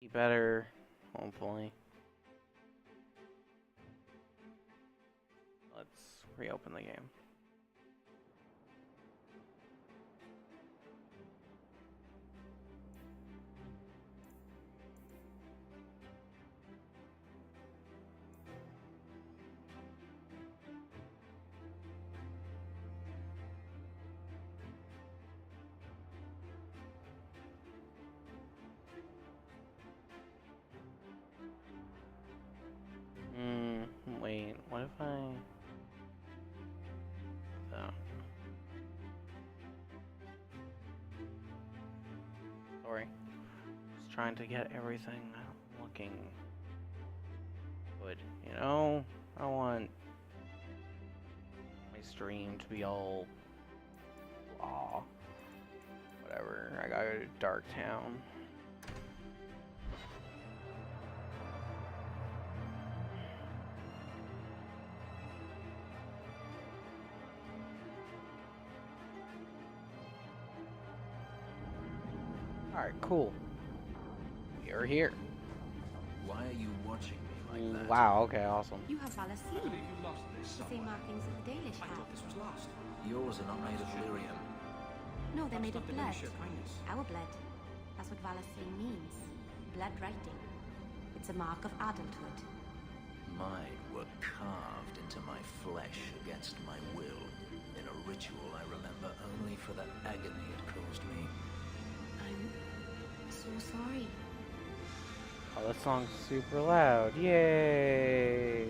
Be better, hopefully. Let's reopen the game. Wait, what if I... Oh. Sorry. Just trying to get everything looking good. You know, I want my stream to be all blah. Whatever. I gotta go to Dark Town. Alright, cool. You're here. Why are you watching me like that? Wow, okay, awesome. You have Valacine. You lost this The same markings that the Dalish I have. thought this was lost. Yours are not made of lyrium. No, they're made of blood. Your kindness. Our blood. That's what Valacine means. Blood writing. It's a mark of adulthood. Mine were carved into my flesh against my will, in a ritual I remember only for the agony it caused me. I'm so sorry. Oh, that song's super loud. Yay!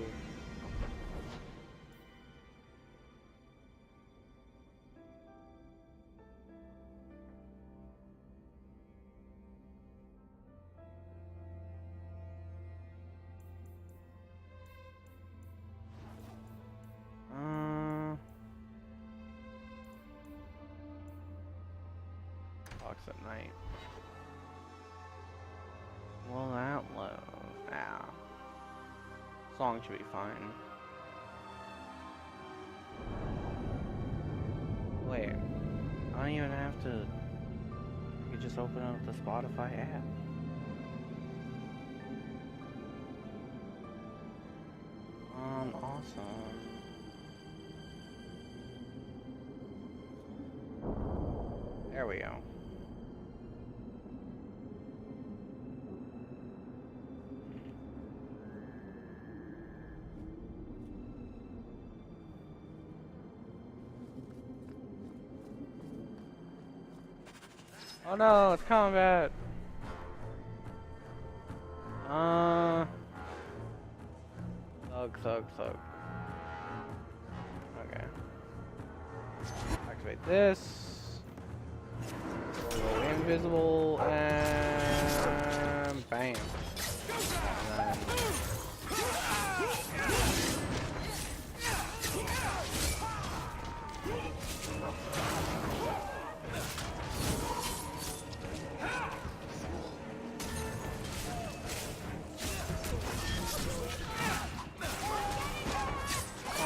Talks at night. Well, that low. Ah. Song should be fine. Wait. I don't even have to. You could just open up the Spotify app. Awesome. There we go. Oh no, it's combat! Thug. Okay. Activate this. Go invisible, and bam.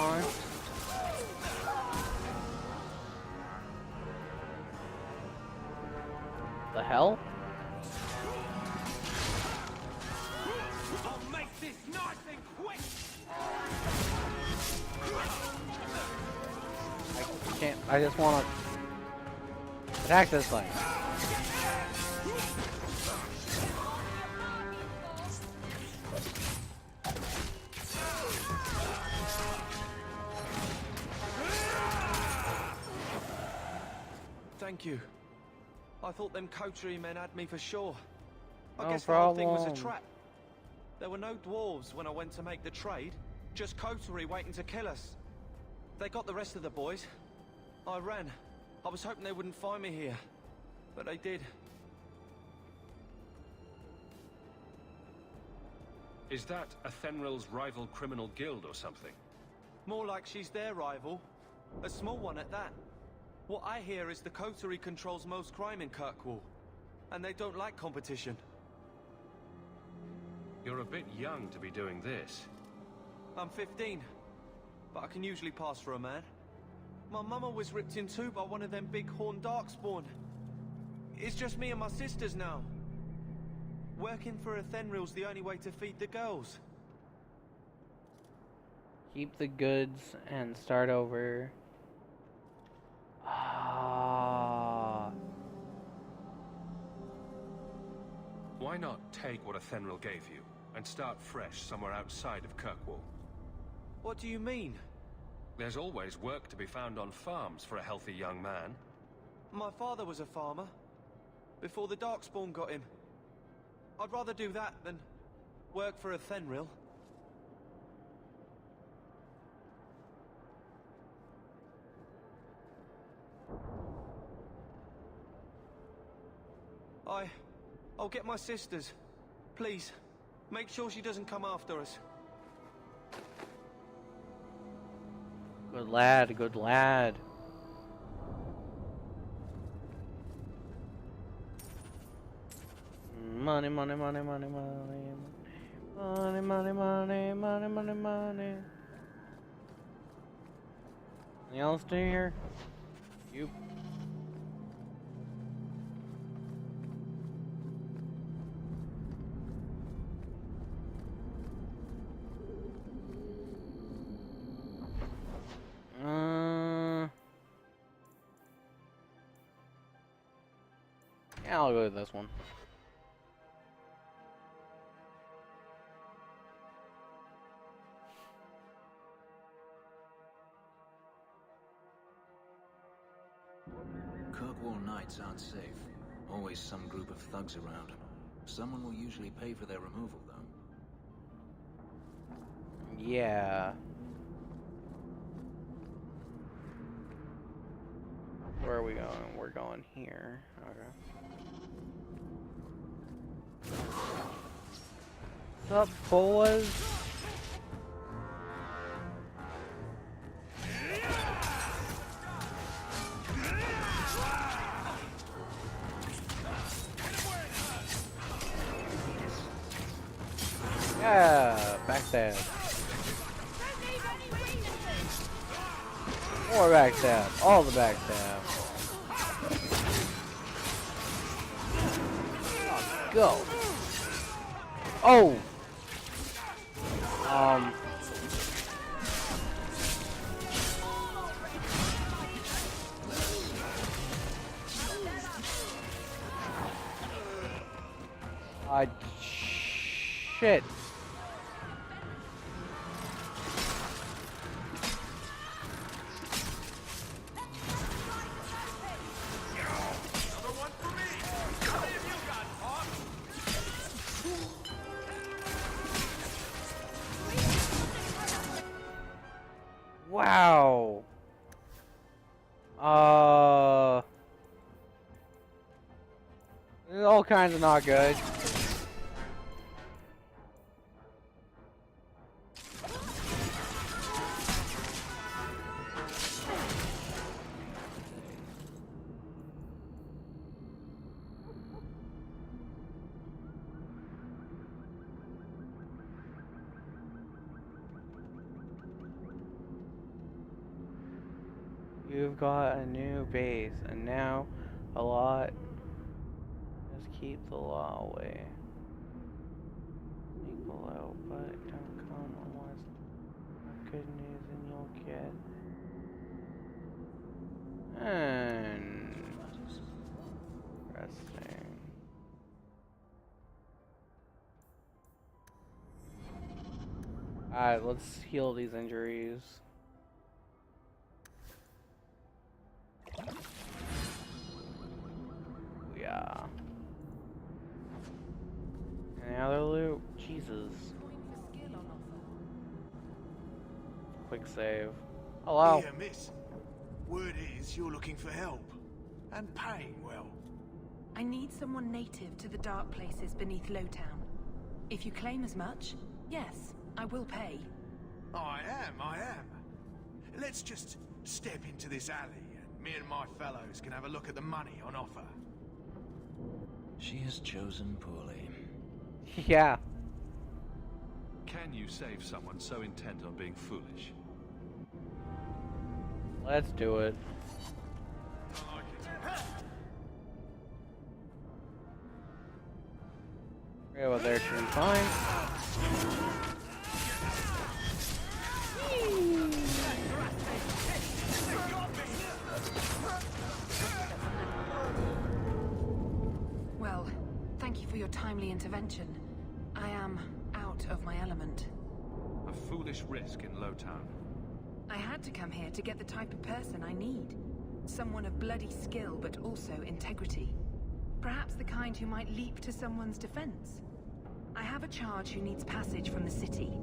And the hell? I'll make this nice and quick. I can't. I just want to attack this thing. Thank you. I thought them coterie men had me for sure. I No guess the whole thing was a problem. trap. There were no dwarves when I went to make the trade. Just coterie waiting to kill us. They got the rest of the boys. I ran. I was hoping they wouldn't find me here. But they did. Is that Athenril's rival criminal guild or something? More like she's their rival. A small one at that. What I hear is the coterie controls most crime in Kirkwall. And they don't like competition. You're a bit young to be doing this. I'm 15. But I can usually pass for a man. My mama was ripped in two by one of them big horned darkspawn. It's just me and my sisters now. Working for Athenril's the only way to feed the girls. Keep the goods and start over. Ah. Why not take what Athenril gave you and start fresh somewhere outside of Kirkwall? What do you mean? There's always work to be found on farms for a healthy young man. My father was a farmer. Before the Darkspawn got him. I'd rather do that than work for Athenril. I'll get my sisters. Please, make sure she doesn't come after us. Good lad, good lad. Money, money, money, money, money. Money, money, money, money, money, money. Anything else to here? You. Yeah, I'll go with this one. Kirkwall nights aren't safe. Always some group of thugs around. Someone will usually pay for their removal, though. Yeah. Where are we going? We're going here. Okay. What's up, boys? Yeah, backstab. More backstab. All the backstab. Go. Oh. Shit. Wow. It's all kinds of not good. You've got a new base, and now a lot. Just keep the law away. Equal out, but don't come unless good news, and you'll get. And resting. Alright, let's heal these injuries. Yeah. Any other loot? Jesus. Quick save. Hello. Here, miss. Word is you're looking for help. And paying well. I need someone native to the dark places beneath Lowtown. If you claim as much, yes, I will pay. I am. Let's just step into this alley and me and my fellows can have a look at the money on offer. She has chosen poorly. Yeah. Can you save someone so intent on being foolish? Let's do it. Okay, well, there should be fine. Well, thank you for your timely intervention. I am out of my element. A foolish risk in Lowtown. I had to come here to get the type of person I need. Someone of bloody skill, but also integrity. Perhaps the kind who might leap to someone's defense. I have a charge who needs passage from the city.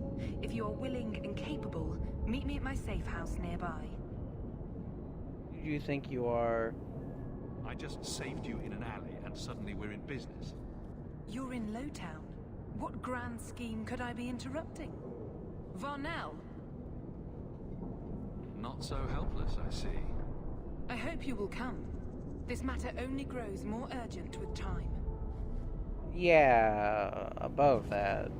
If you are willing and capable, meet me at my safe house nearby. Who do you think you are? I just saved you in an alley and suddenly we're in business. You're in Lowtown. What grand scheme could I be interrupting? Varnell? Not so helpless, I see. I hope you will come. This matter only grows more urgent with time. Yeah, above that.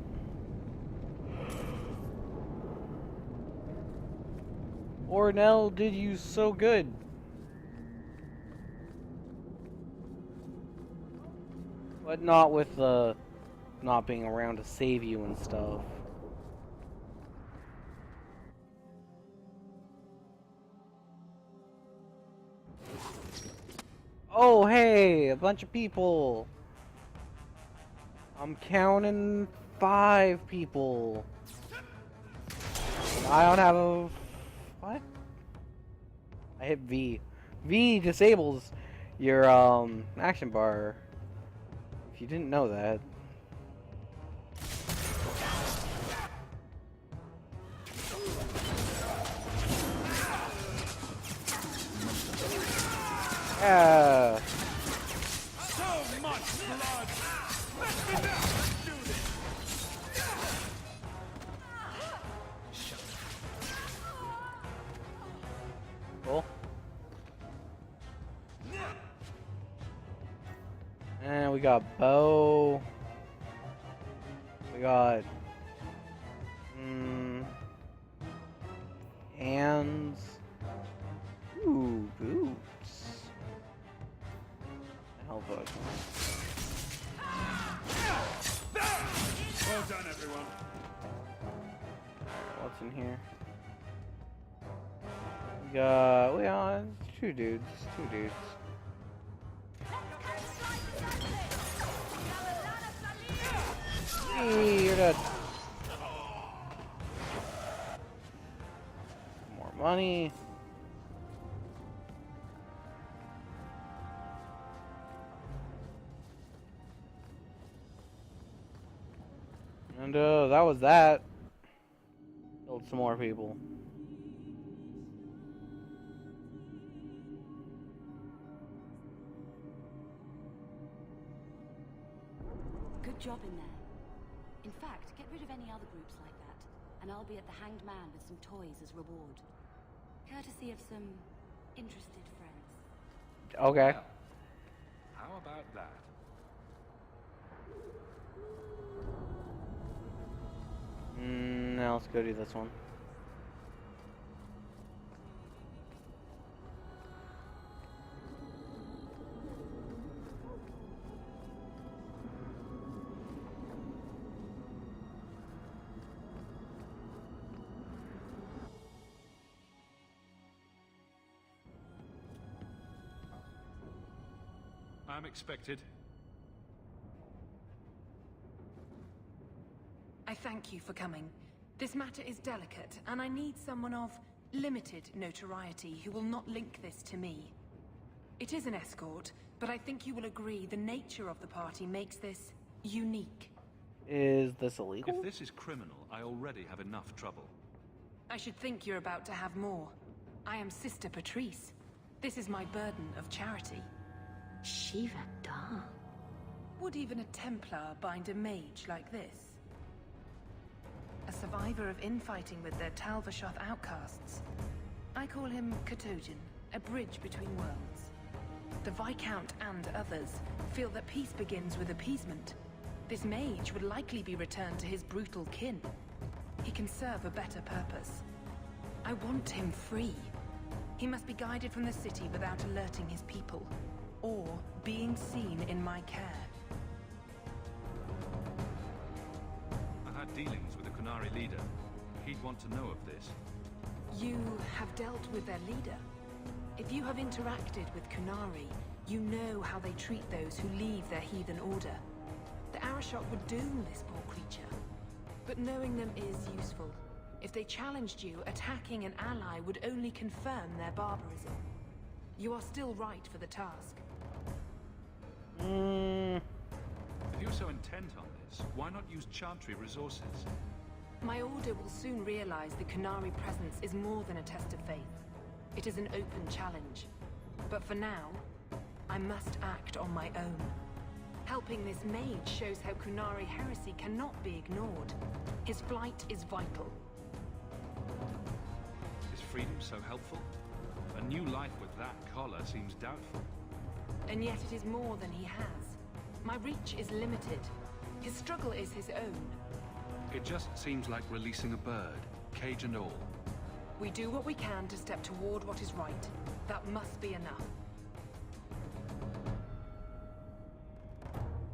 Ornell did you so good. But not with the not being around to save you and stuff. Oh, hey, a bunch of people. I'm counting 5 people. I don't have a... What? I hit V. V disables your, action bar. If you didn't know that. Yeah. So much blood! Let me down! Do this! Cool. And we got bow. We got hands. Ooh, boots. Hell, book. Well done, everyone. What's in here? We got 2 dudes. 2 dudes. Hey, you're dead. More money. And that was that. Killed some more people. Good job in there. In fact, get rid of any other groups like that, and I'll be at the Hanged Man with some toys as reward. Courtesy of some interested friends. Okay. Well, how about that? Now let's go do this one. I'm expected. I thank you for coming. This matter is delicate, and I need someone of limited notoriety who will not link this to me. It is an escort, but I think you will agree the nature of the party makes this unique. Is this illegal? If this is criminal, I already have enough trouble. I should think you're about to have more. I am Sister Patrice. This is my burden of charity. Shiva Da. Would even a Templar bind a mage like this? A survivor of infighting with their Talvashoth outcasts. I call him Katojan, a bridge between worlds. The Viscount and others feel that peace begins with appeasement. This mage would likely be returned to his brutal kin. He can serve a better purpose. I want him free. He must be guided from the city without alerting his people, or being seen in my care. dealings with the Kunari leader. He'd want to know of this. You have dealt with their leader. If you have interacted with Kunari, you know how they treat those who leave their heathen order. The Arashok would doom this poor creature. But knowing them is useful. If they challenged you, attacking an ally would only confirm their barbarism. You are still right for the task. If you're so intent on this, why not use Chantry resources? My order will soon realize the Kunari presence is more than a test of faith. It is an open challenge. But for now, I must act on my own. Helping this mage shows how Kunari heresy cannot be ignored. His flight is vital. Is freedom so helpful? A new life with that collar seems doubtful. And yet it is more than he has. My reach is limited. His struggle is his own. It just seems like releasing a bird, cage and all. We do what we can to step toward what is right. That must be enough.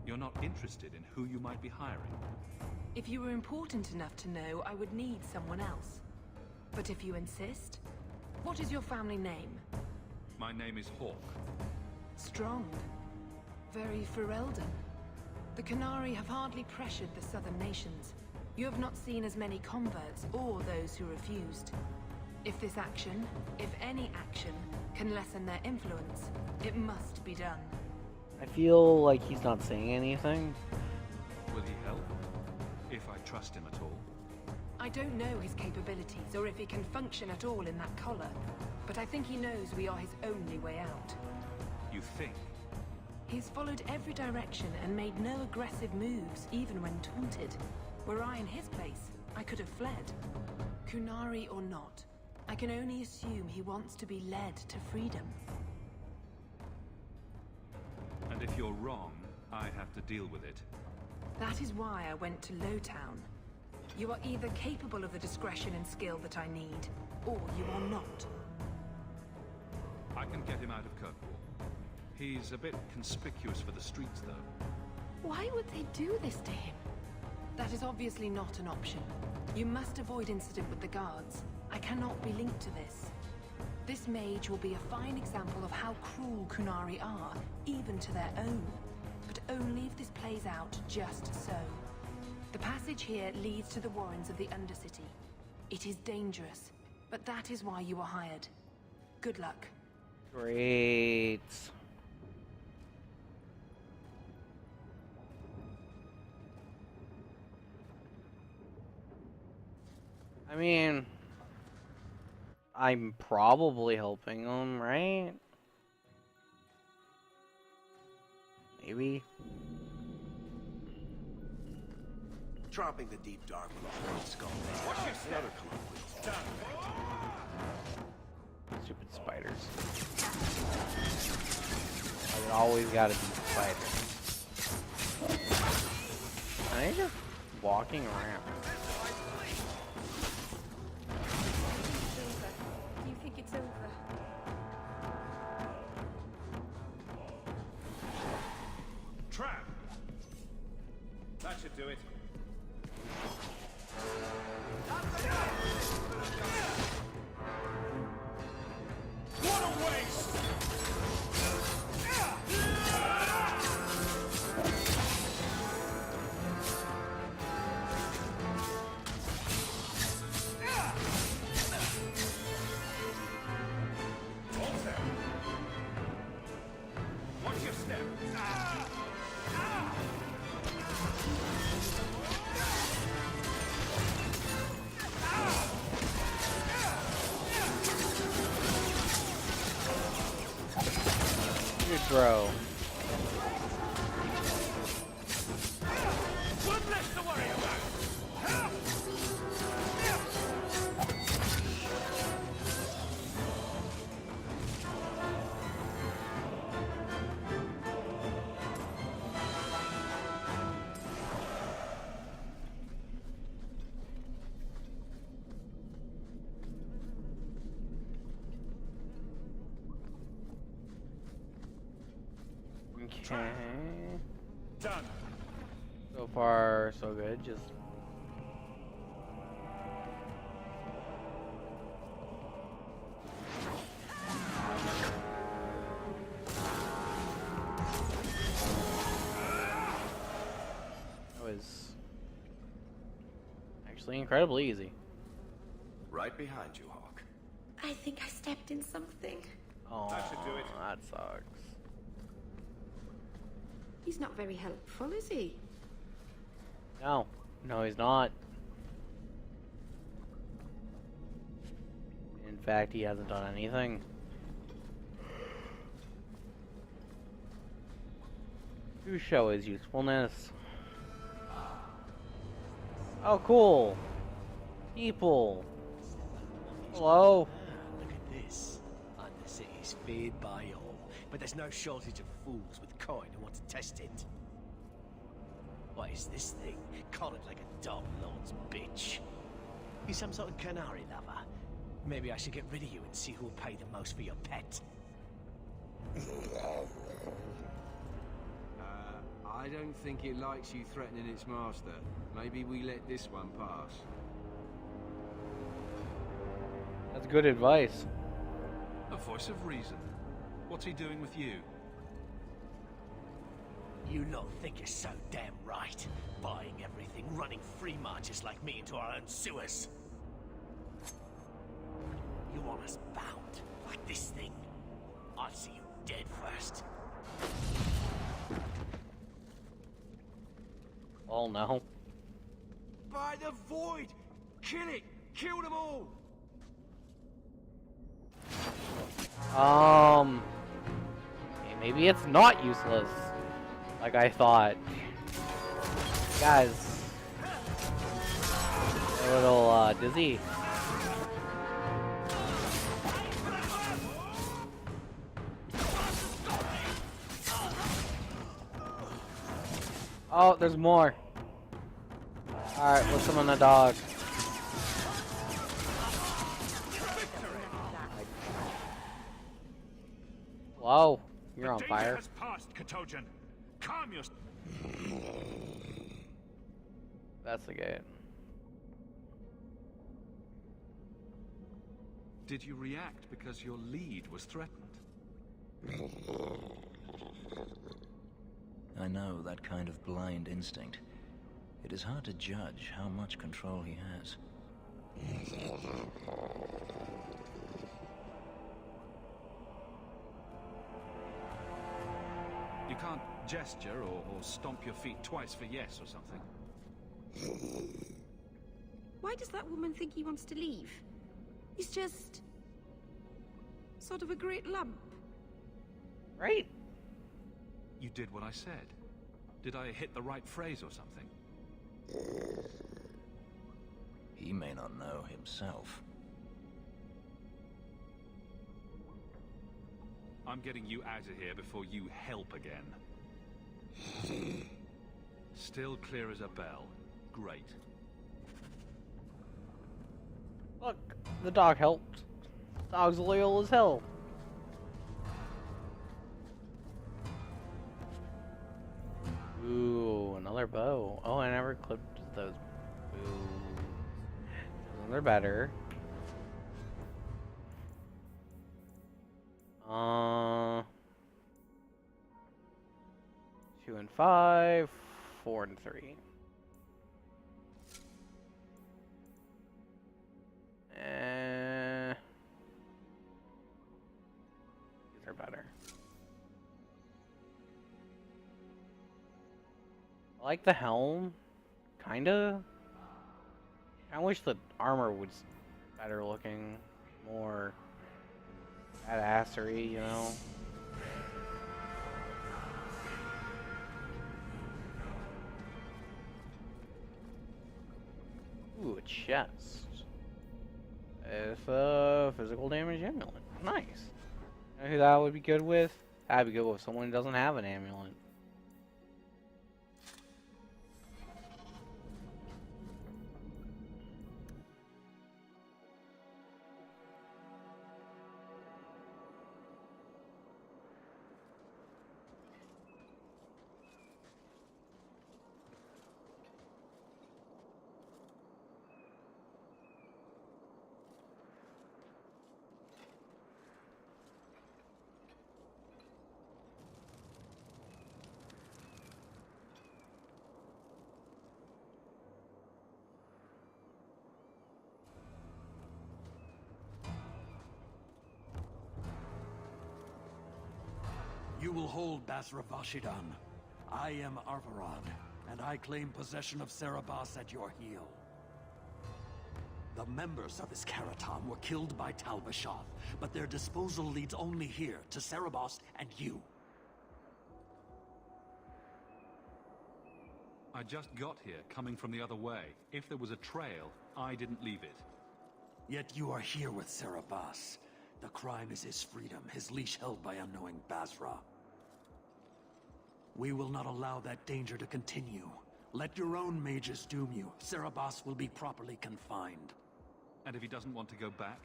You're not interested in who you might be hiring. If you were important enough to know, I would need someone else. But if you insist, what is your family name? My name is Hawk. Strong. Very Ferelden. The Kunari have hardly pressured the southern nations. You have not seen as many converts or those who refused. If this action, if any action, can lessen their influence, it must be done. I feel like he's not saying anything. Will he help? If I trust him at all. I don't know his capabilities or if he can function at all in that collar, but I think he knows we are his only way out. You think? He's followed every direction and made no aggressive moves, even when taunted. Were I in his place, I could have fled. Kunari or not, I can only assume he wants to be led to freedom. And if you're wrong, I have to deal with it. That is why I went to Lowtown. You are either capable of the discretion and skill that I need, or you are not. I can get him out of Kirkwall. He's a bit conspicuous for the streets, though. Why would they do this to him? That is obviously not an option. You must avoid incident with the guards. I cannot be linked to this. This mage will be a fine example of how cruel Kunari are, even to their own. But only if this plays out just so. The passage here leads to the warrens of the Undercity. It is dangerous, but that is why you are hired. Good luck. Great. I mean, I'm probably helping him, right? Maybe. Dropping the deep dark with a horned skull. Another colloquial. Stupid spiders. I always gotta be spiders. I think just walking around. Do you think it's over? Trap! That should do it. What a waste! Watch your step. Good throw. One less to worry about. Okay. Done. So far, so good. Just actually incredibly easy. Right behind you, Hawk. I think I stepped in something. Oh, That should do it. that sucks. He's not very helpful, is he? No. No, he's not. In fact, he hasn't done anything. To show his usefulness. Oh, cool. People. Hello. Look at this. Undercity is feared by all, but there's no shortage of fools with coin who want to test it. What is this thing? Collared like a dog lord's bitch. You some sort of canary lover? Maybe I should get rid of you and see who'll pay the most for your pet. I don't think it likes you threatening its master. Maybe we let this one pass. That's good advice. A voice of reason. What's he doing with you? You lot think you're so damn right. Buying everything, running free marches like me into our own sewers. You want us bound, like this thing? I'll see you dead first. Oh no. By the void! Kill it! Kill them all! Maybe it's not useless, like I thought. Guys, a little dizzy. Oh, there's more. Alright, let's summon the dog. Whoa, you're on fire. Has passed, Katojan. Calm your... That's the gate. Did you react because your lead was threatened? I know that kind of blind instinct. It is hard to judge how much control he has. You can't gesture or stomp your feet twice for yes or something. Why does that woman think he wants to leave? He's just... sort of a great lump. Right? You did what I said. Did I hit the right phrase or something? He may not know himself. I'm getting you out of here before you help again. Still clear as a bell. Great. Look, the dog helped. Dog's loyal as hell. Ooh, another bow. Oh, I never clipped those bows. They're better. 2 and 5, 4 and 3. These are better. I like the helm, kinda. I wish the armor was better looking, more badassery, you know. Ooh, a chest. It's a physical damage amulet. Nice. You know who that would be good with? That'd be good with someone who doesn't have an amulet. will hold Basra Vashidan. I am Arvarad, and I claim possession of Serabas at your heel. The members of Iskaratam were killed by Tal-Vashoth, but their disposal leads only here, to Serabas and you. I just got here, coming from the other way. If there was a trail, I didn't leave it. Yet you are here with Serabas. The crime is his freedom, his leash held by unknowing Basra. We will not allow that danger to continue. Let your own mages doom you. Serabas will be properly confined. And if he doesn't want to go back?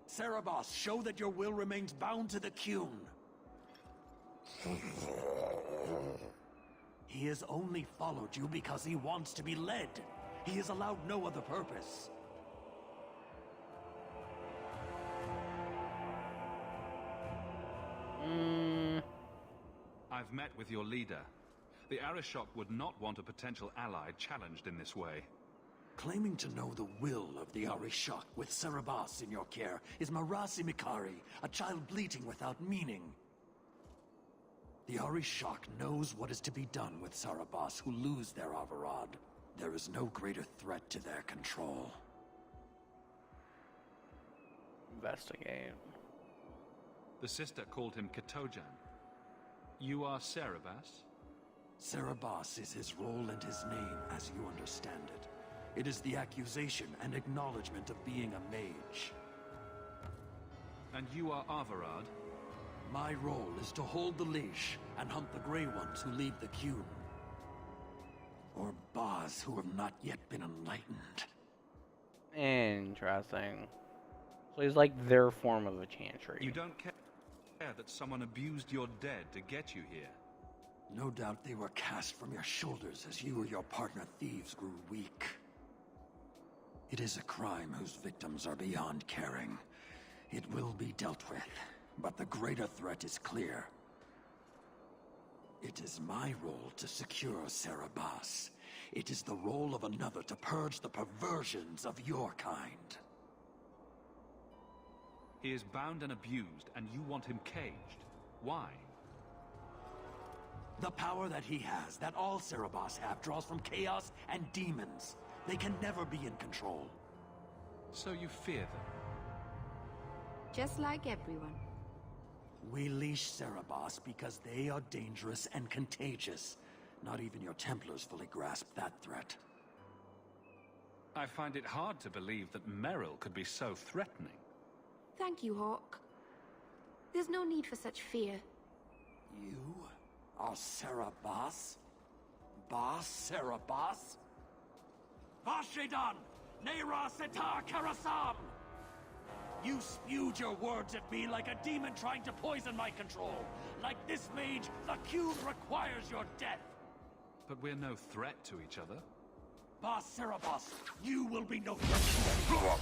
Serabas, show that your will remains bound to the Qun. He has only followed you because he wants to be led. He has allowed no other purpose. I've met with your leader. The Arishok would not want a potential ally challenged in this way. Claiming to know the will of the Arishok with Serabas in your care is Marasi Mikari, a child bleating without meaning. The Arishok knows what is to be done with Serabas who lose their Avarad. There is no greater threat to their control. Investigate. The sister called him Katojan. You are Serabas? Serabas is his role and his name, as you understand it. It is the accusation and acknowledgement of being a mage. And you are Avarad? My role is to hold the leash and hunt the Grey Ones who leave the Qun. Or Baz who have not yet been enlightened. Interesting. So he's like their form of a chantry. You don't care that someone abused your dead to get you here? No doubt they were cast from your shoulders as you or your partner thieves grew weak. It is a crime whose victims are beyond caring. It will be dealt with, but the greater threat is clear. It is my role to secure Serabas. It is the role of another to purge the perversions of your kind. He is bound and abused, and you want him caged. Why? The power that he has, that all Serabas have, draws from chaos and demons. They can never be in control. So you fear them? Just like everyone. We leash Serabas because they are dangerous and contagious. Not even your Templars fully grasp that threat. I find it hard to believe that Merrill could be so threatening. Thank you, Hawk. There's no need for such fear. You are Serabas? Bas Serabas? Vashidan! Neira Setar Karasam! You spewed your words at me like a demon trying to poison my control. Like this mage, the Qun requires your death. But we're no threat to each other. Bas Serabas, you will be no threat.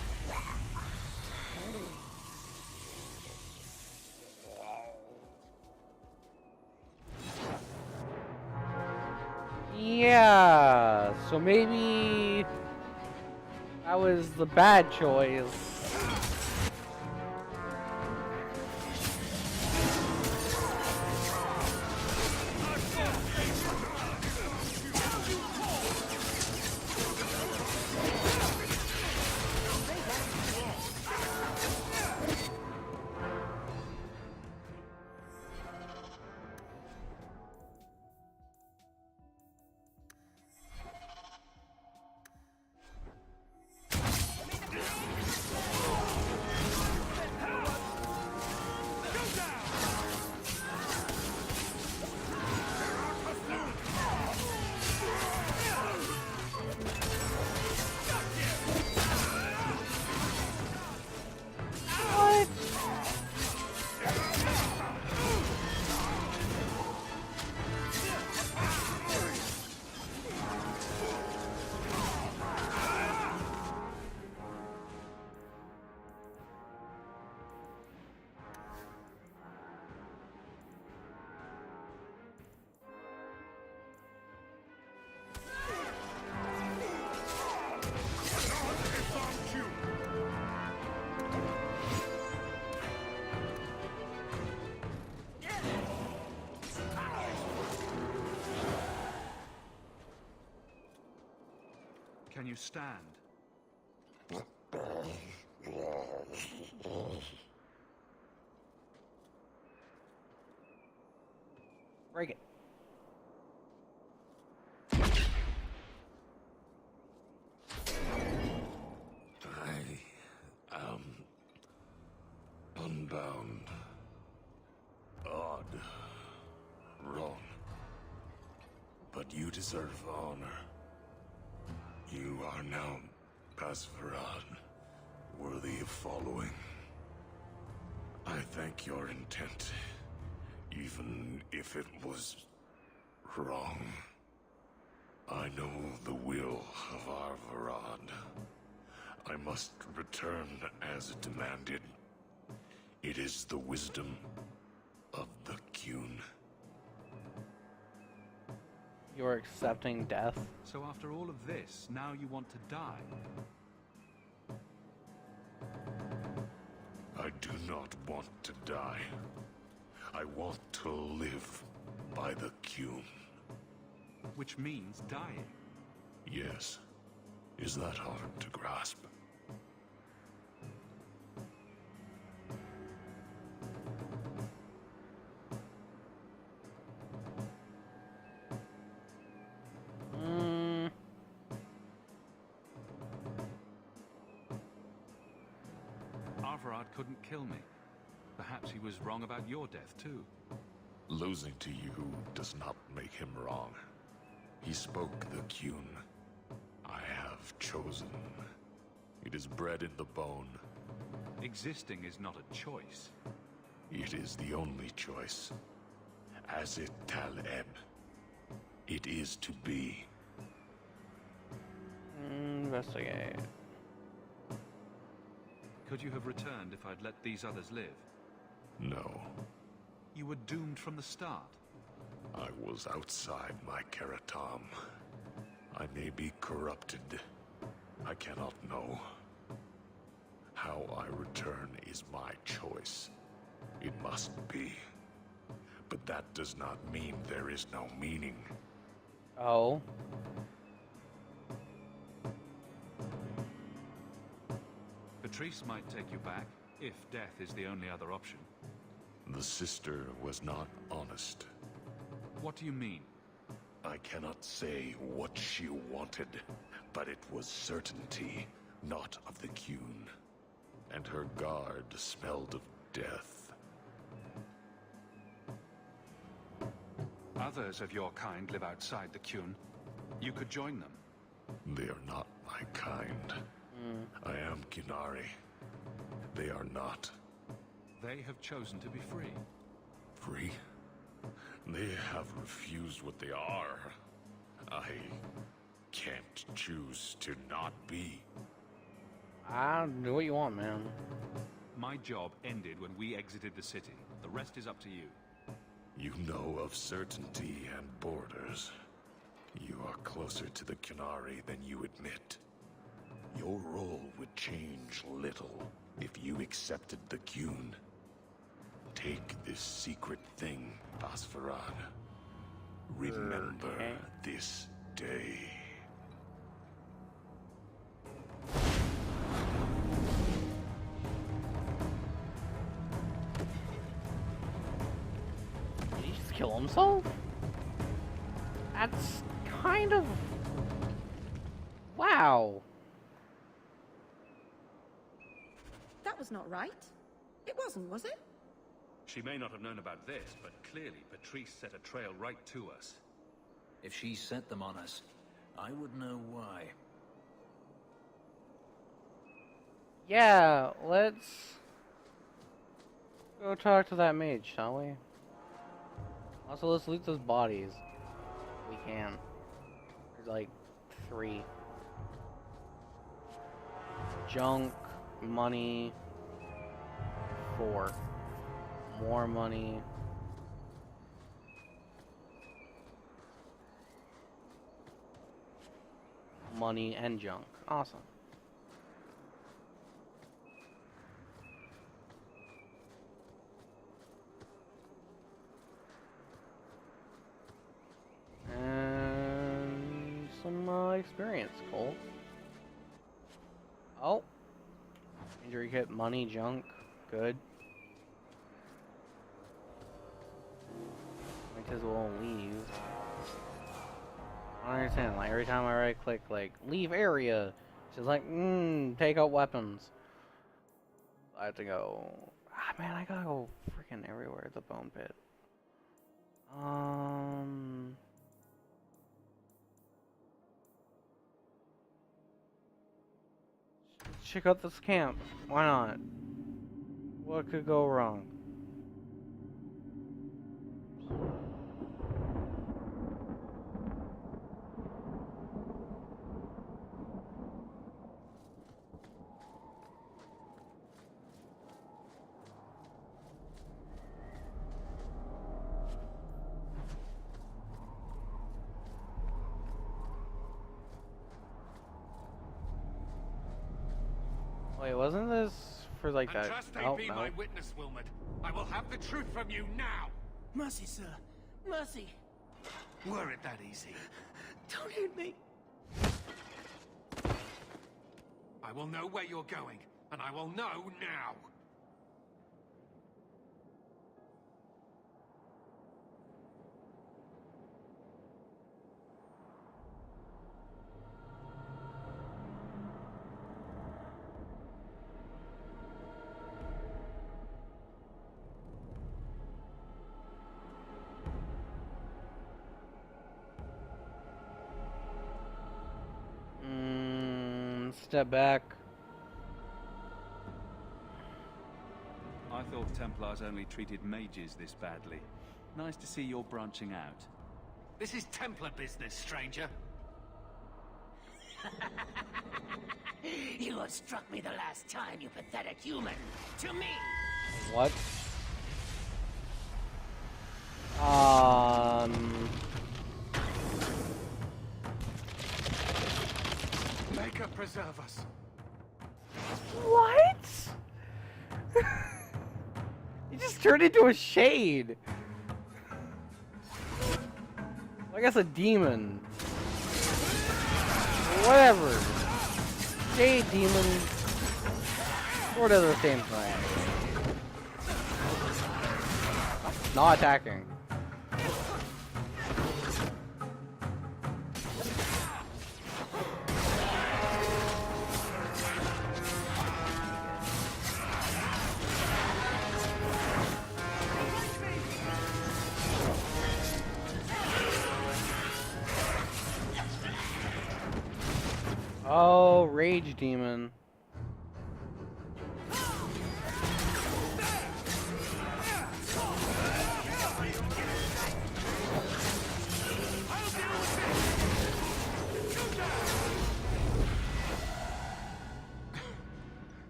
Yeah, so maybe that was the bad choice. Can you stand? Break it. I am unbound. Odd. Wrong. But you deserve honor. You are now Pasvarad, worthy of following. I thank your intent, even if it was wrong. I know the will of Arvarad. I must return as demanded. It is the wisdom of the Qun. You're accepting death? So after all of this, now you want to die? I do not want to die. I want to live by the Qun. Which means dying. Yes. Is that hard to grasp? Arvarad couldn't kill me. Perhaps he was wrong about your death, too. Losing to you does not make him wrong. He spoke the Qun. I have chosen. It is bred in the bone. Existing is not a choice. It is the only choice. As it Taleb. It is to be. Investigate. Could you have returned if I'd let these others live? No. You were doomed from the start. I was outside my Keratam. I may be corrupted. I cannot know. How I return is my choice. It must be. But that does not mean there is no meaning. Oh. Patrice might take you back, if death is the only other option. The sister was not honest. What do you mean? I cannot say what she wanted, but it was certainty, not of the Qun. And her guard smelled of death. Others of your kind live outside the Qun. You could join them. They are not my kind. I am Qunari. They are not. They have chosen to be free. Free? They have refused what they are. I can't choose to not be. I do what you want, man. My job ended when we exited the city. The rest is up to you. You know of certainty and borders. You are closer to the Qunari than you admit. Your role would change little if you accepted the Qun. Take this secret thing, Pasvarad. Remember this day. Did he just kill himself? That's kind of... Wow. That was not right. It wasn't, was it? She may not have known about this, but clearly Patrice set a trail right to us. If she set them on us, I would know why. Yeah, let's go talk to that mage, shall we? Also, let's loot those bodies. We can. There's like 3. Junk, money, 4. More money. Money and junk. Awesome. And some experience, Cole. Oh. Injury kit, money, junk. Good. Might as well leave. I don't understand. Like, every time I right click, like, leave area, she's like, take out weapons. I have to go. Ah, man, I gotta go freaking everywhere at the bone pit. Check out this camp. Why not? What could go wrong? Wait, wasn't this for like that? Trust Oh, be no. my witness, Wilmot. I will have the truth from you now. Mercy, sir. Mercy. Were it that easy? Don't hit me. I will know where you're going, and I will know now. Step back. I thought Templars only treated mages this badly. Nice to see you're branching out. This is Templar business, stranger. You have struck me the last time, you pathetic human. To me! What? Maker preserve us. What? He just turned into a shade. I guess a demon. Whatever. Shade, demon. Sort of the same thing. Not attacking. Oh, rage demon.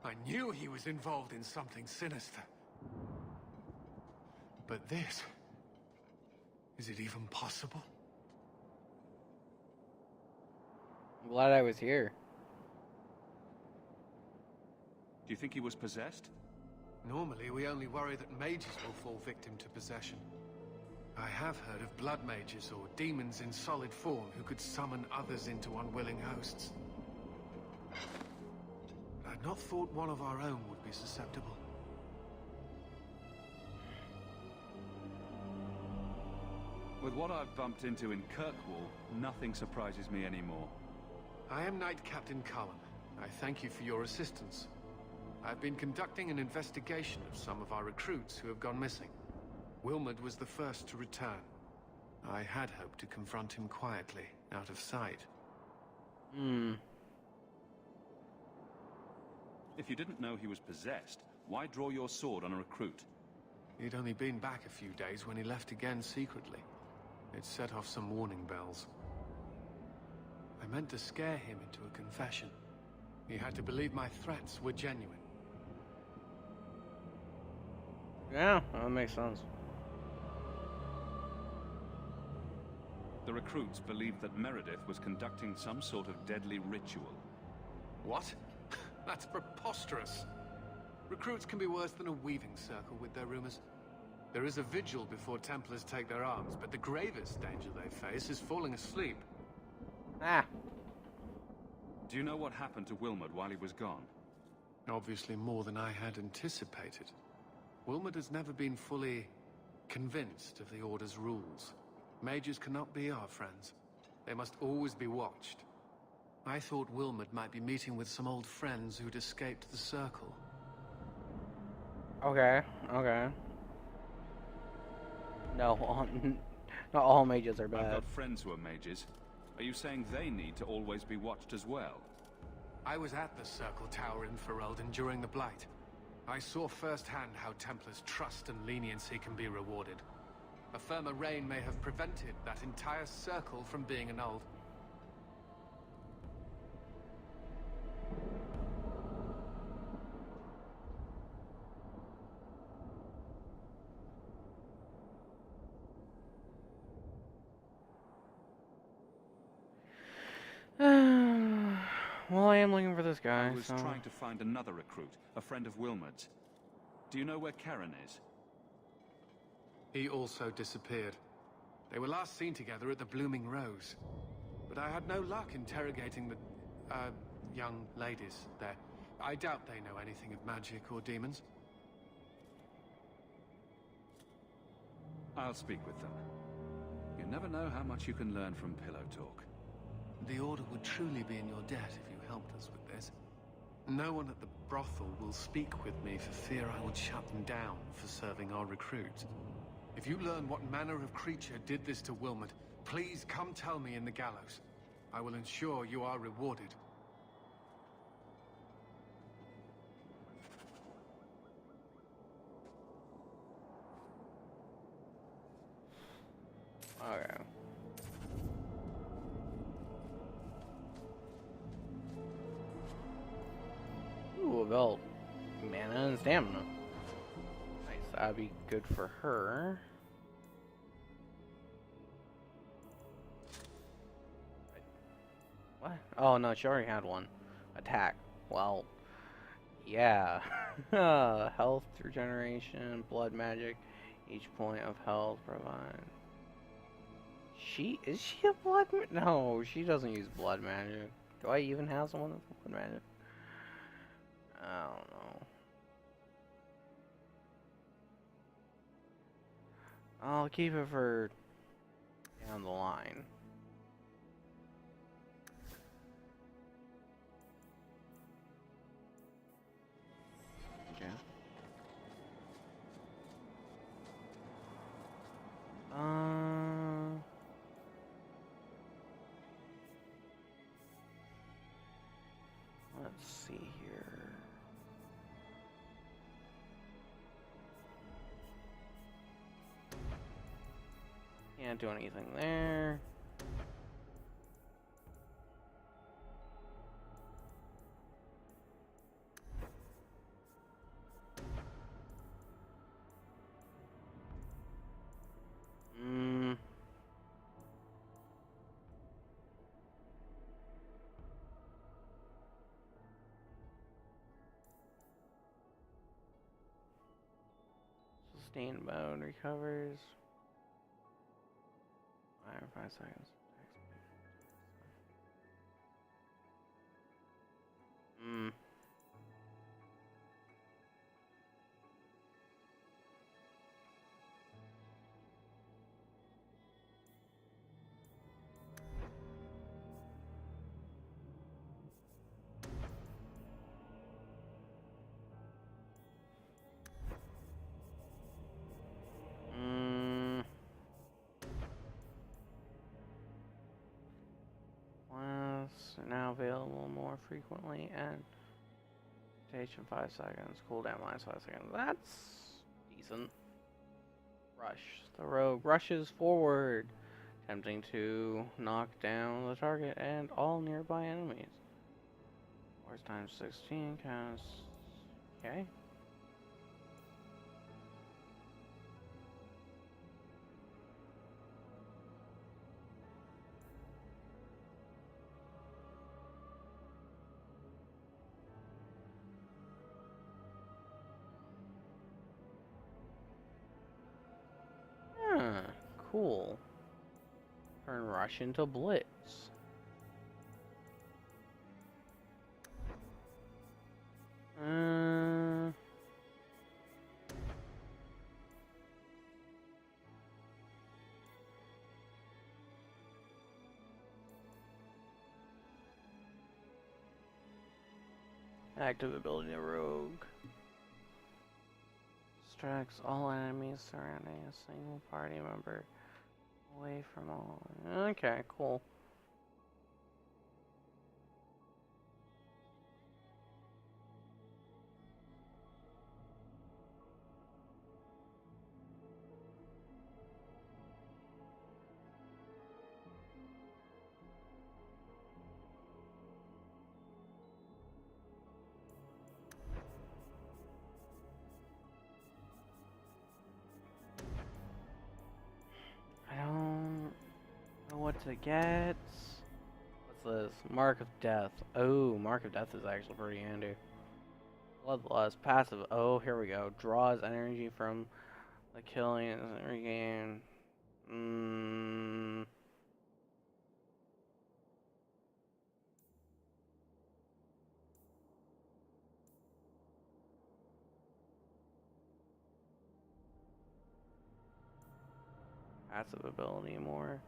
I knew he was involved in something sinister. But this... is it even possible? I'm glad I was here. Do you think he was possessed? Normally, we only worry that mages will fall victim to possession. I have heard of blood mages or demons in solid form who could summon others into unwilling hosts. But I'd not thought one of our own would be susceptible. With what I've bumped into in Kirkwall, nothing surprises me anymore. I am Knight Captain Cullen. I thank you for your assistance. I've been conducting an investigation of some of our recruits who have gone missing. Wilmot was the first to return. I had hoped to confront him quietly, out of sight. If you didn't know he was possessed, why draw your sword on a recruit? He'd only been back a few days when he left again secretly. It set off some warning bells. I meant to scare him into a confession. He had to believe my threats were genuine. Yeah, that makes sense. The recruits believed that Meredith was conducting some sort of deadly ritual. What? That's preposterous. Recruits can be worse than a weaving circle with their rumors. There is a vigil before Templars take their arms, but the gravest danger they face is falling asleep. Ah. Do you know what happened to Wilmot while he was gone? Obviously more than I had anticipated. Wilmot has never been fully convinced of the Order's rules. Mages cannot be our friends. They must always be watched. I thought Wilmot might be meeting with some old friends who'd escaped the Circle. Okay, okay. No, not all mages are bad. I've got friends who are mages. Are you saying they need to always be watched as well? I was at the Circle Tower in Ferelden during the Blight. I saw firsthand how Templars' trust and leniency can be rewarded. A firmer reign may have prevented that entire circle from being annulled. Well, I am looking for this guy. I was trying to find another recruit, a friend of Wilmot's. Do you know where Karen is? He also disappeared. They were last seen together at the Blooming Rose. But I had no luck interrogating the, young ladies there. I doubt they know anything of magic or demons. I'll speak with them. You never know how much you can learn from pillow talk. The Order would truly be in your debt if you helped us with this. No one at the brothel will speak with me for fear I would shut them down for serving our recruits. If you learn what manner of creature did this to Wilmot, please come tell me in the gallows. I will ensure you are rewarded. Okay. Ooh, a belt. Mana and stamina. Nice, that'd be good for her. What? Oh no, she already had one. Attack. Well, yeah. Health regeneration, blood magic. Each point of health provide. Is she a blood? No, she doesn't use blood magic. Do I even have someone with blood magic? I don't know. I'll keep it for down the line. Okay. Let's see here. Can't do anything there. Sustained mode recovers. 5 seconds. Are now available more frequently and rotation 5 seconds, cooldown minus 5 seconds. That's decent. Rush. The rogue rushes forward, attempting to knock down the target and all nearby enemies. Force times 16 counts. Okay. Cool. Turn rush into blitz. Active ability Rogue. Distracts all enemies surrounding a single party member away from all. Okay, cool. I don't know what to get. What's this? Mark of Death. Oh, Mark of Death is actually pretty handy. Bloodlust. Passive. Oh, here we go. Draws energy from the killing and regain. Passive ability more.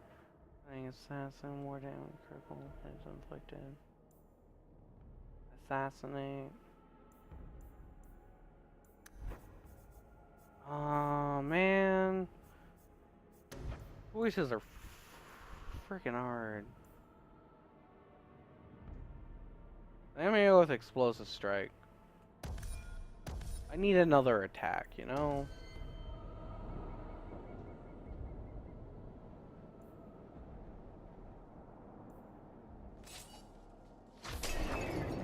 Assassin, more damage, critical is inflicted. Assassinate. Oh man. Voices are freaking hard. Let me go with Explosive Strike. I need another attack, you know?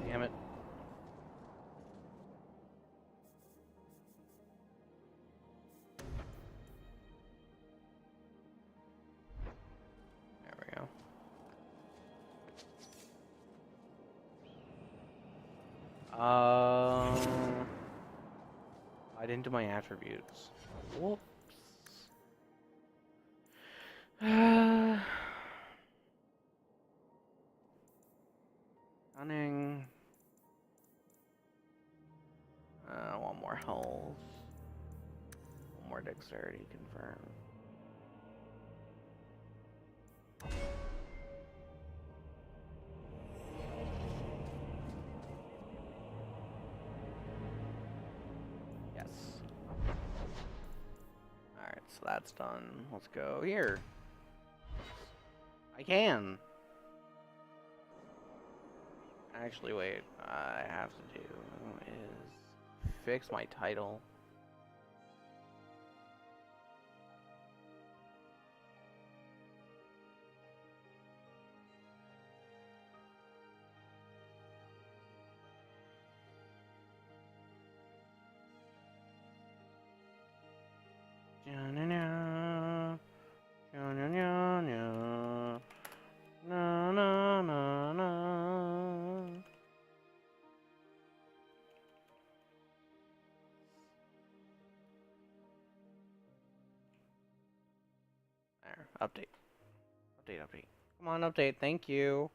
Damn it. There we go. I didn't do my attributes. Whoops. Cunning. One more health. One more dexterity confirmed. Yes. Alright, so that's done. Let's go here. I can. Actually, wait. I have to do is fix my title. There, update. Update. Come on, update. Thank you.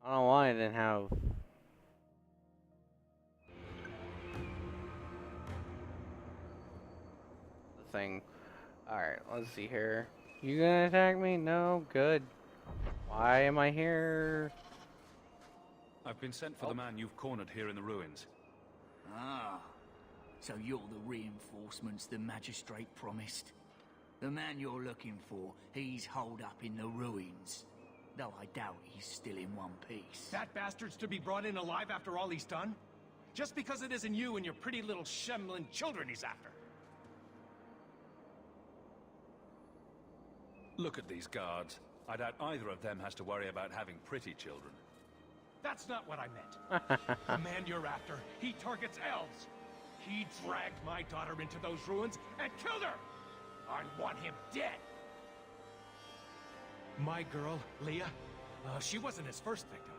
I don't know why I didn't have the thing. Alright, let's see here. You gonna attack me? No? Good. Why am I here? I've been sent for the man you've cornered here in the ruins. Ah, so you're the reinforcements the magistrate promised? The man you're looking for, he's holed up in the ruins. Though I doubt he's still in one piece. That bastard's to be brought in alive after all he's done? Just because it isn't you and your pretty little shemlin children he's after. Look at these guards. I doubt either of them has to worry about having pretty children. That's not what I meant. The man you're after, he targets elves. He dragged my daughter into those ruins and killed her! I want him dead! My girl, Leah, she wasn't his first victim.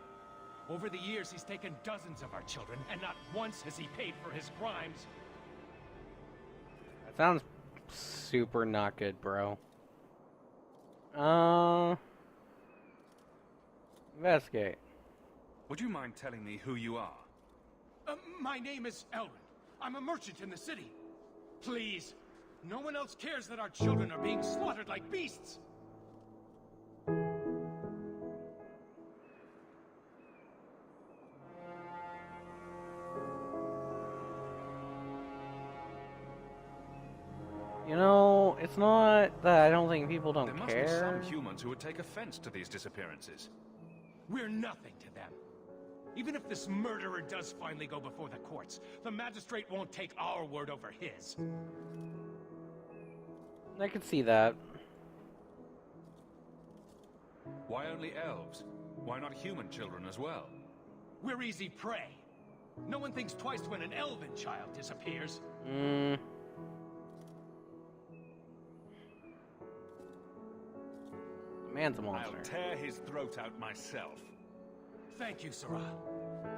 Over the years, he's taken dozens of our children, and not once has he paid for his crimes. That sounds super not good, bro. Investigate. Would you mind telling me who you are? My name is Elrin. I'm a merchant in the city. Please, no one else cares that our children are being slaughtered like beasts. You know, it's not that I don't think people don't There must care. be some humans who would take offense to these disappearances. We're nothing to them. Even if this murderer does finally go before the courts, the magistrate won't take our word over his. I could see that. Why only elves? Why not human children as well? We're easy prey. No one thinks twice when an elven child disappears. The man's a monster. I'll tear his throat out myself. Thank you, Sarah.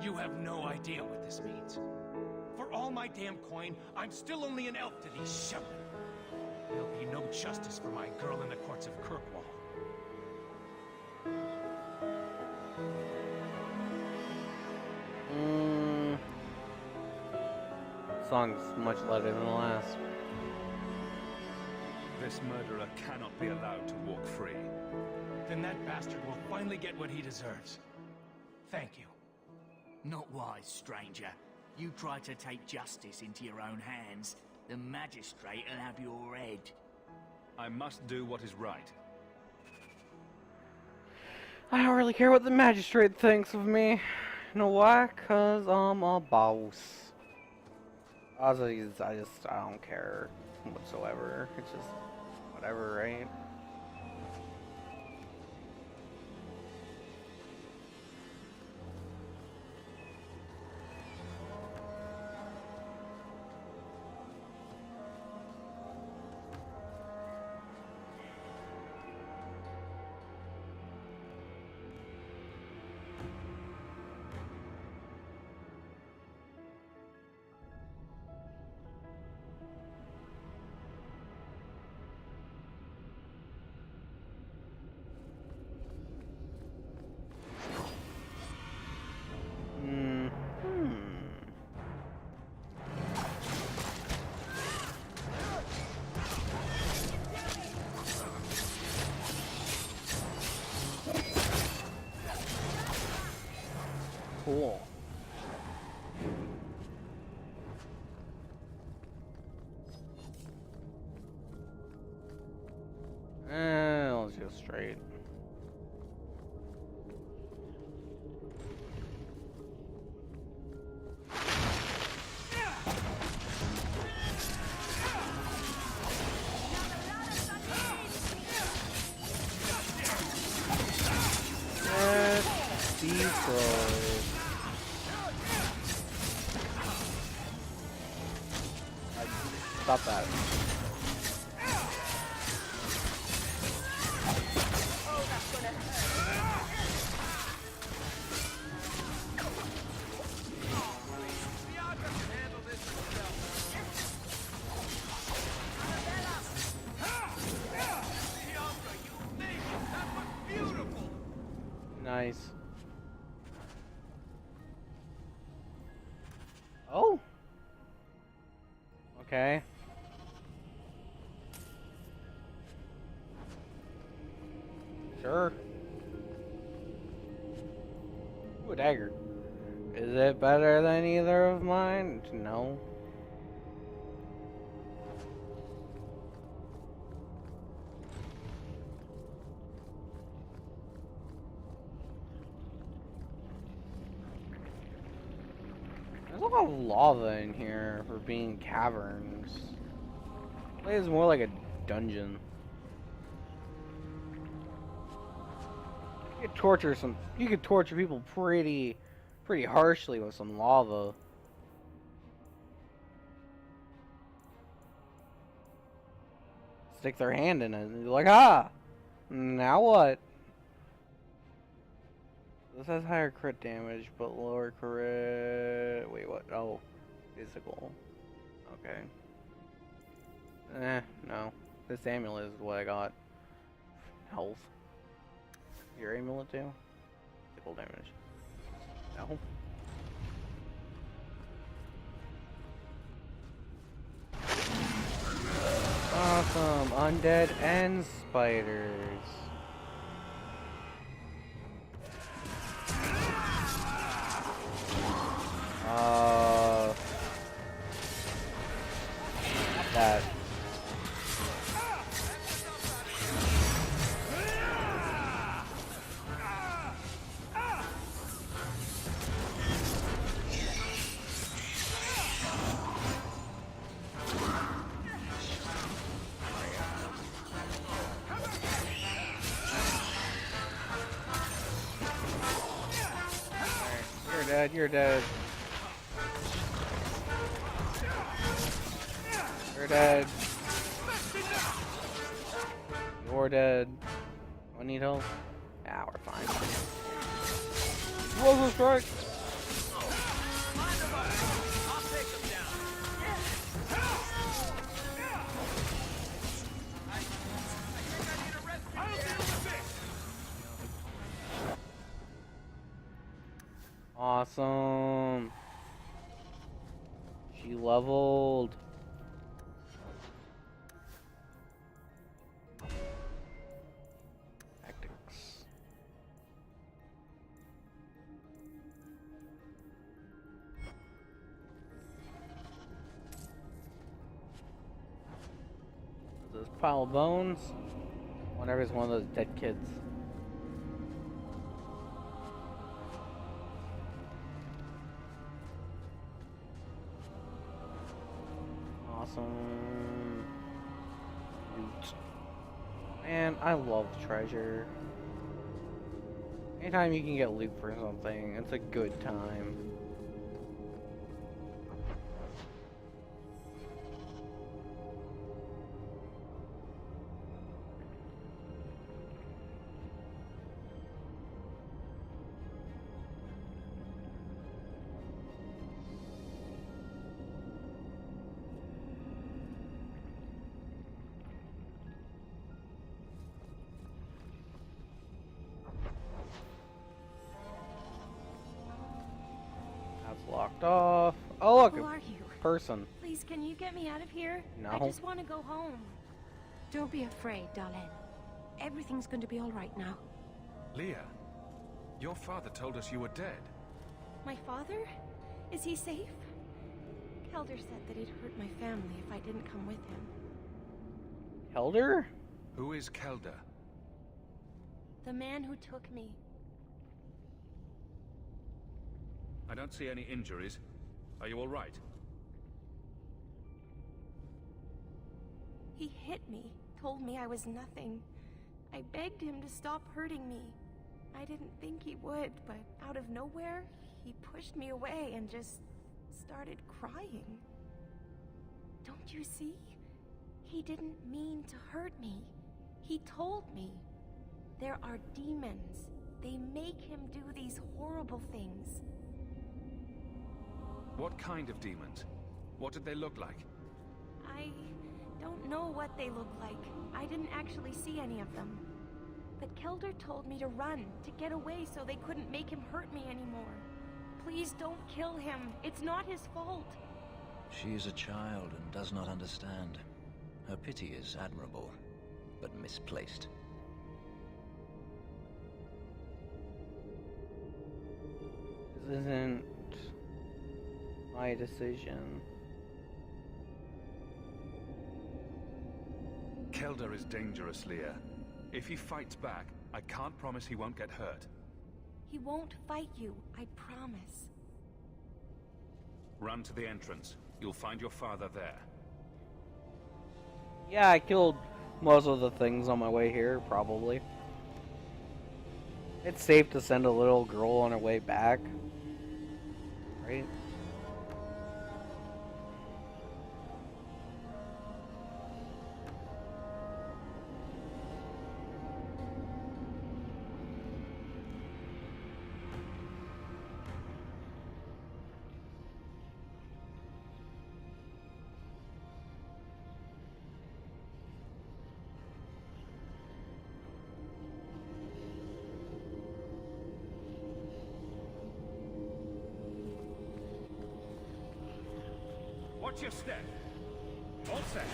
You have no idea what this means. For all my damn coin, I'm still only an elf to these shepherds. There'll be no justice for my girl in the courts of Kirkwall. Song's much lighter than the last. This murderer cannot be allowed to walk free. Then that bastard will finally get what he deserves. Thank you. Not wise, stranger. You try to take justice into your own hands, the magistrate will have your head. I must do what is right. I don't really care what the magistrate thinks of me. You know why? 'Cause I'm a boss. I don't care whatsoever. It's just whatever, right? Cool. Let's go straight. Stop that. Nice. Oh. Okay. Sure. Ooh, a dagger. Is it better than either of mine? No. There's a lot of lava in here for being caverns. This place is more like a dungeon. You could torture people pretty harshly with some lava. Stick their hand in it and you're like, ah! Now what? This has higher crit damage, but lower crit... Wait, what? Oh, physical. Okay. No. This amulet is what I got. Health. Your amulet too? cold damage. No. Awesome! Undead and spiders. That. You're dead, you're dead. You're dead. You're dead. I need help. Ah, we're fine. Explosive strike! Awesome. She leveled. Tactics. This pile of bones. Whenever it's one of those dead kids. Awesome. Loot. Man, I love treasure. Anytime you can get loot for something, it's a good time. Locked off. Oh look, Who are you? Person. Please, can you get me out of here? No. I just want to go home. Don't be afraid, darling. Everything's going to be all right now. Leah, your father told us you were dead. My father? Is he safe? Kelder said that he'd hurt my family if I didn't come with him. Kelder? Who is Kelder? The man who took me. I don't see any injuries. Are you all right? He hit me, told me I was nothing. I begged him to stop hurting me. I didn't think he would, but out of nowhere, he pushed me away and just started crying. Don't you see? He didn't mean to hurt me. He told me. There are demons. They make him do these horrible things. What kind of demons? What did they look like? I don't know what they look like. I didn't actually see any of them. But Kelder told me to run, to get away so they couldn't make him hurt me anymore. Please don't kill him. It's not his fault. She is a child and does not understand. Her pity is admirable, but misplaced. This isn't my decision. Kelder is dangerous, Leah. If he fights back, I can't promise he won't get hurt. He won't fight you, I promise. Run to the entrance. You'll find your father there. Yeah, I killed most of the things on my way here, probably. It's safe to send a little girl on her way back. Right? Watch your step. All set.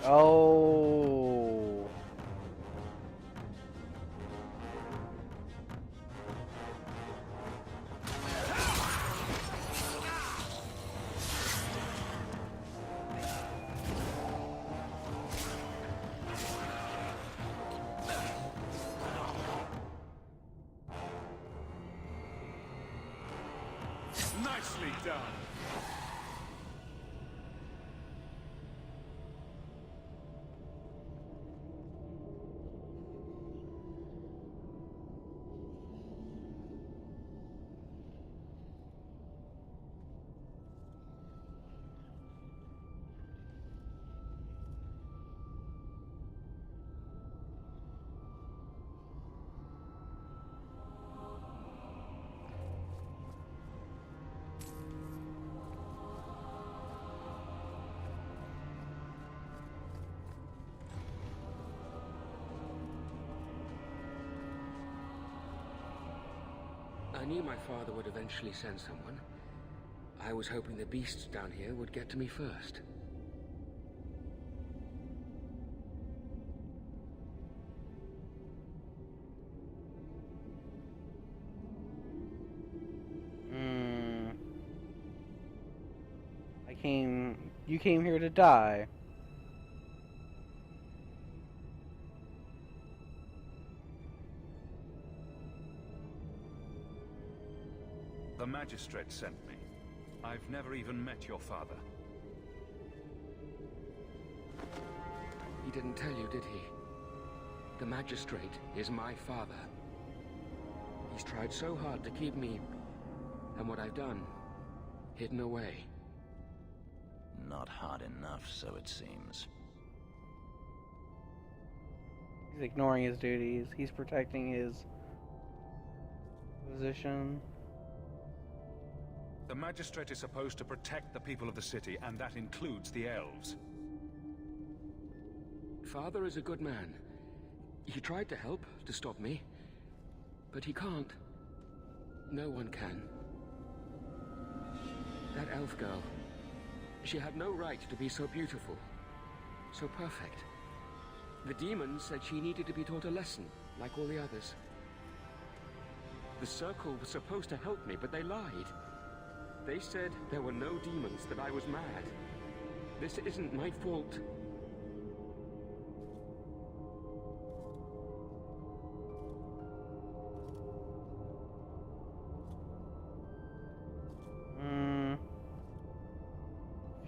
Oh. Nicely done. I knew my father would eventually send someone. I was hoping the beasts down here would get to me first. You came here to die. The magistrate sent me. I've never even met your father. He didn't tell you, did he? The magistrate is my father. He's tried so hard to keep me, and what I've done, hidden away. Not hard enough, so it seems. He's ignoring his duties. He's protecting his position. The magistrate is supposed to protect the people of the city, and that includes the elves. Father is a good man. He tried to help, to stop me. But he can't. No one can. That elf girl, she had no right to be so beautiful, so perfect. The demons said she needed to be taught a lesson, like all the others. The Circle was supposed to help me, but they lied. They said there were no demons, that I was mad. This isn't my fault.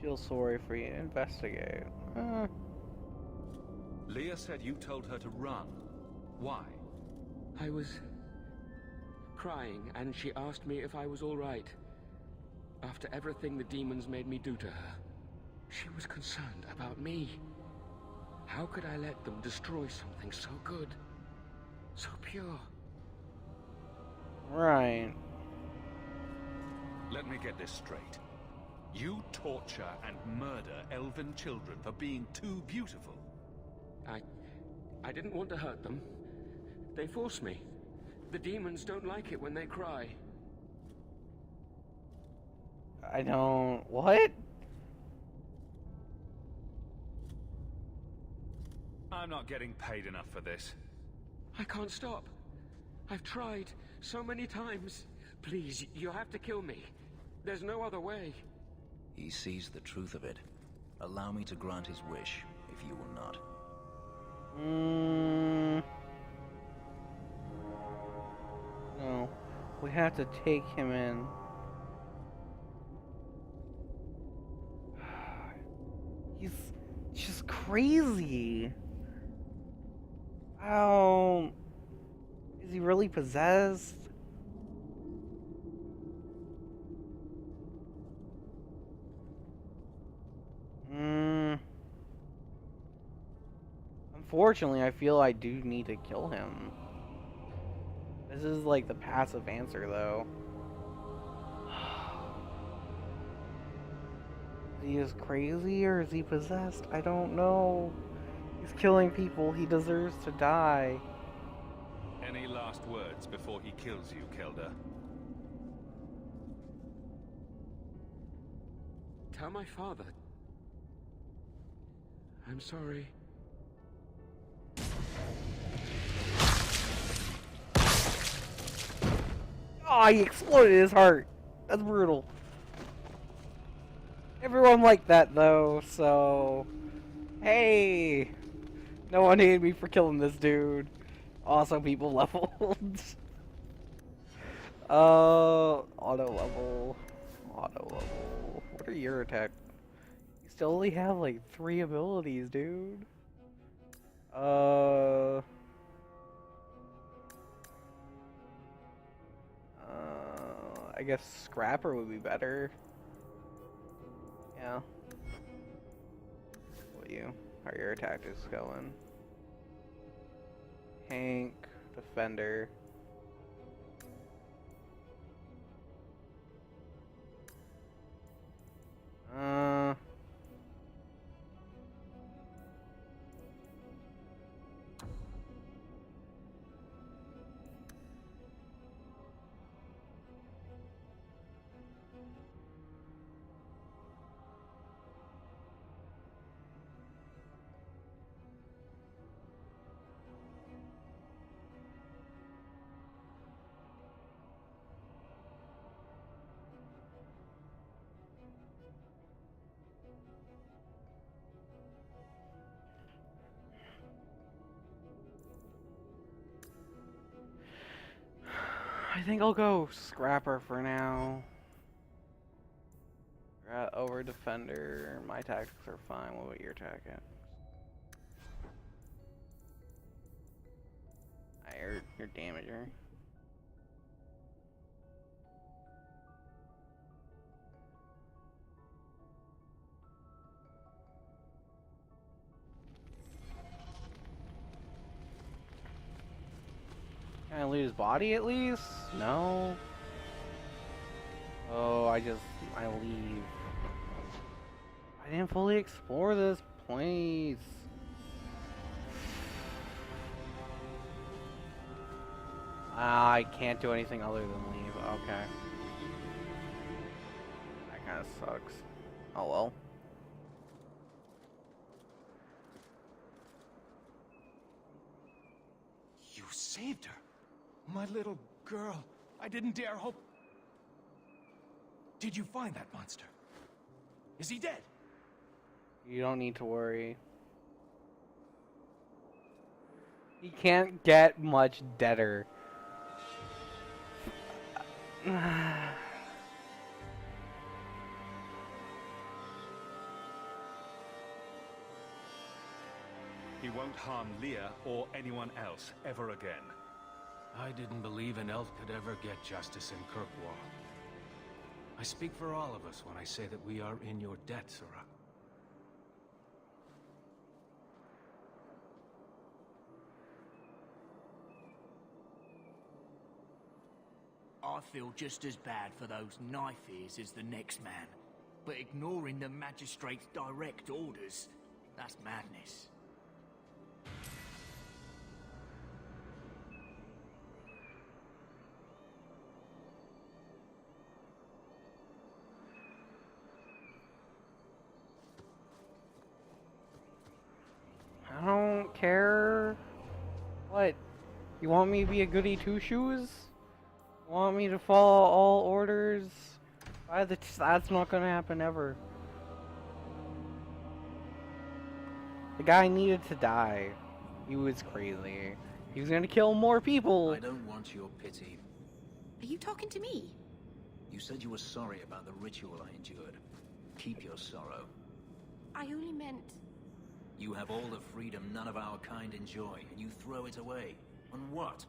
Feel sorry for you. Investigate. Leah said you told her to run. Why? I was crying, and she asked me if I was all right. After everything the demons made me do to her, she was concerned about me. How could I let them destroy something so good, so pure? Right. Let me get this straight. You torture and murder elven children for being too beautiful. I didn't want to hurt them. They forced me. The demons don't like it when they cry. I don't... What? I'm not getting paid enough for this. I can't stop. I've tried so many times. Please, you have to kill me. There's no other way. He sees the truth of it. Allow me to grant his wish, if you will not. No. We have to take him in. He's just crazy. Oh. Is he really possessed? Unfortunately, I feel I do need to kill him. This is like the passive answer, though. Is he just crazy or is he possessed? I don't know. He's He's killing people. He deserves to die. Any last words before he kills you, Kelda? Tell my father. I'm sorry. Oh, he exploded his heart. That's brutal. Everyone liked that though, so... Hey! No one hated me for killing this dude. Also, people leveled. Auto level. Auto level. What are your attack? You still only have like 3 abilities, dude. I guess Scrapper would be better. Yeah. How are your tactics going? Hank, Defender. I think I'll go Scrapper for now. Over Defender. My tactics are fine. What about your tactics? Your damager. Can I loot his body at least? No. Oh, I leave. I didn't fully explore this place. I can't do anything other than leave. Okay. That kind of sucks. Oh well. You saved her. My little girl. I didn't dare hope... Did you find that monster? Is he dead? You don't need to worry. He can't get much deader. He won't harm Leah or anyone else ever again. I didn't believe an elf could ever get justice in Kirkwall. I speak for all of us when I say that we are in your debt, Sora. I feel just as bad for those knife ears as the next man. But ignoring the magistrate's direct orders, that's madness. I don't care. What? You want me to be a goody two-shoes? Want me to follow all orders? That's not gonna happen ever. The guy needed to die. He was crazy. He was gonna kill more people. I don't want your pity. Are you talking to me? You said you were sorry about the ritual I endured. Keep your sorrow. I only meant... You have all the freedom none of our kind enjoy, and you throw it away. On what?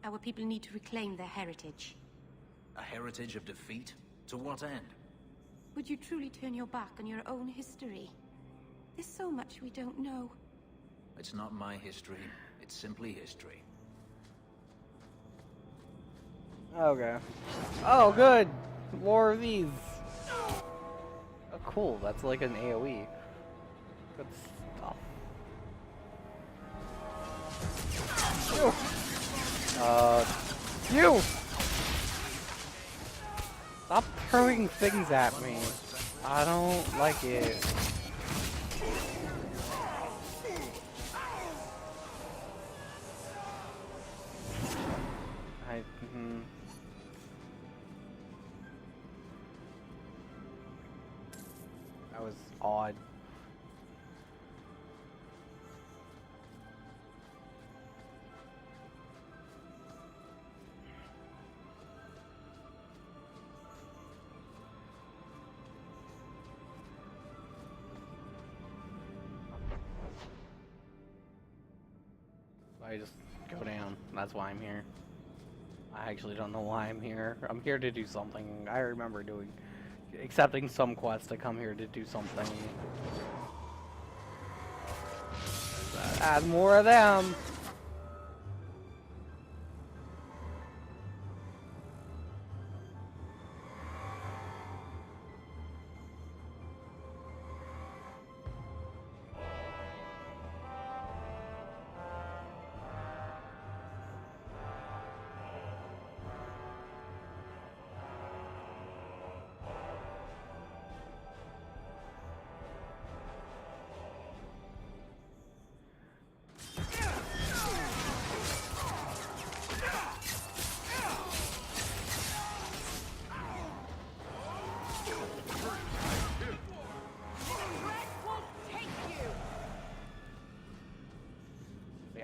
Our people need to reclaim their heritage. A heritage of defeat? To what end? Would you truly turn your back on your own history? There's so much we don't know. It's not my history. It's simply history. Okay. Oh, good! More of these. Oh, cool. That's like an AoE. Good stuff. You! Stop throwing things at me. I don't like it. That was odd. I just go down. That's why I'm here. I actually don't know why I'm here. I'm here to do something. I remember accepting some quest to come here to do something. Add more of them.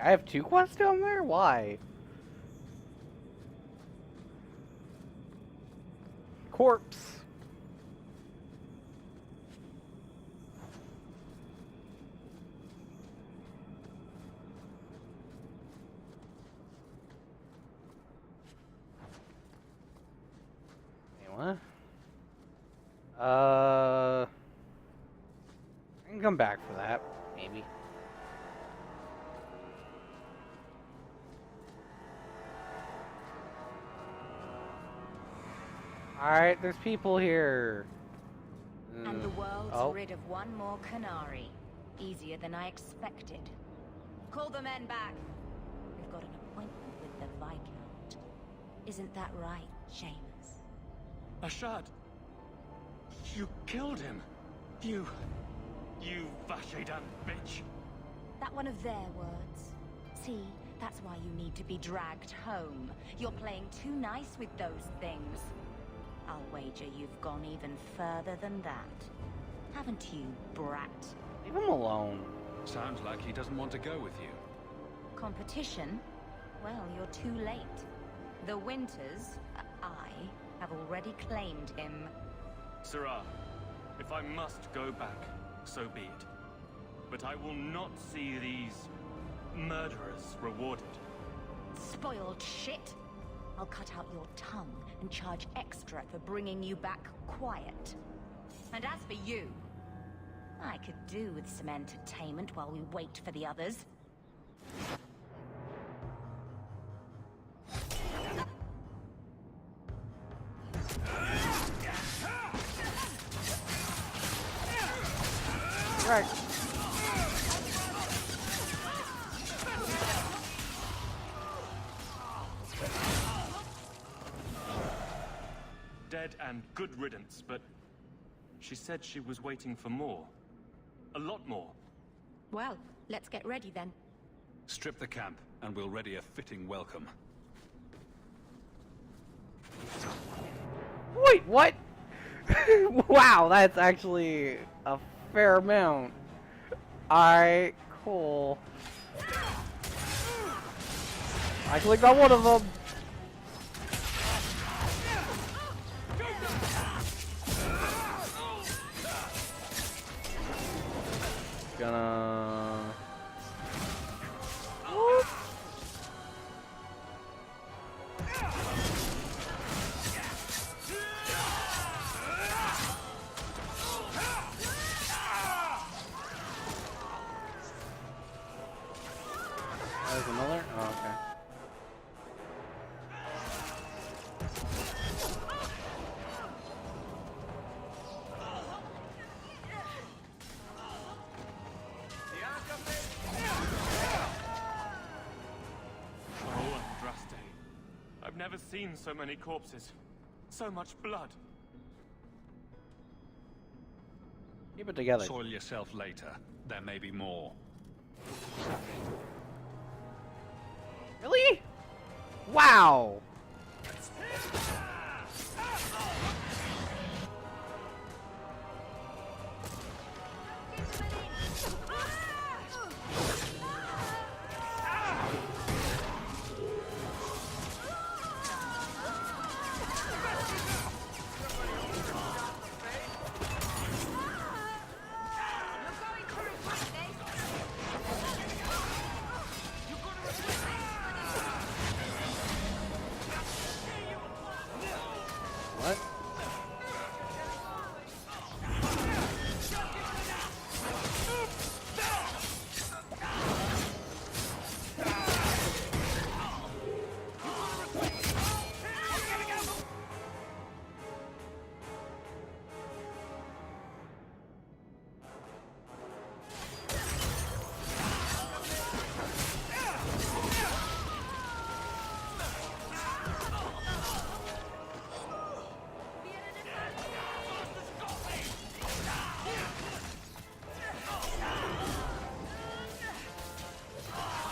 I have 2 quests down there? Why? Corpse. What? I can come back for that, maybe. Alright, there's people here. And the world's rid of one more Canary. Easier than I expected. Call the men back. We've got an appointment with the Viscount. Isn't that right, Seamus? Ashad! You killed him! You Vashedan bitch! That one of their words. See, that's why you need to be dragged home. You're playing too nice with those things. I'll wager you've gone even further than that. Haven't you, brat? Leave him alone. Sounds like he doesn't want to go with you. Competition? Well, you're too late. The Winters, I, have already claimed him. Sirrah, if I must go back, so be it. But I will not see these murderers rewarded. Spoiled shit! I'll cut out your tongue and charge extra for bringing you back quiet. And as for you, I could do with some entertainment while we wait for the others. Right. Dead and good riddance, but she said she was waiting for more. A lot more. Well, let's get ready then. Strip the camp, and we'll ready a fitting welcome. Wait, what? Wow, that's actually a fair amount. Alright, cool. I clicked on one of them. Gonna... Whoop. There's another? Oh, okay. never seen so many corpses. So much blood. Keep it together. Soil yourself later. There may be more. Really? Wow! What?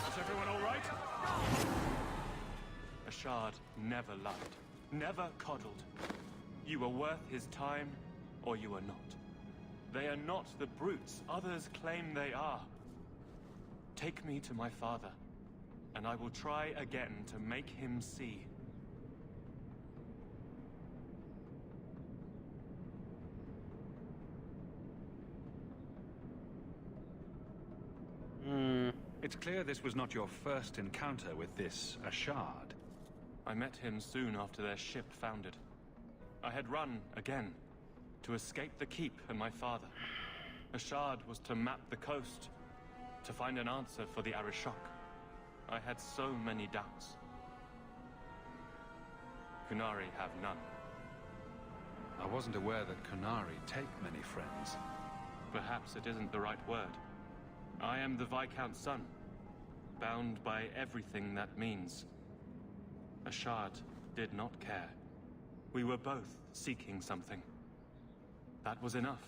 Is everyone all right? Ashard never lied, never coddled. You were worth his time, or you are not. They are not the brutes others claim they are. Take me to my father, and I will try again to make him see. It's clear this was not your first encounter with this Ashard. I met him soon after their ship foundered. I had run again to escape the keep and my father. Ashard was to map the coast, to find an answer for the Arishok. I had so many doubts. Kunari have none. I wasn't aware that Kunari take many friends. Perhaps it isn't the right word. I am the Viscount's son, bound by everything that means. Ashard did not care. We were both seeking something. That was enough.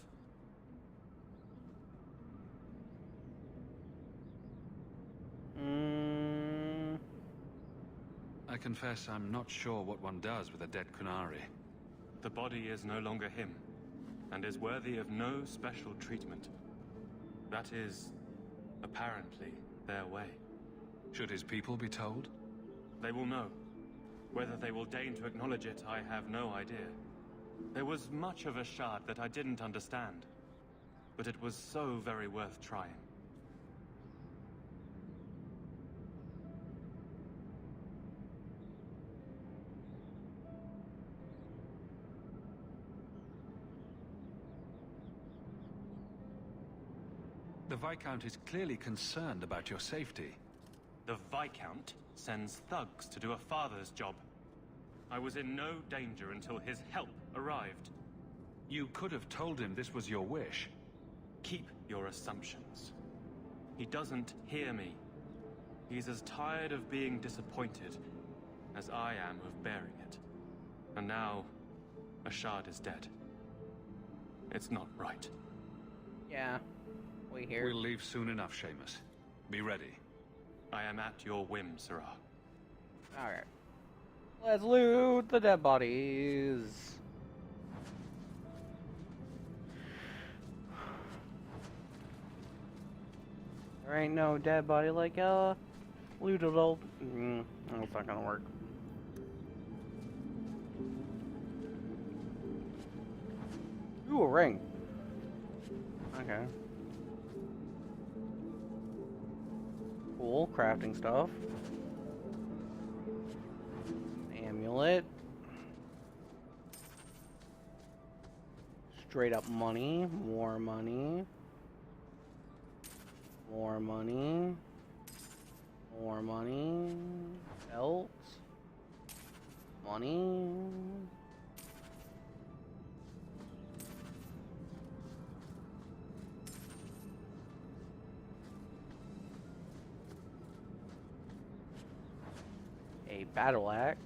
I confess I'm not sure what one does with a dead Kunari. The body is no longer him, and is worthy of no special treatment. That is, apparently, their way. Should his people be told? They will know. Whether they will deign to acknowledge it, I have no idea. There was much of Ashard that I didn't understand, but it was so very worth trying. The Viscount is clearly concerned about your safety. The Viscount sends thugs to do a father's job. I was in no danger until his help arrived. You could have told him this was your wish. Keep your assumptions. He doesn't hear me. He's as tired of being disappointed as I am of bearing it. And now, Ashard is dead. It's not right. Yeah, we hear. We'll leave soon enough, Seamus. Be ready. I am at your whim, Sirrah. Alright. Let's loot the dead bodies. There ain't no dead body like lootable. That's not gonna work. Ooh, a ring. Okay. Cool, crafting stuff. Amulet. Straight up money. More money. More money. More money. Belt. Money. A battle axe.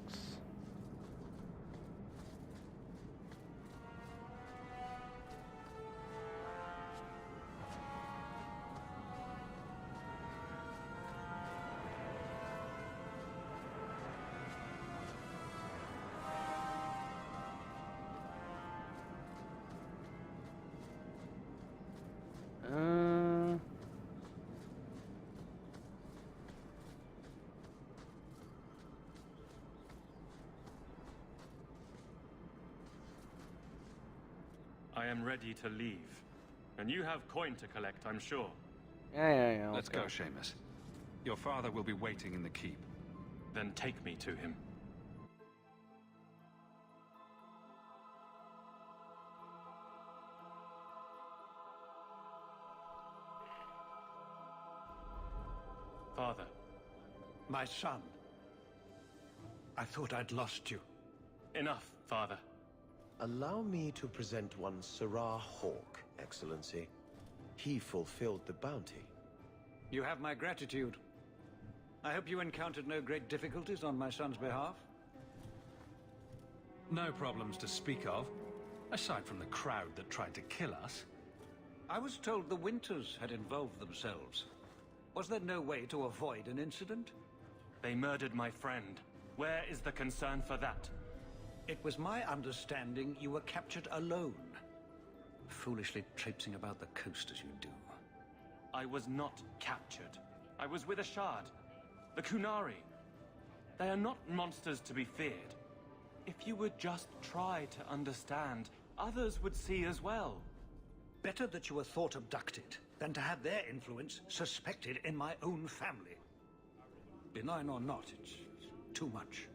I am ready to leave. And you have coin to collect, I'm sure. Yeah. Let's go, Seamus. Your father will be waiting in the keep. Then take me to him. Father. My son. I thought I'd lost you. Enough, Father. Allow me to present one Sarah Hawk, Excellency. He fulfilled the bounty. You have my gratitude. I hope you encountered no great difficulties on my son's behalf. No problems to speak of, aside from the crowd that tried to kill us. I was told the Winters had involved themselves. Was there no way to avoid an incident? They murdered my friend. Where is the concern for that? It was my understanding you were captured alone. Foolishly traipsing about the coast as you do. I was not captured. I was with a shard. The Kunari. They are not monsters to be feared. If you would just try to understand, others would see as well. Better that you were thought abducted than to have their influence suspected in my own family. Benign or not, it's too much.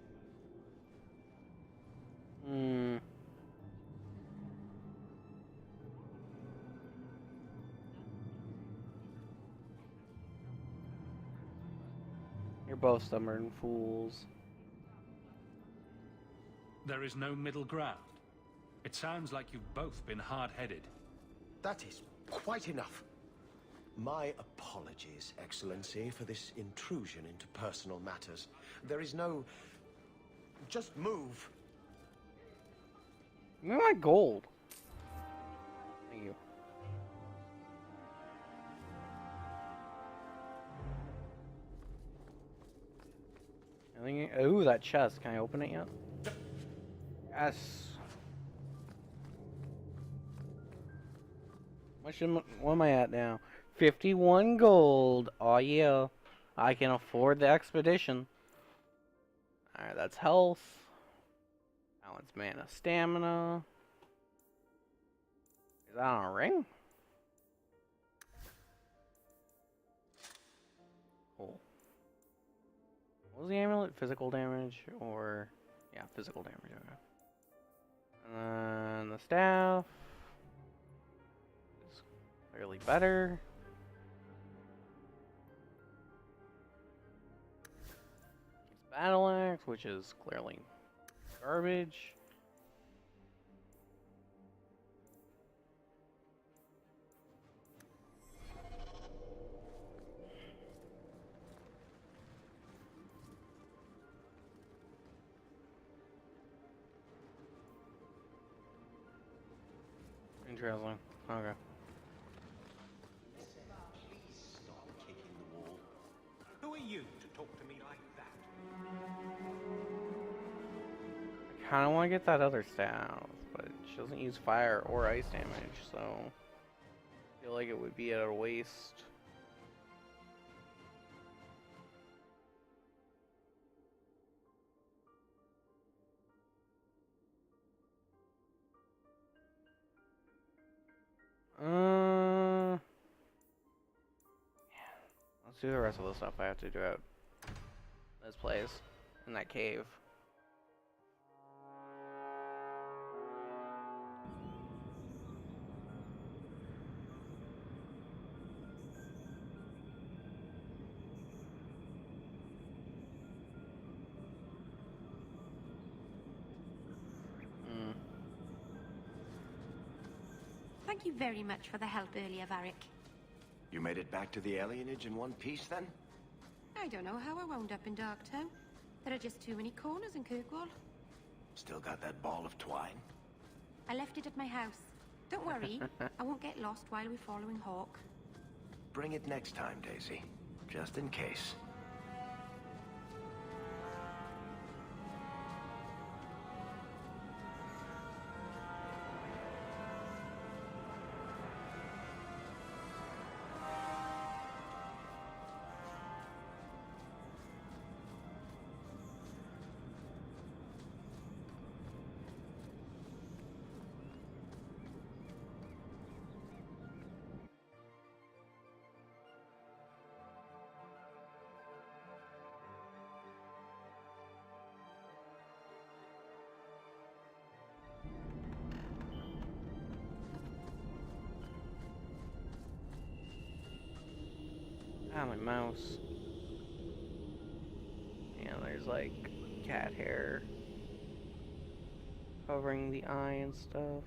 You're both stubborn fools. There is no middle ground. It sounds like you've both been hard-headed. That is quite enough. My apologies, Excellency, for this intrusion into personal matters. There is no... Just move. Give me my gold. Thank you. Ooh, that chest. Can I open it yet? Yes. What am I at now? 51 gold. Oh yeah. I can afford the expedition. Alright, that's health. Balance mana, stamina. Is that on a ring? Cool. What was the amulet? Physical damage or... Yeah, physical damage, okay. And then the staff is clearly better. It's battle axe, which is clearly garbage. Interesting. Okay. Who are you to talk to me like that? I kind of want to get that other staff, but she doesn't use fire or ice damage, so I feel like it would be at a waste. Let's do the rest of the stuff I have to do at this place, in that cave. Thank you very much for the help earlier, Varric. You made it back to the alienage in one piece, then? I don't know how I wound up in Darktown. There are just too many corners in Kirkwall. Still got that ball of twine? I left it at my house. Don't worry, I won't get lost while we're following Hawk. Bring it next time, Daisy. Just in case. Ah, my mouse. And there's like cat hair covering the eye and stuff.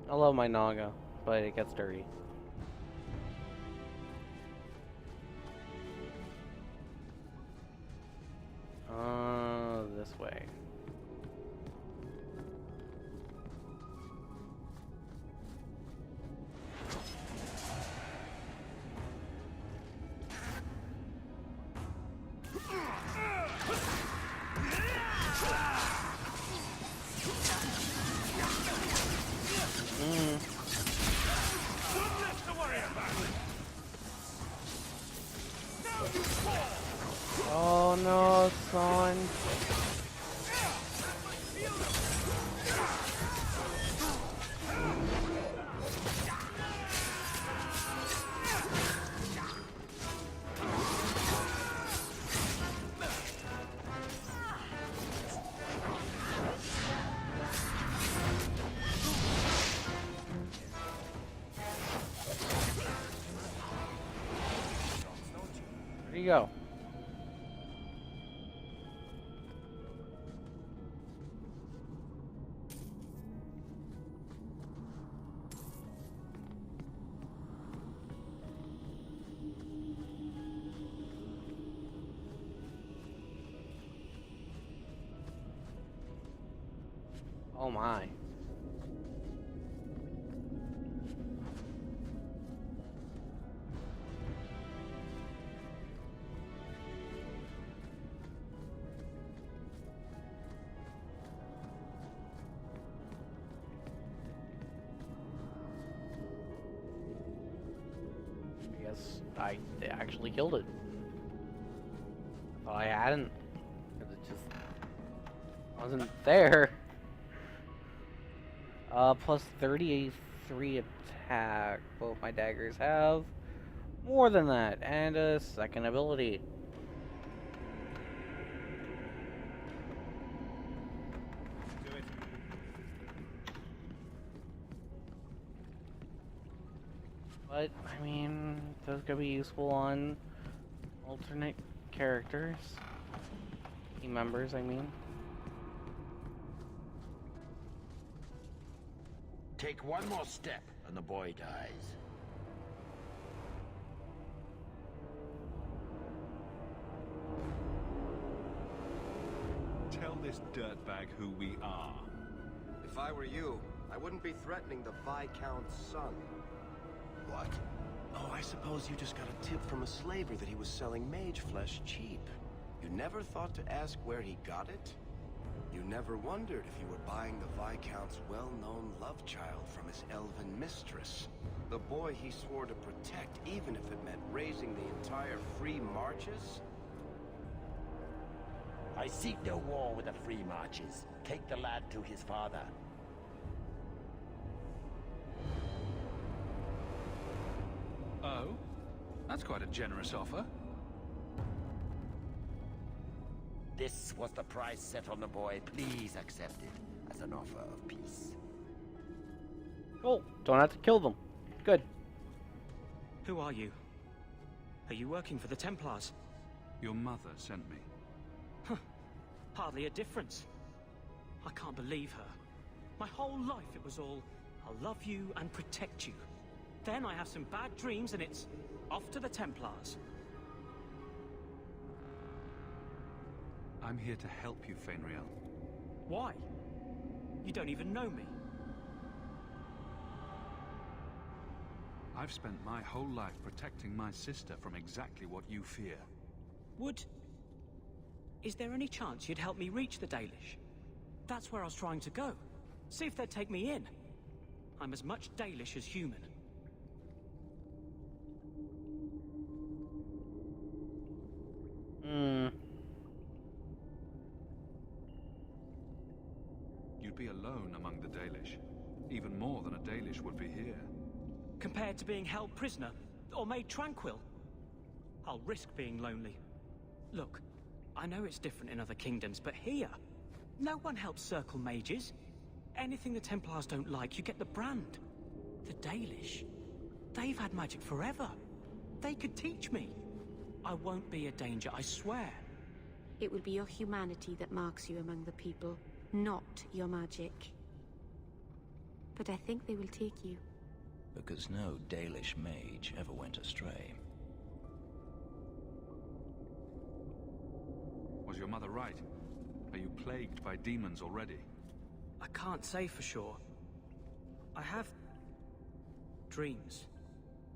I love my Naga, but it gets dirty. This way. Oh no, son. Where'd he go? Oh my. I guess I actually killed it. I thought I hadn't. Because it just wasn't there. Plus 33 attack. Both my daggers have more than that, and a second ability. Do it. But, I mean, those could be useful on alternate characters. Team members, I mean. Take one more step and the boy dies. Tell this dirtbag who we are. If I were you, I wouldn't be threatening the Viscount's son. What? Oh, I suppose you just got a tip from a slaver that he was selling mage flesh cheap. You never thought to ask where he got it? You never wondered if you were buying the Viscount's well-known love child from his elven mistress. The boy he swore to protect, even if it meant raising the entire Free Marches? I seek no war with the Free Marches. Take the lad to his father. Oh? That's quite a generous offer. This was the price set on the boy. Please accept it as an offer of peace. Cool. Don't have to kill them. Good. Who are you? Are you working for the Templars? Your mother sent me. Huh. Hardly a difference. I can't believe her. My whole life it was all, I'll love you and protect you. Then I have some bad dreams and it's off to the Templars. I'm here to help you, Fainriel. Why? You don't even know me. I've spent my whole life protecting my sister from exactly what you fear. Is there any chance you'd help me reach the Dalish? That's where I was trying to go. See if they'd take me in. I'm as much Dalish as human. You'd be alone among the Dalish. Even more than a Dalish would be here. Compared to being held prisoner, or made tranquil, I'll risk being lonely. Look, I know it's different in other kingdoms, but here, no one helps circle mages. Anything the Templars don't like, you get the brand. The Dalish, they've had magic forever. They could teach me. I won't be a danger, I swear. It will be your humanity that marks you among the people, not your magic. But I think they will take you. Because no Dalish mage ever went astray. Was your mother right? Are you plagued by demons already? I can't say for sure. I have dreams.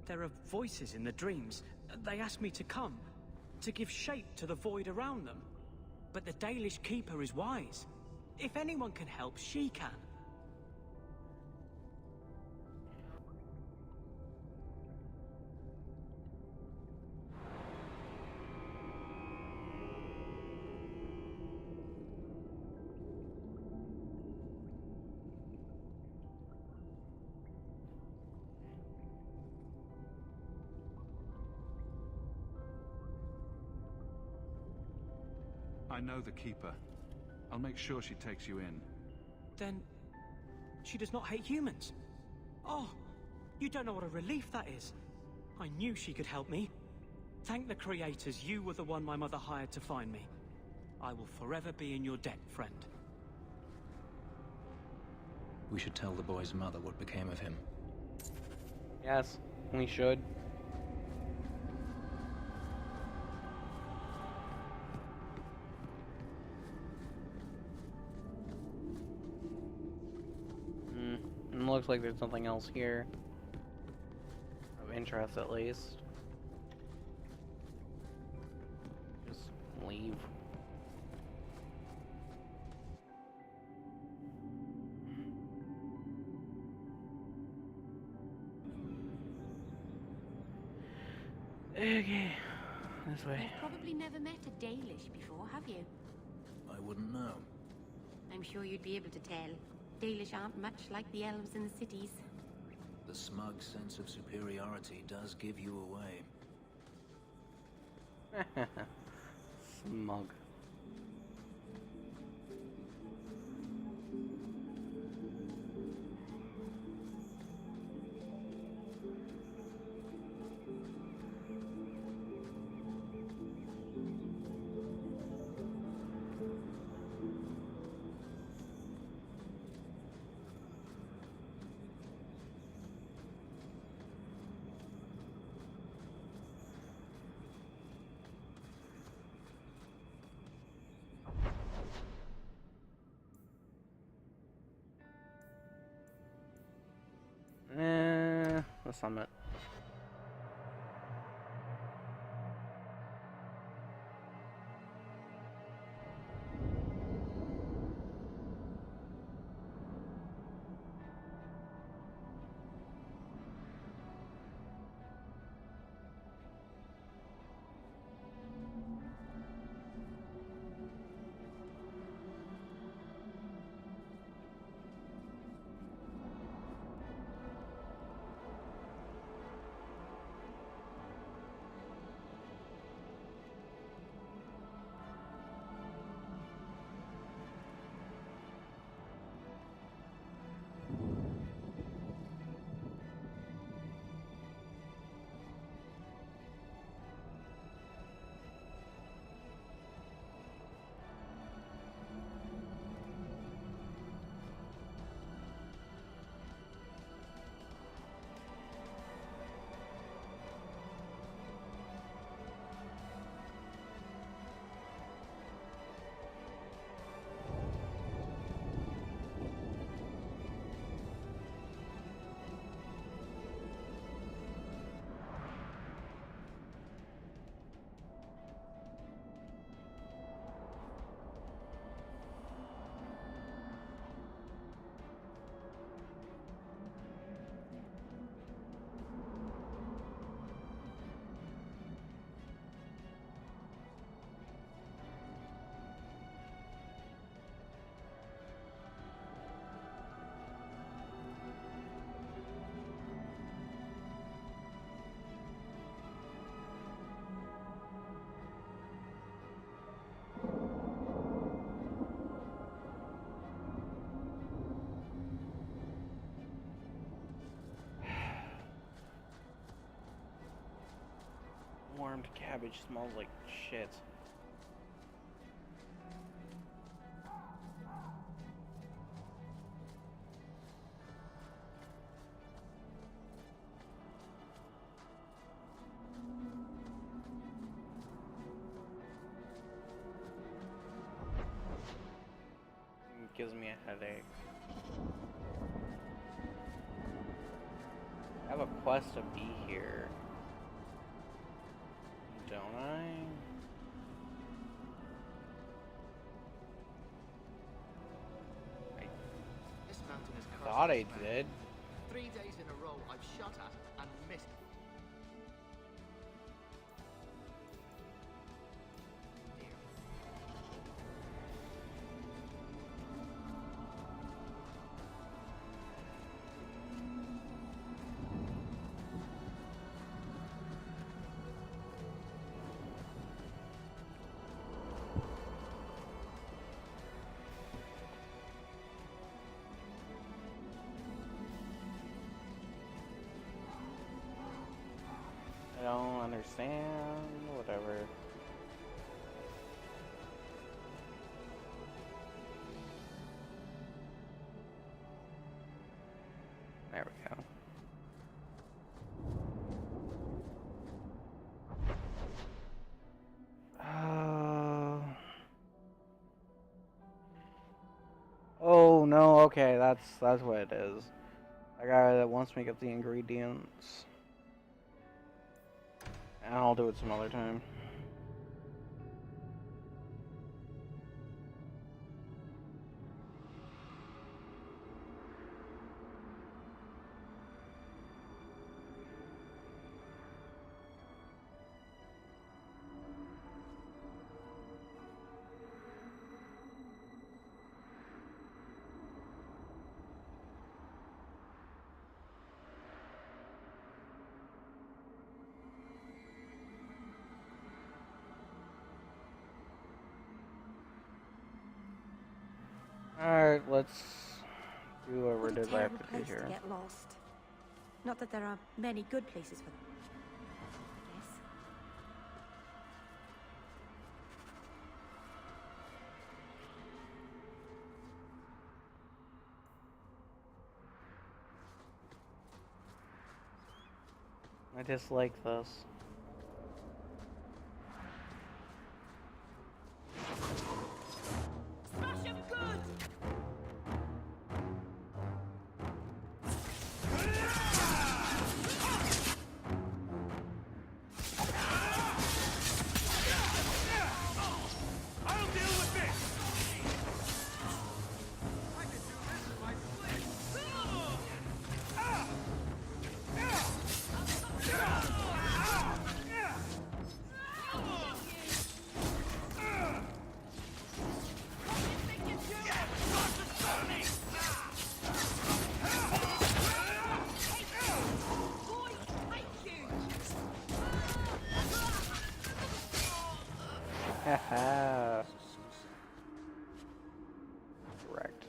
There are voices in the dreams. They ask me to come, to give shape to the void around them. But the Dalish Keeper is wise. If anyone can help, she can. I know the Keeper. I'll make sure she takes you in. Then she does not hate humans. Oh, you don't know what a relief that is. I knew she could help me. Thank the creators, you were the one my mother hired to find me. I will forever be in your debt, friend. We should tell the boy's mother what became of him. Yes, we should. Looks like there's something else here. Of interest, at least. Just leave. Okay, this way. You've probably never met a Dalish before, have you? I wouldn't know. I'm sure you'd be able to tell. Dalish aren't much like the elves in the cities. The smug sense of superiority does give you away. Smug. The summit. burned cabbage smells like shit. It gives me a headache. I have a quest to be here. Don't I? This mountain is cursed. Thought I did. 3 days in a row I've shot at and missed. I don't understand. Whatever. There we go. Oh no, okay, that's what it is. A guy that wants me to get the ingredients. And I'll do it some other time. Alright, let's do whatever it is I have to do place here. to get lost. Not that there are many good places for them. Yes. I dislike this. Smash 'em good! I'll deal with this! Haha. Correct.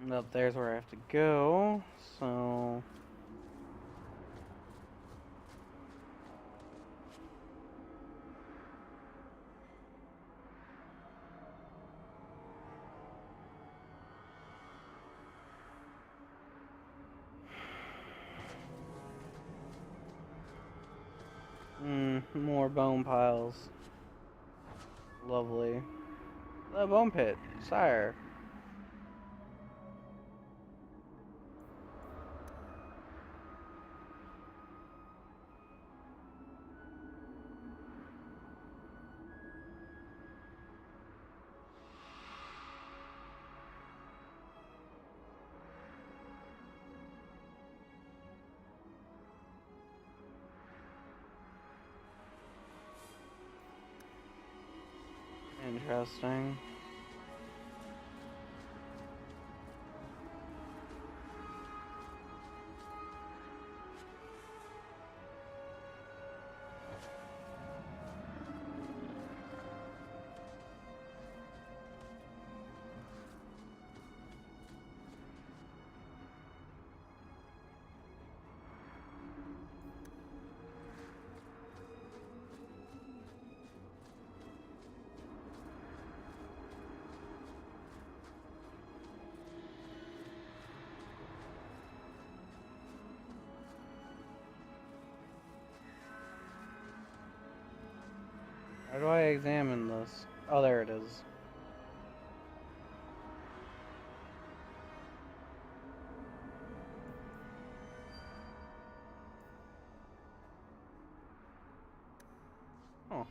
And up there's where I have to go, so... more bone piles. Lovely. The bone pit, sire. Interesting. How do I examine this? Oh, there it is. Oh.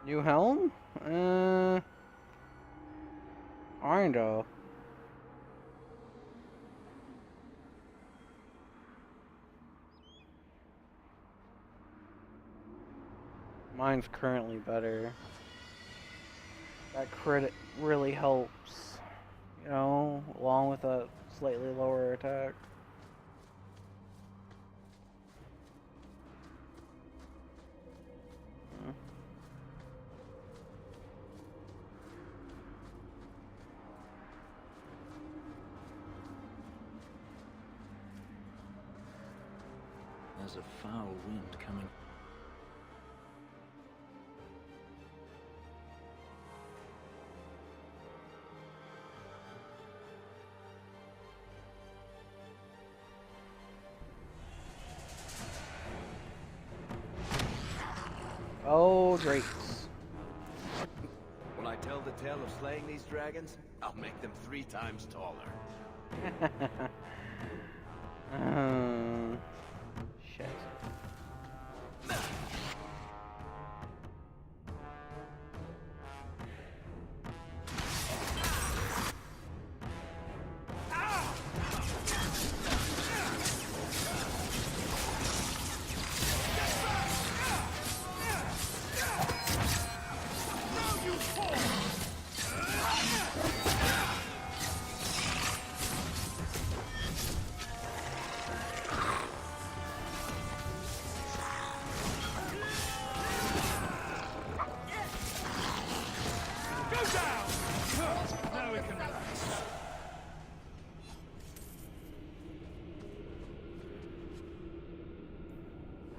New helm? Kinda. Mine's currently better. That crit really helps, you know, along with a slightly lower attack. There's a foul wind coming. Oh, Drakes. When I tell the tale of slaying these dragons, I'll make them 3 times taller. Shit.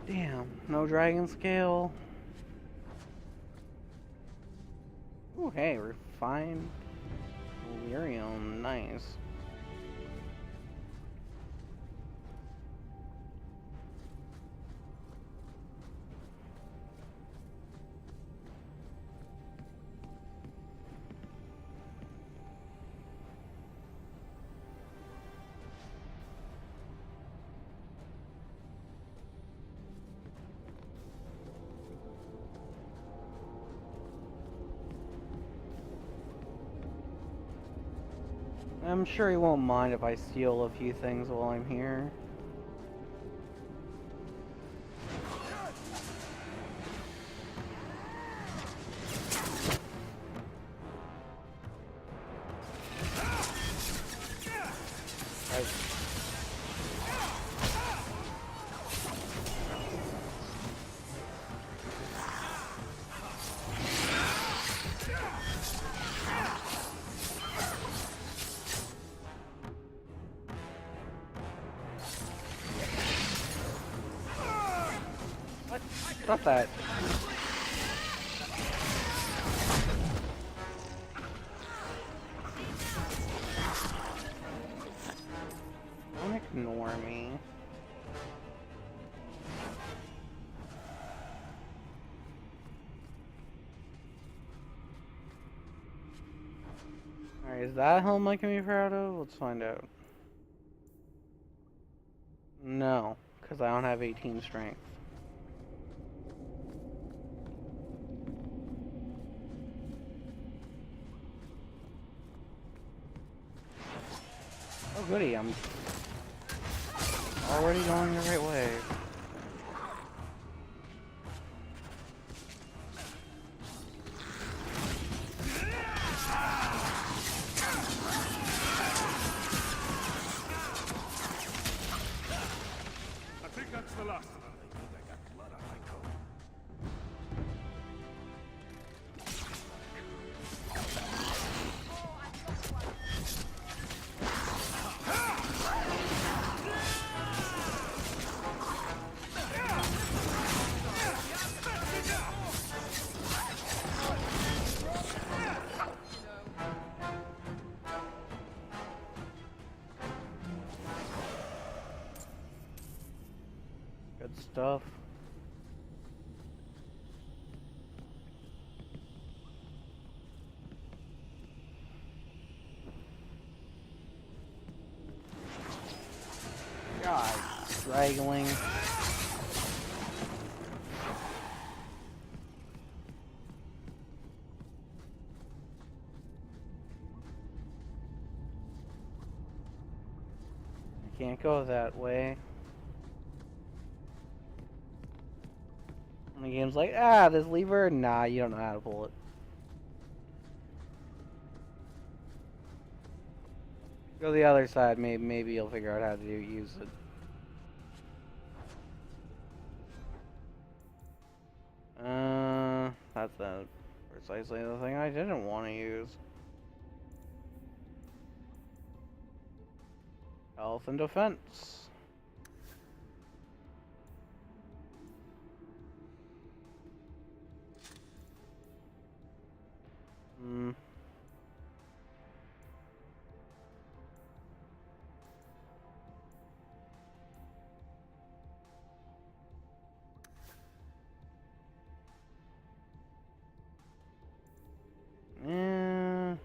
Damn, no dragon scale. Ooh, hey, refined lyrium, nice. I'm sure he won't mind if I steal a few things while I'm here. Stop that. Don't ignore me. Alright, is that helm I can be proud of? Let's find out. No, because I don't have 18 strength. goody, I'm already going the right way. I think that's the last of them. Good stuff. God, straggling. I can't go that way. And the game's like, this lever? Nah, you don't know how to pull it. Go the other side, maybe you'll figure out how to use it. That's precisely the thing I didn't want to use. Health and defense. Yeah.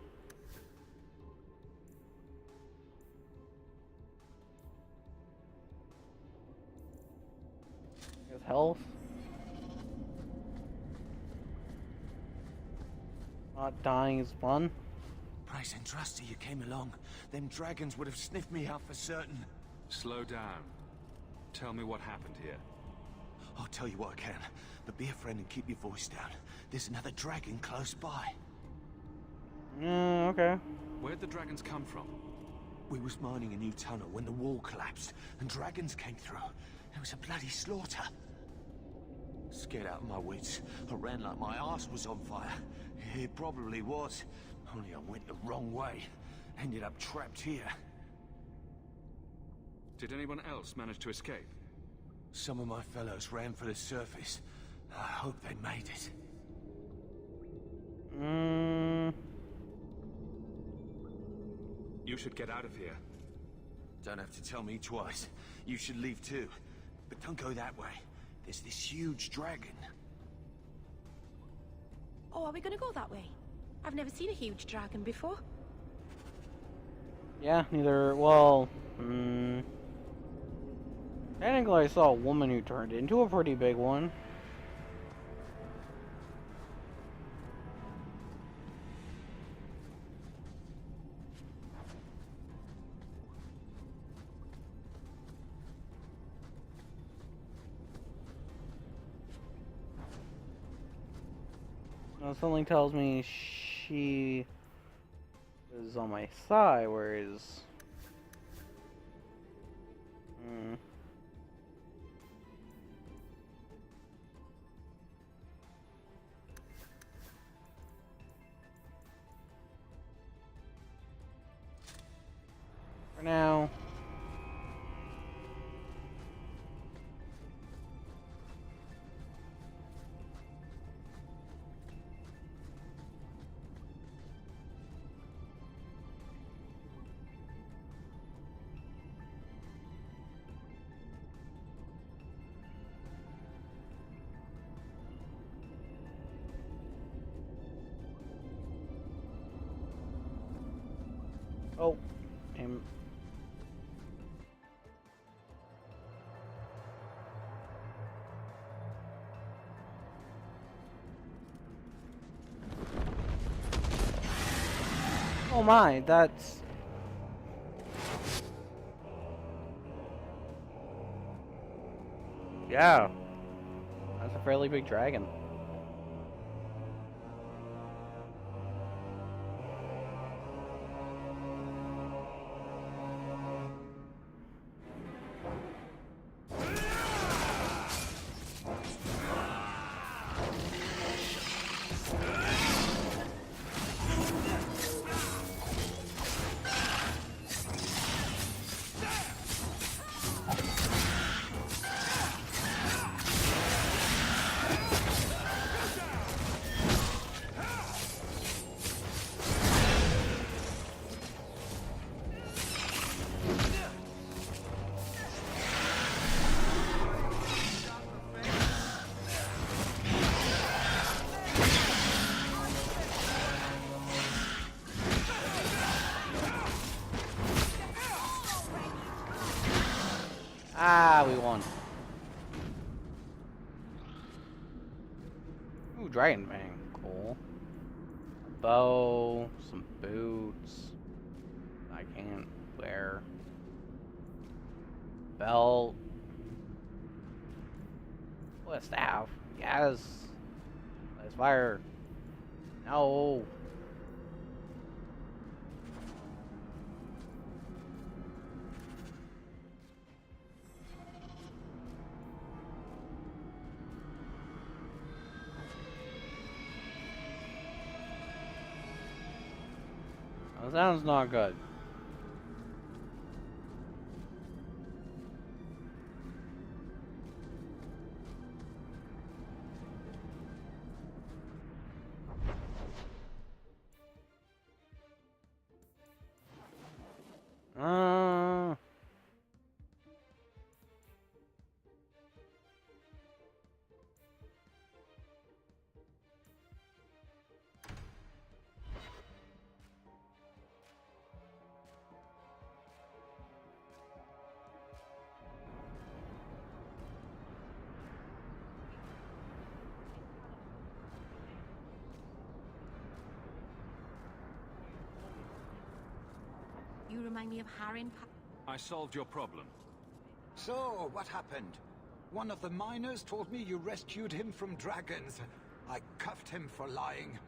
His health. Not dying is fun. Praise and trusty you came along. Them dragons would have sniffed me out for certain. Slow down. Tell me what happened here. I'll tell you what I can, but be a friend and keep your voice down. There's another dragon close by. Okay. Where'd the dragons come from? We was mining a new tunnel when the wall collapsed, and dragons came through. It was a bloody slaughter. Scared out of my wits, I ran like my arse was on fire. It probably was, only I went the wrong way. Ended up trapped here. Did anyone else manage to escape? Some of my fellows ran for the surface. I hope they made it. You should get out of here. Don't have to tell me twice. You should leave too. But don't go that way. There's this huge dragon. Oh, are we gonna go that way? I've never seen a huge dragon before. Yeah, neither. Well, technically I saw a woman who turned into a pretty big one. Now something tells me she is on my side, whereas for now. Oh, damn. Oh my, that's... Yeah. That's a fairly big dragon. Ah, we won. Ooh, Dragon Bang. Cool. Bow, some boots. I can't wear. Belt. What a staff. Yes. Let's fire. No. That sounds not good. You remind me of Harin. I solved your problem. So, what happened? One of the miners told me you rescued him from dragons. I cuffed him for lying.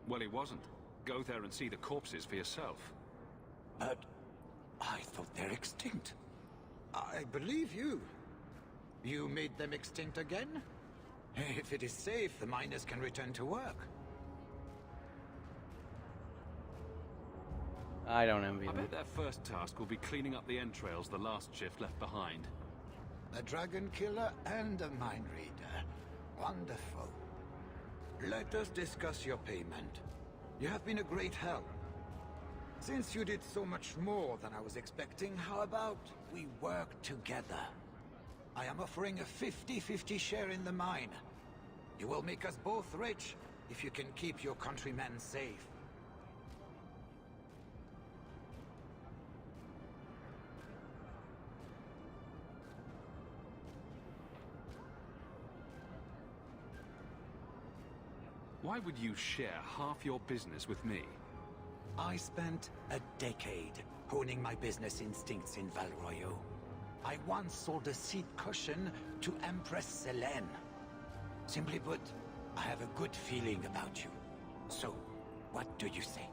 Well, he wasn't. Go there and see the corpses for yourself. But I thought they're extinct. I believe you. You made them extinct again? If it is safe, the miners can return to work. I don't envy I them. bet their first task will be cleaning up the entrails the last shift left behind. A dragon killer and a mind reader. Wonderful. Let us discuss your payment. You have been a great help. Since you did so much more than I was expecting, how about we work together? I am offering a 50-50 share in the mine. You will make us both rich if you can keep your countrymen safe. Why would you share half your business with me? I spent a decade honing my business instincts in Val Royeaux. I once sold a seat cushion to Empress Selene. Simply put, I have a good feeling about you. So, what do you say?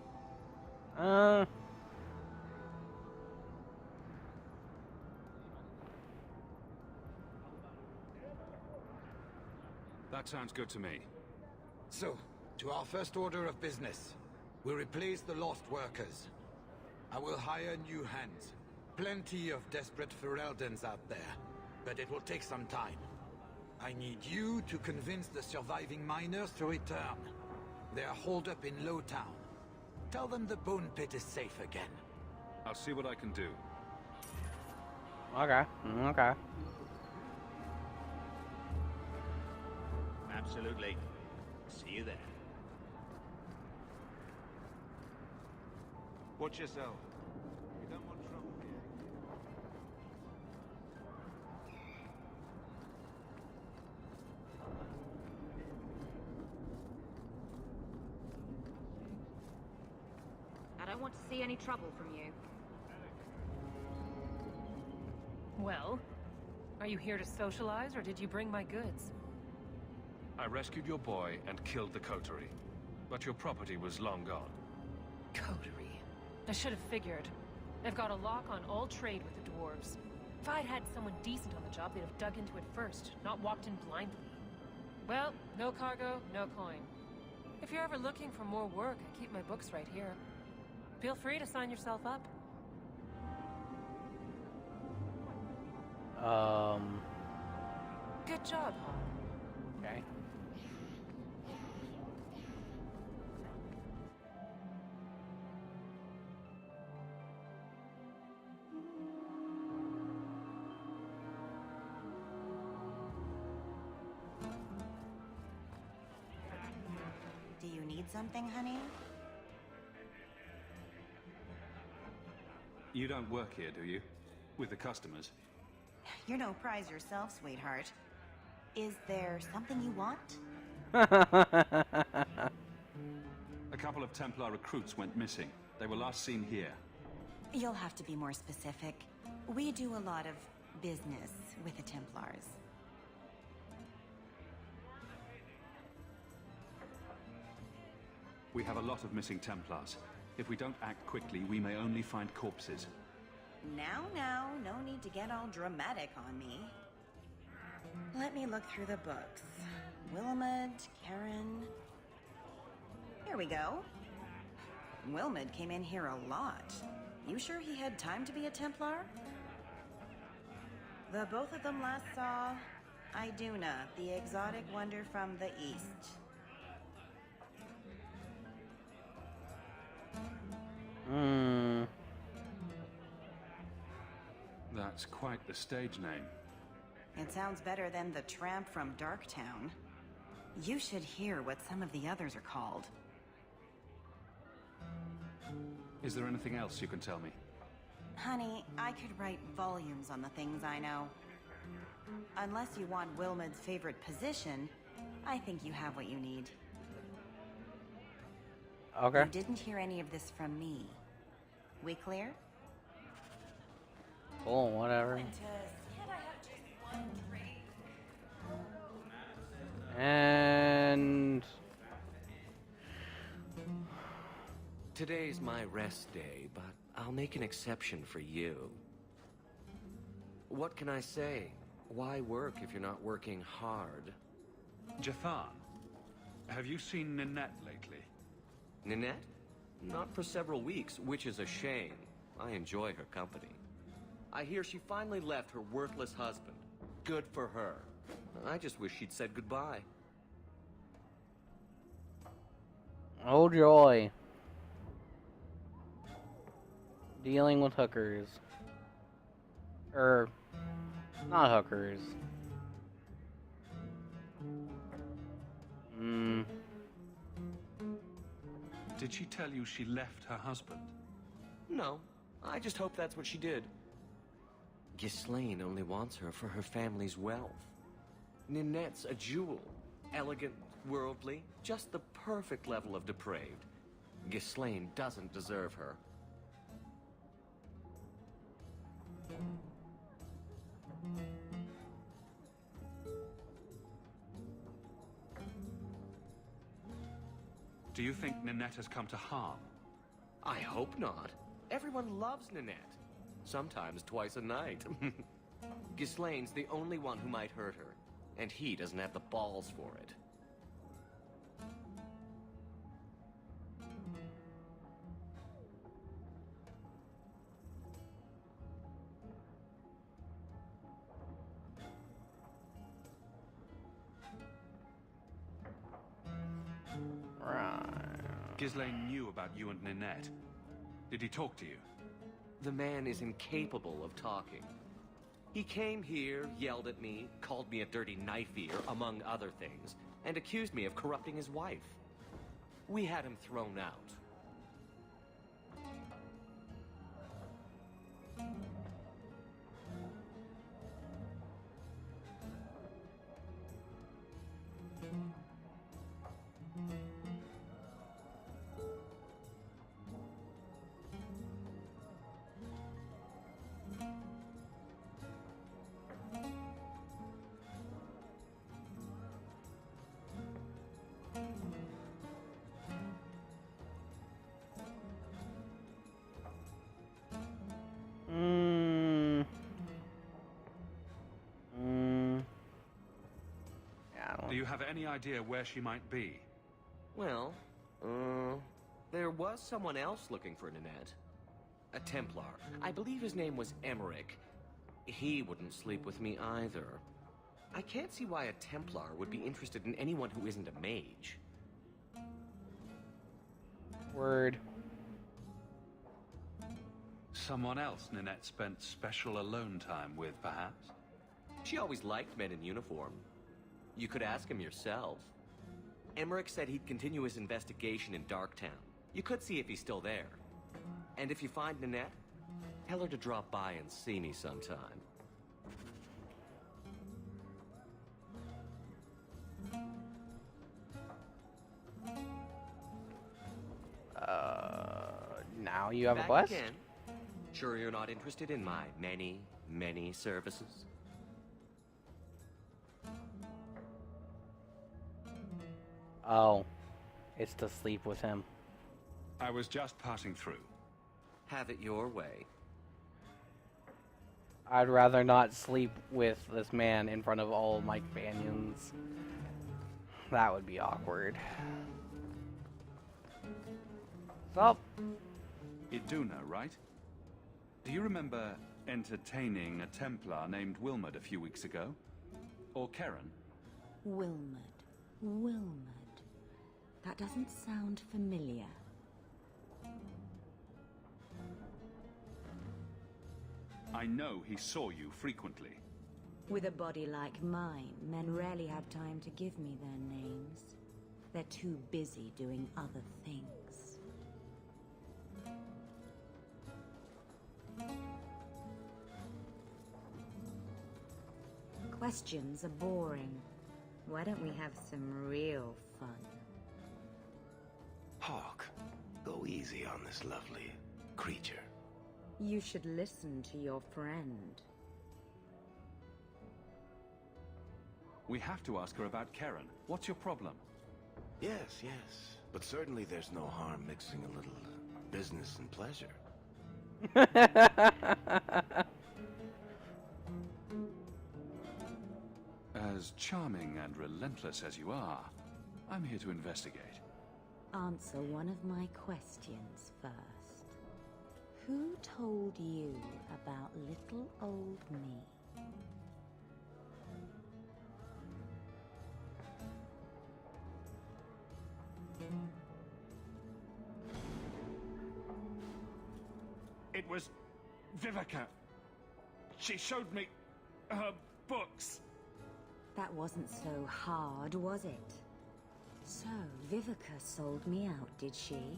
That sounds good to me. So, to our first order of business. We'll replace the lost workers. I will hire new hands. Plenty of desperate Ferelden's out there, but it will take some time. I need you to convince the surviving miners to return. They are holed up in Lowtown. Tell them the Bone Pit is safe again. I'll see what I can do. Okay. Okay. Absolutely. See you there. Watch yourself. You don't want trouble here. I don't want to see any trouble from you. Well, Are you here to socialize, or did you bring my goods? I rescued your boy and killed the coterie, but your property was long gone. Coterie. I should have figured. They've got a lock on all trade with the dwarves. If I'd had someone decent on the job, they'd have dug into it first, not walked in blindly. Well, no cargo, no coin. If you're ever looking for more work, I keep my books right here. Feel free to sign yourself up. Good job, huh? Okay. Do you need something, honey? You don't work here, do you? With the customers? You're no prize yourself, sweetheart. Is there something you want? A couple of Templar recruits went missing. They were last seen here. You'll have to be more specific. We do a lot of business with the Templars. We have a lot of missing Templars. If we don't act quickly, we may only find corpses. Now, no need to get all dramatic on me. Let me look through the books. Wilmot, Karen... Here we go. Wilmot came in here a lot. You sure he had time to be a Templar? The both of them last saw Iduna, the exotic wonder from the east. That's quite the stage name. It sounds better than the tramp from Darktown. You should hear what some of the others are called. Is there anything else you can tell me? Honey, I could write volumes on the things I know. Unless you want Wilmot's favorite position, I think you have what you need. Okay. You didn't hear any of this from me. We clear? Cool, whatever. And... Today's my rest day, but I'll make an exception for you. What can I say? Why work if you're not working hard? Jathan, have you seen Ninette lately? Ninette? Not for several weeks, which is a shame. I enjoy her company. I hear she finally left her worthless husband. Good for her. I just wish she'd said goodbye. Oh joy. Dealing with hookers. Not hookers. Did she tell you she left her husband? No, I just hope that's what she did. Ghislaine only wants her for her family's wealth. Ninette's a jewel. Elegant, worldly, just the perfect level of depraved. Ghislaine doesn't deserve her. Do you think Ninette has come to harm? I hope not. Everyone loves Ninette. Sometimes twice a night. Ghislaine's the only one who might hurt her, and he doesn't have the balls for it. Ghislaine knew about you and Ninette. Did he talk to you? The man is incapable of talking. He came here, yelled at me, called me a dirty knife-eater, among other things, and accused me of corrupting his wife. We had him thrown out. Do you have any idea where she might be? Well, there was someone else looking for Nanette. A Templar. I believe his name was Emmerich. He wouldn't sleep with me either. I can't see why a Templar would be interested in anyone who isn't a mage. Word. Someone else Nanette spent special alone time with, perhaps? She always liked men in uniform. You could ask him yourself. Emmerich said he'd continue his investigation in Darktown. You could see if he's still there. And if you find Nanette, tell her to drop by and see me sometime. Now you have Back a quest? again. Sure you're not interested in my many, many services? Oh, it's to sleep with him. I was just passing through. Have it your way. I'd rather not sleep with this man in front of all my companions. That would be awkward. So, Iduna, right? Do you remember entertaining a Templar named Wilmot a few weeks ago? Or Karen? Wilmot. That doesn't sound familiar. I know he saw you frequently. With a body like mine, men rarely have time to give me their names. They're too busy doing other things. Questions are boring. Why don't we have some real fun? Hawk, go easy on this lovely creature. You should listen to your friend. We have to ask her about Karen. What's your problem? Yes. But certainly there's no harm mixing a little business and pleasure. As charming and relentless as you are, I'm here to investigate. Answer one of my questions first. Who told you about little old me? It was Vivica. She showed me her books. That wasn't so hard, was it? So, Vivica sold me out, did she?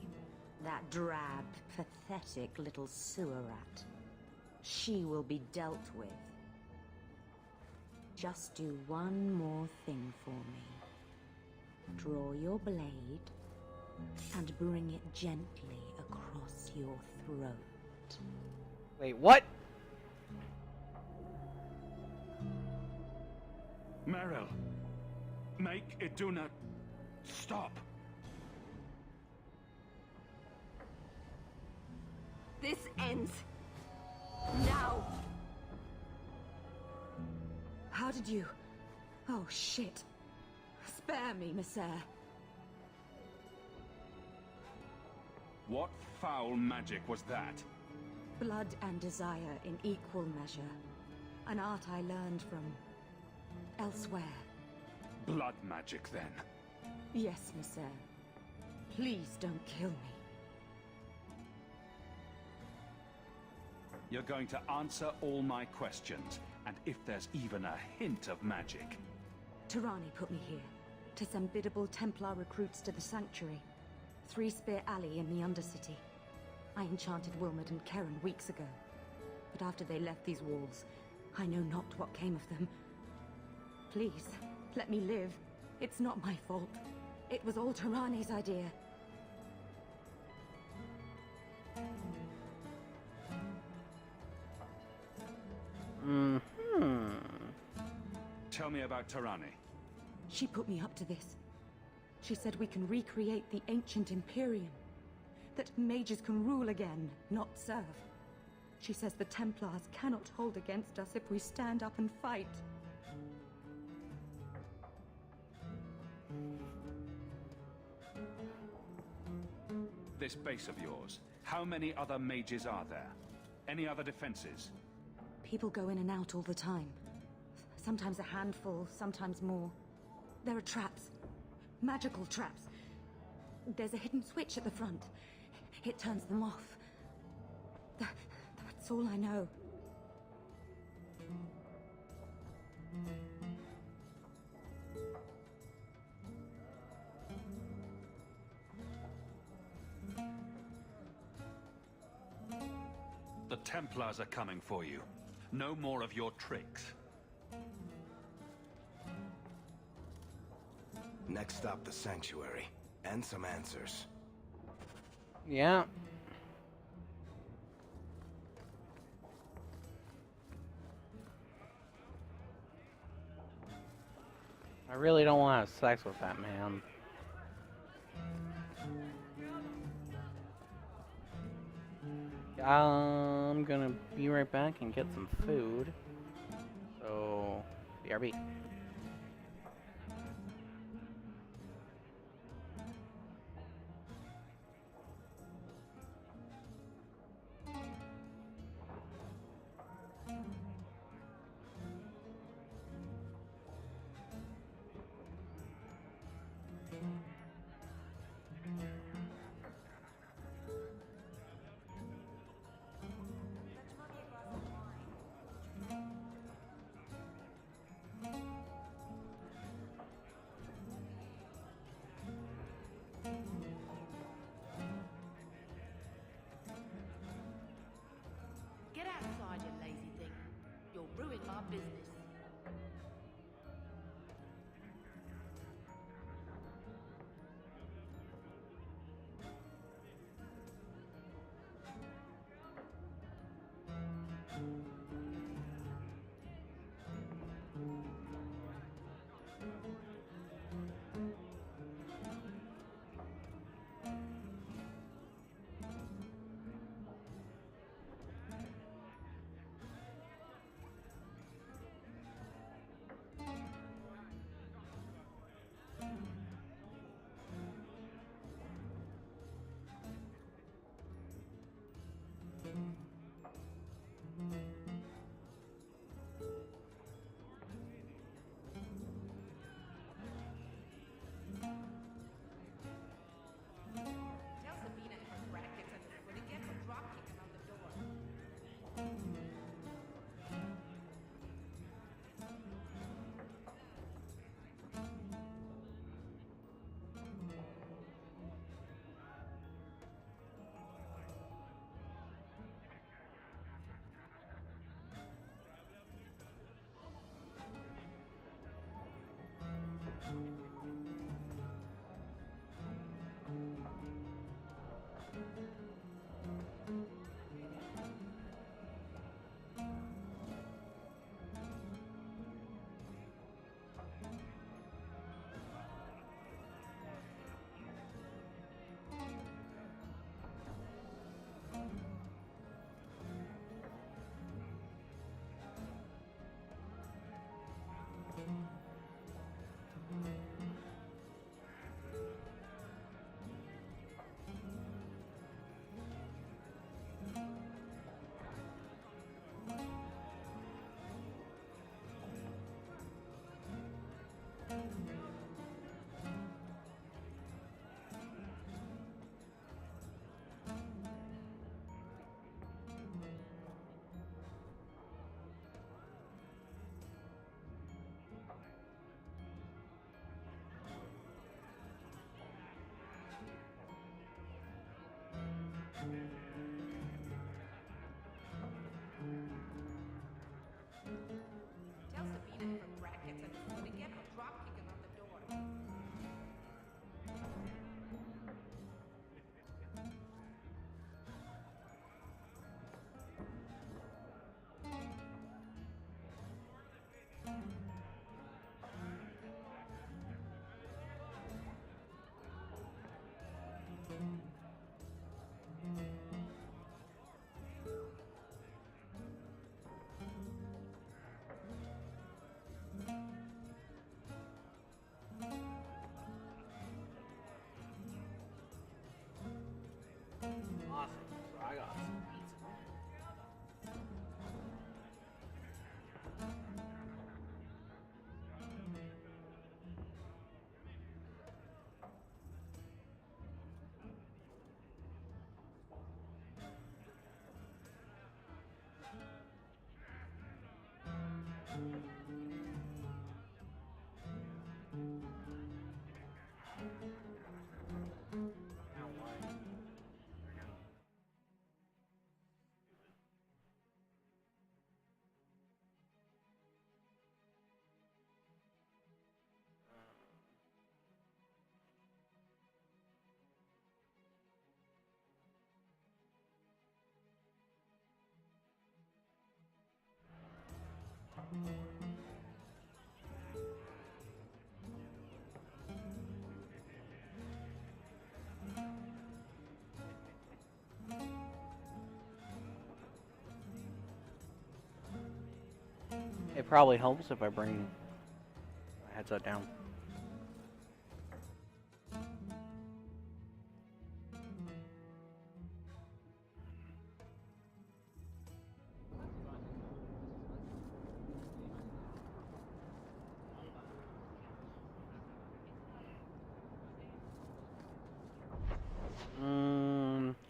That drab, pathetic little sewer rat. She will be dealt with. Just do one more thing for me. Draw your blade and bring it gently across your throat. Wait, what? Meryl, make Iduna stop. This ends now. How did you... Oh, shit. Spare me, Messer. What foul magic was that? Blood and desire in equal measure. An art I learned from... elsewhere. Blood magic, then? Yes, Messer. Please don't kill me. You're going to answer all my questions, and if there's even a hint of magic... Tirani put me here, to send biddable Templar recruits to the Sanctuary. 3 Spear Alley in the Undercity. I enchanted Wilmot and Karen weeks ago. But after they left these walls, I know not what came of them. Please, let me live. It's not my fault. It was all Tirani's idea. Tell me about Tirani. She put me up to this. She said we can recreate the ancient Imperium. That mages can rule again, not serve. She says the Templars cannot hold against us if we stand up and fight. this base of yours, how many other mages are there? Any other defenses? People go in and out all the time. Sometimes a handful, sometimes more. There are traps. Magical traps. There's a hidden switch at the front. It turns them off. That's all I know. The Templars are coming for you. No more of your tricks. Next stop, the Sanctuary. And some answers. Yeah. I really don't want to have sex with that man. I'm gonna be right back and get some food. So, BRB. Get outside, you lazy thing. You'll ruin my business. It probably helps if I bring my headset down.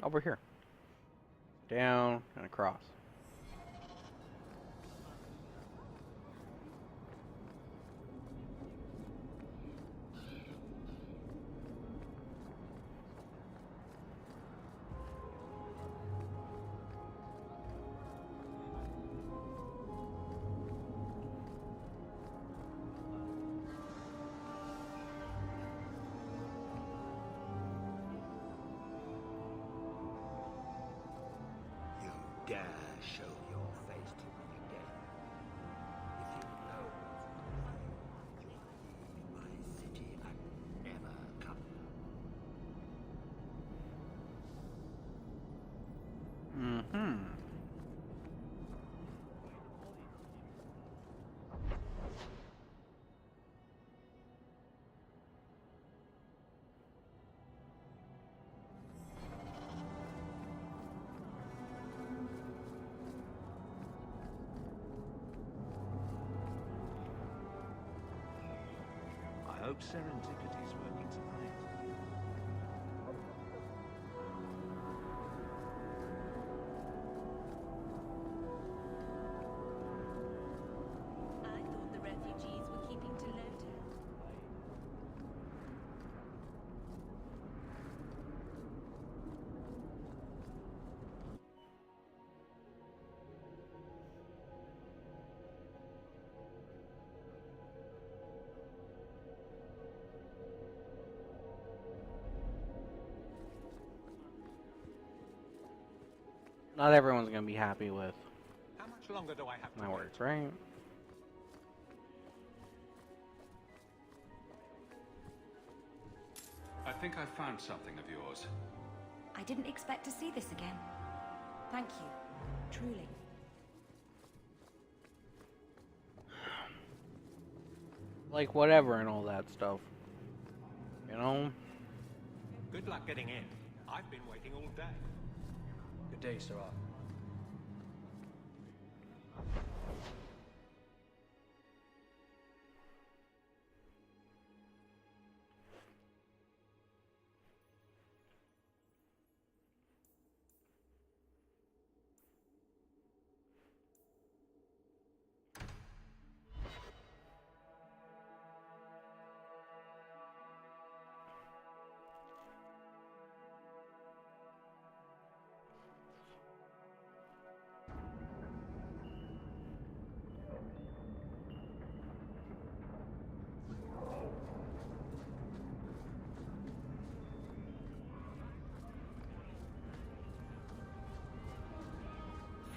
Over here. Down and across. Dare show your face to me again. If you know you'll leave my city and never come Mm-hmm. I hope Serendipity's working tonight. I thought the refugees were keeping to Lota. Not everyone's gonna be happy with How much longer do I have to my wait? words, right? I think I found something of yours. I didn't expect to see this again. Thank you. Truly. Like whatever and all that stuff. You know? Good luck getting in. I've been waiting all day. Good day, Sarah.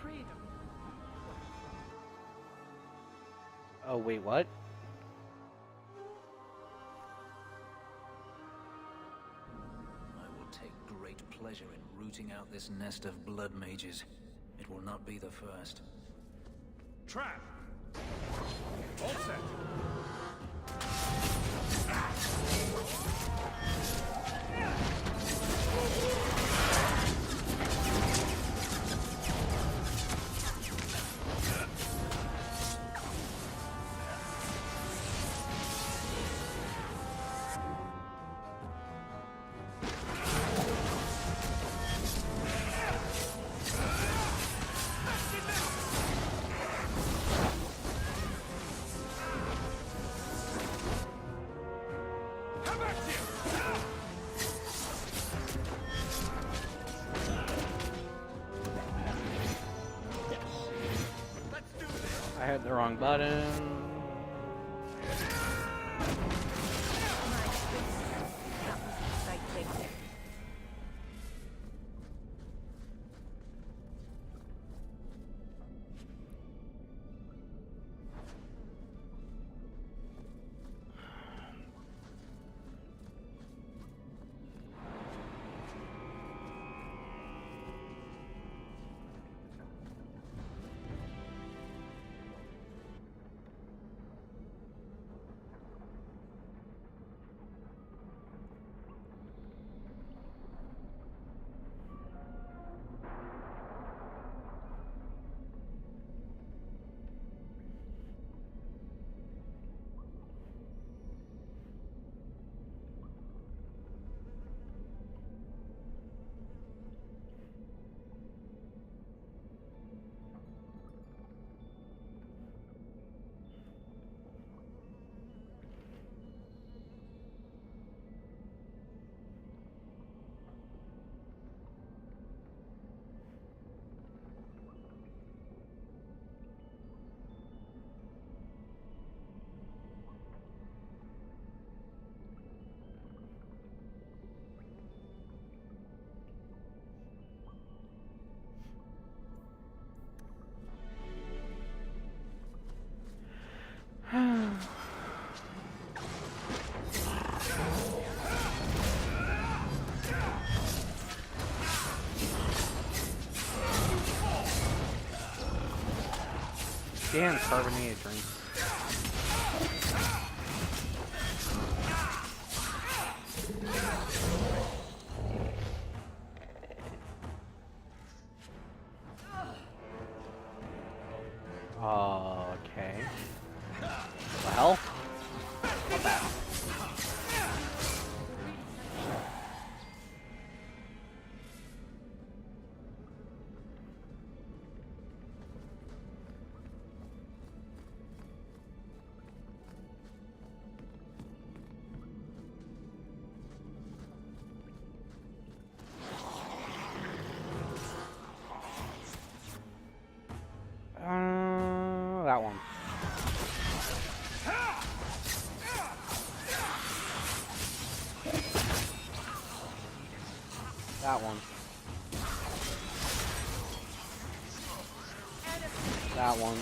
Freedom. Oh, wait, what? I will take great pleasure in rooting out this nest of blood mages. It will not be the first. Trap! All set. I hit the wrong button. Damn carbonated drinks. Okay. What the hell? Not bad. That one. That one. That one.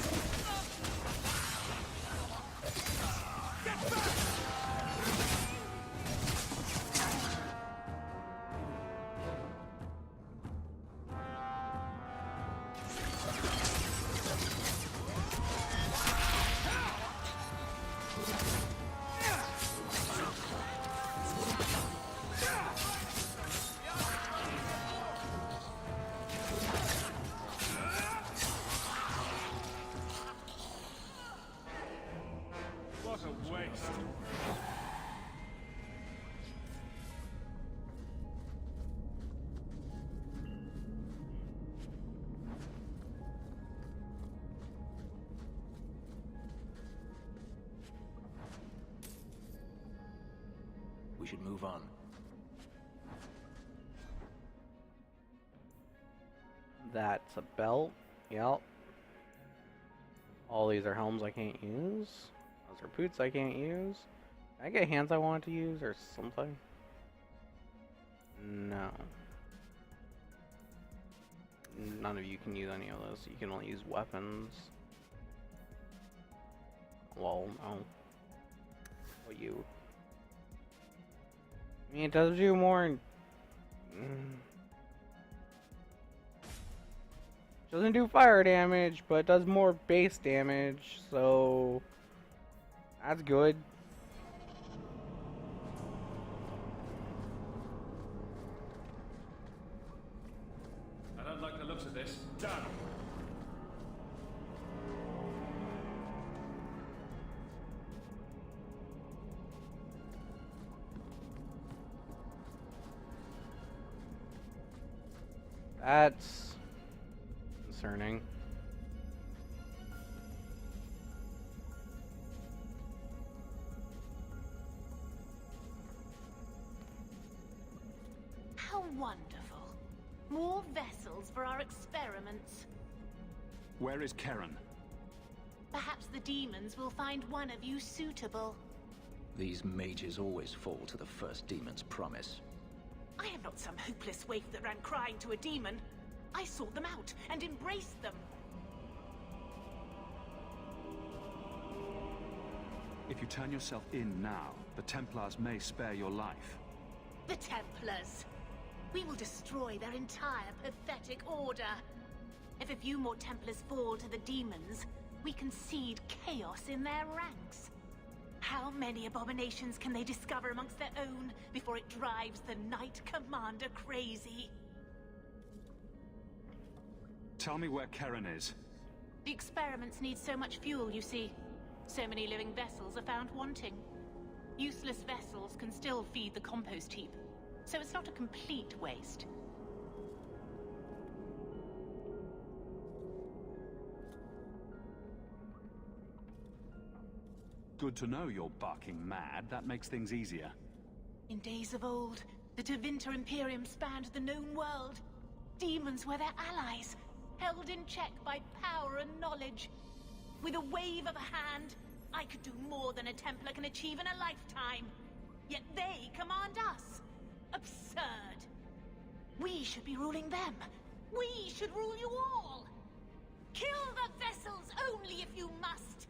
What a waste. We should move on. That's a belt. Yep. All these are helms I can't use. Those are boots I can't use. Can I get hands I want to use or something? No. None of you can use any of those. You can only use weapons. Well, no. What you? I mean, it does do more. Doesn't do fire damage, but it does more base damage, so that's good. I don't like the looks of this. Done. That's concerning. How wonderful. More vessels for our experiments. Where is Karen? Perhaps the demons will find one of you suitable. These mages always fall to the first demon's promise. I am not some hopeless waif that ran crying to a demon. I sought them out and embraced them. If you turn yourself in now, the Templars may spare your life. The Templars. We will destroy their entire pathetic order. If a few more Templars fall to the demons, we concede chaos in their ranks. How many abominations can they discover amongst their own before it drives the Knight Commander crazy? Tell me where Karen is. The experiments need so much fuel, you see. So many living vessels are found wanting. Useless vessels can still feed the compost heap, so it's not a complete waste. Good to know you're barking mad. That makes things easier. In days of old, the Tevinter Imperium spanned the known world. Demons were their allies, held in check by power and knowledge. With a wave of a hand, I could do more than a Templar can achieve in a lifetime. Yet they command us. Absurd. We should be ruling them. We should rule you all. Kill the vessels only if you must.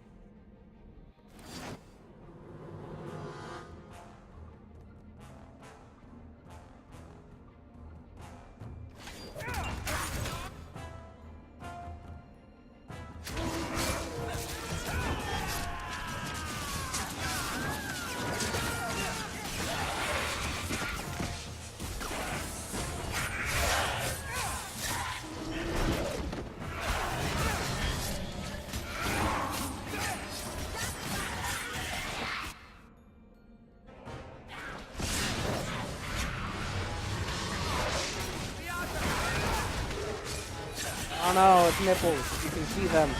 Oh no, it's nipples. You can see them.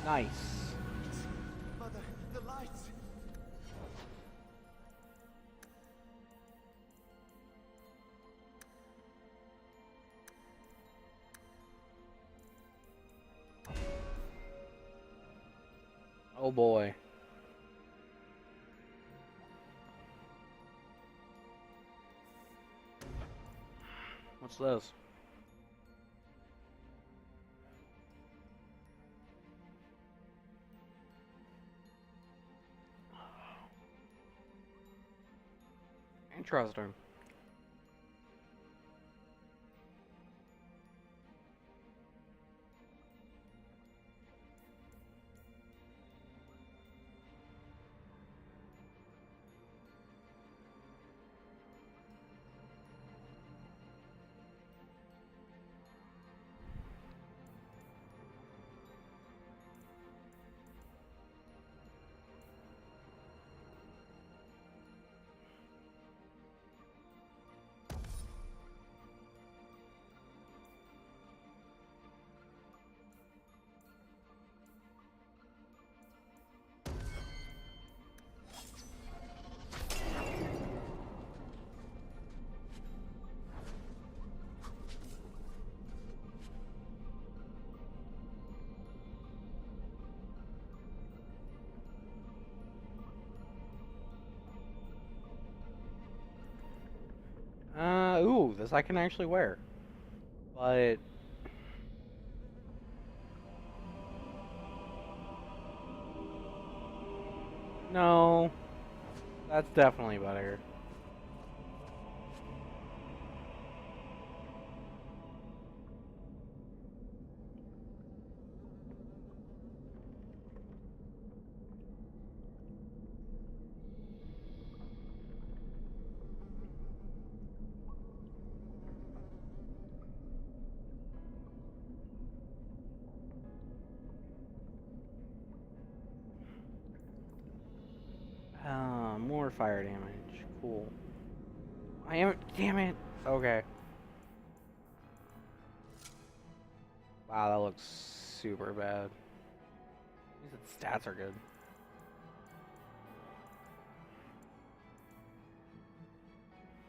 Nice. Mother, the lights! Oh boy. What's this? Interesting. Ooh, this I can actually wear. But no, that's definitely better. More fire damage. Cool. I am. Damn it. Okay. Wow, that looks super bad. At least the stats are good.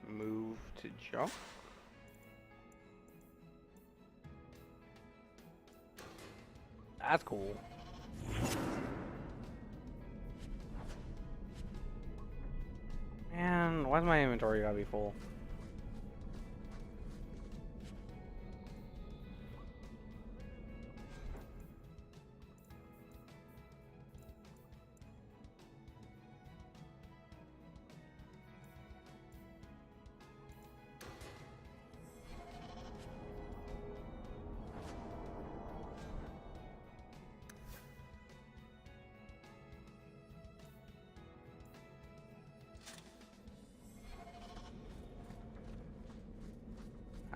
Move to jump. That's cool. Man, why's my inventory gotta be full?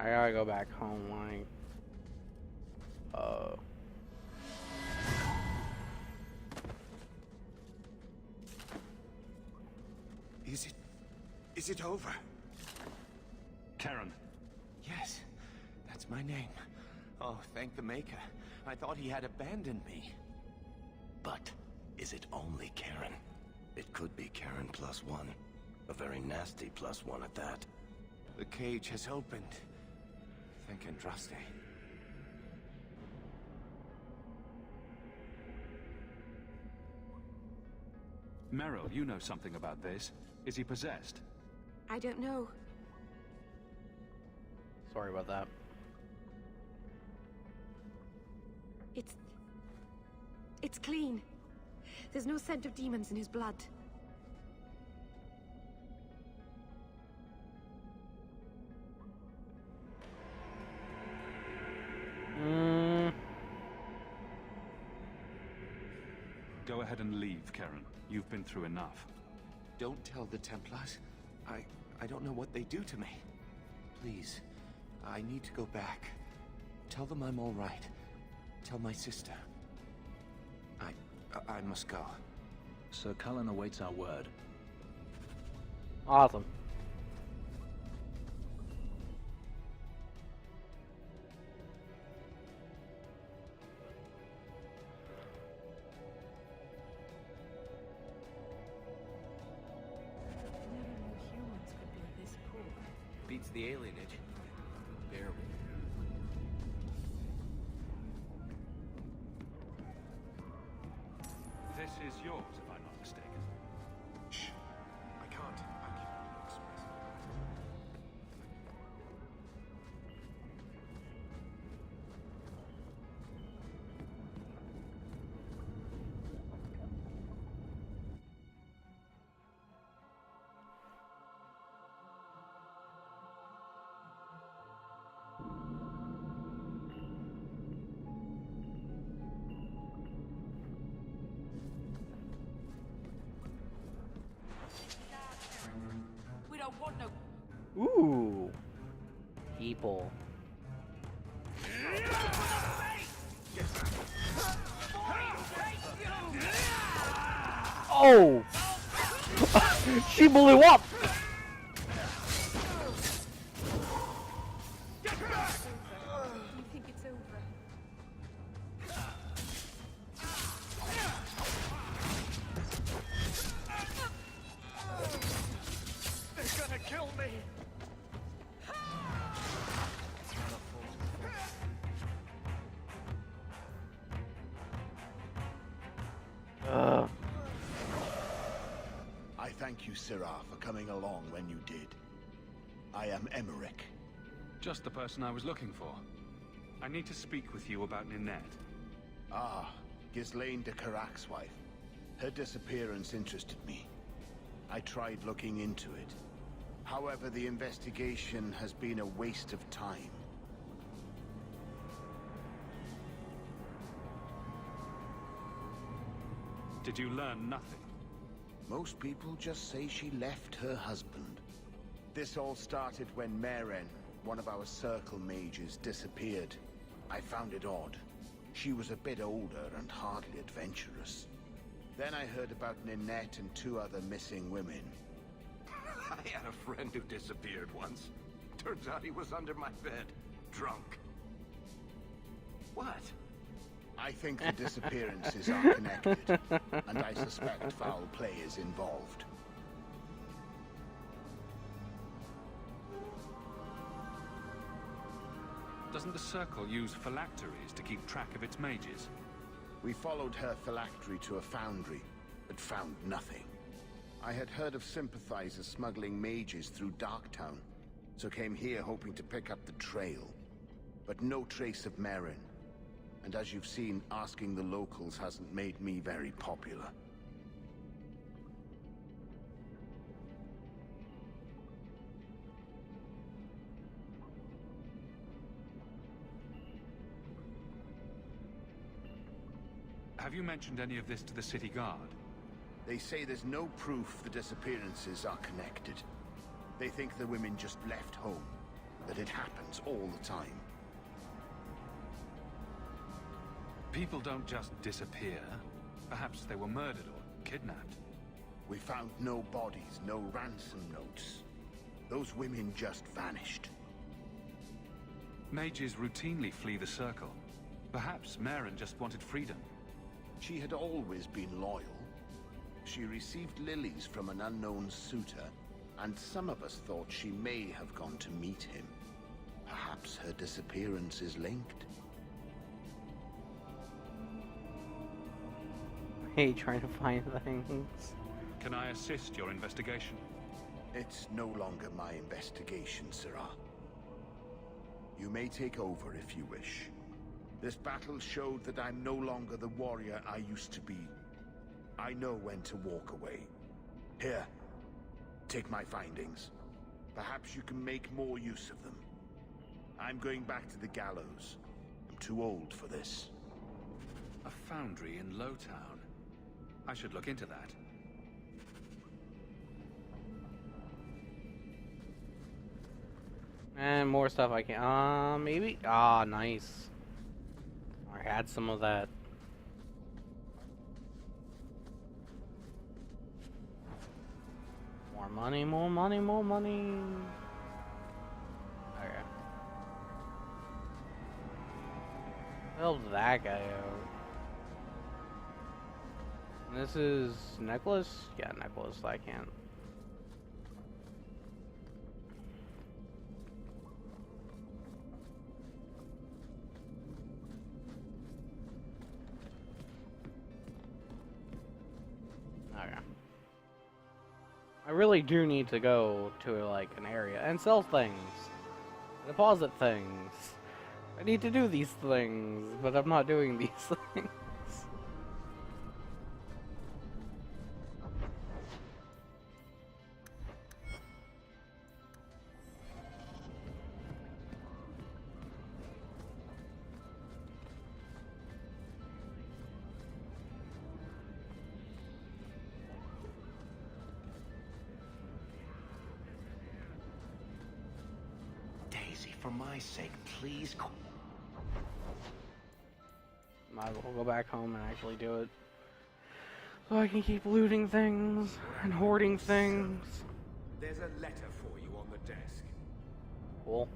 I gotta go back home, like, Is it over? Karen. Yes, that's my name. Oh, thank the Maker. I thought he had abandoned me. But is it only Karen? It could be Karen +1. A very nasty +1 at that. The cage has opened. Thank Andraste. Meryl, you know something about this. Is he possessed? I don't know. sorry about that. It's clean. There's no scent of demons in his blood. Go ahead and leave, Karen. You've been through enough. Don't tell the Templars. I don't know what they do to me. Please, I need to go back. Tell them I'm all right. Tell my sister. I must go. Sir Cullen awaits our word. Awesome. Humans could be this poor. Beats the alienage. Barely. This is yours, if I'm not mistaken. Shh. I can't. I can express. We don't want no. Ooh. People. Oh! She blew up! You think it's over? They're gonna kill me! I thank you, Sirah, for coming along when you did. I am Emmerich. Just the person I was looking for. I need to speak with you about Ninette. Ah, Ghislaine de Carac's wife. Her disappearance interested me. I tried looking into it. However, the investigation has been a waste of time. Did you learn nothing? Most people just say she left her husband. This all started when Meren, one of our circle mages, disappeared. I found it odd. She was a bit older and hardly adventurous. Then I heard about Ninette and 2 other missing women. I had a friend who disappeared once. Turns out he was under my bed, drunk. What? I think the disappearances are connected, and I suspect foul play is involved. Doesn't the Circle use phylacteries to keep track of its mages? We followed her phylactery to a foundry, but found nothing. I had heard of sympathizers smuggling mages through Darktown, so came here hoping to pick up the trail. But no trace of Meren. And as you've seen, asking the locals hasn't made me very popular. Have you mentioned any of this to the city guard? They say there's no proof the disappearances are connected. They think the women just left home, that it happens all the time. People don't just disappear. Perhaps they were murdered or kidnapped. We found no bodies, no ransom notes. Those women just vanished. Mages routinely flee the Circle. Perhaps Meren just wanted freedom. She had always been loyal. She received lilies from an unknown suitor, and some of us thought she may have gone to meet him. Perhaps her disappearance is linked. Hey, trying to find things. Can I assist your investigation? It's no longer my investigation, Sirah. You may take over if you wish. This battle showed that I'm no longer the warrior I used to be. I know when to walk away. Here, take my findings. Perhaps you can make more use of them. I'm going back to the gallows. I'm too old for this. A foundry in Lowtown. I should look into that. And more stuff I can. Maybe. Ah, nice. I had some of that. money, more money, more money. Okay. Help that guy out. This is necklace? Yeah, necklace. I can't. Okay. I really do need to go to like an area and sell things. Deposit things. I need to do these things, but I'm not doing these things. Daisy, for my sake, please call. Might as well go back home and actually do it. So I can keep looting things and hoarding things. There's a letter for you on the desk. Cool.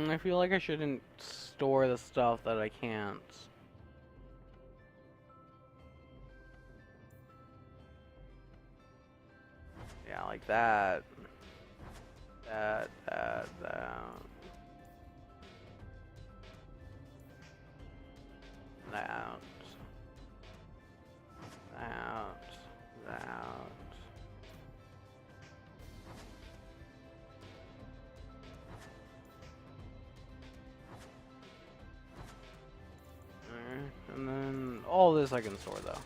I feel like I shouldn't store the stuff that I can't. Yeah, like that. That. That. Alright, and then all this I can store though.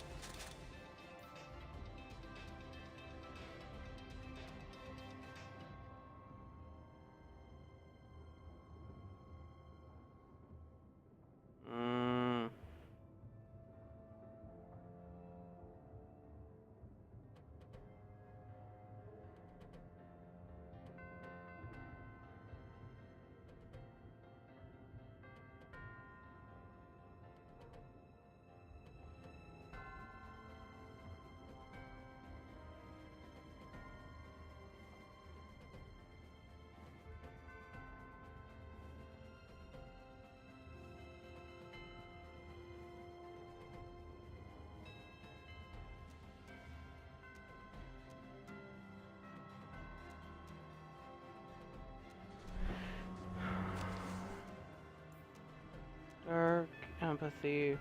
Dark empathy.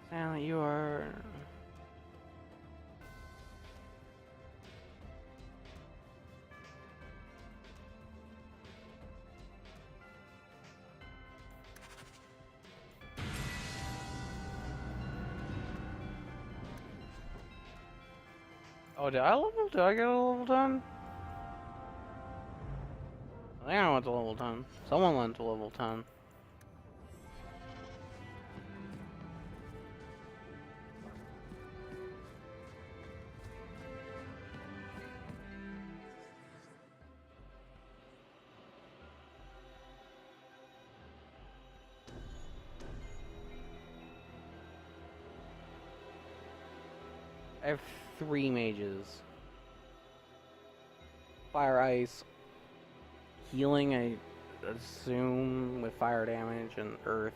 Saying that you are. Oh, did I level? Did I get a level 10? I think I went to level 10. Someone went to level 10. I have 3 mages. Fire, ice, healing, I assume, with fire damage, and earth.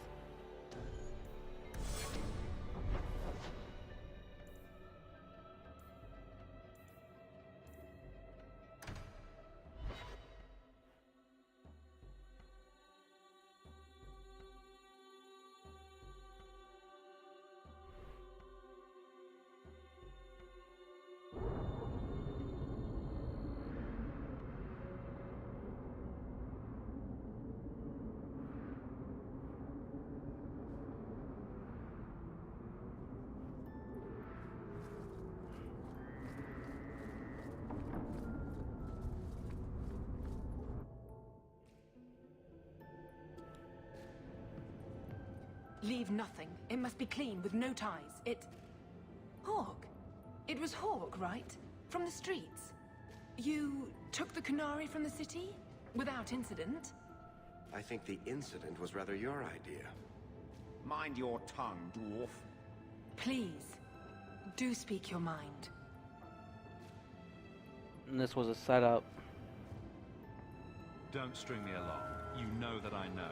Leave nothing. It must be clean, with no ties. Hawk. It was Hawk, right? From the streets. You took the Kunari from the city? Without incident? I think the incident was rather your idea. Mind your tongue, dwarf. Please, do speak your mind. And this was a setup. Don't string me along. You know that I know.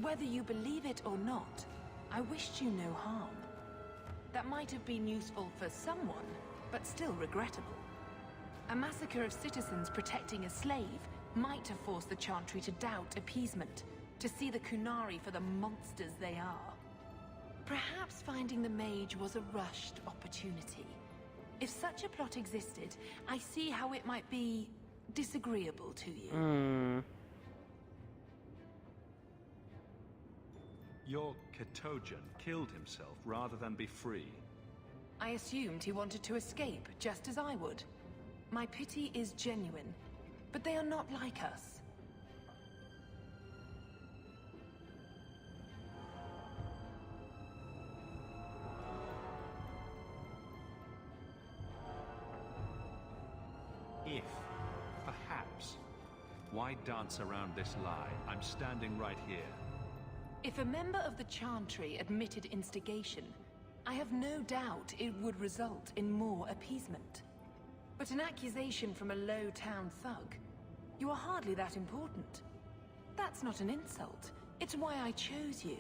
Whether you believe it or not, I wished you no harm. That might have been useful for someone, but still regrettable. A massacre of citizens protecting a slave might have forced the Chantry to doubt appeasement, to see the Kunari for the monsters they are. Perhaps finding the mage was a rushed opportunity. If such a plot existed, I see how it might be disagreeable to you. Your Ketojan killed himself rather than be free. I assumed he wanted to escape, just as I would. My pity is genuine, but they are not like us. If, perhaps. Why dance around this lie? I'm standing right here. If a member of the Chantry admitted instigation, I have no doubt it would result in more appeasement. But an accusation from a low-town thug, you are hardly that important. That's not an insult. It's why I chose you.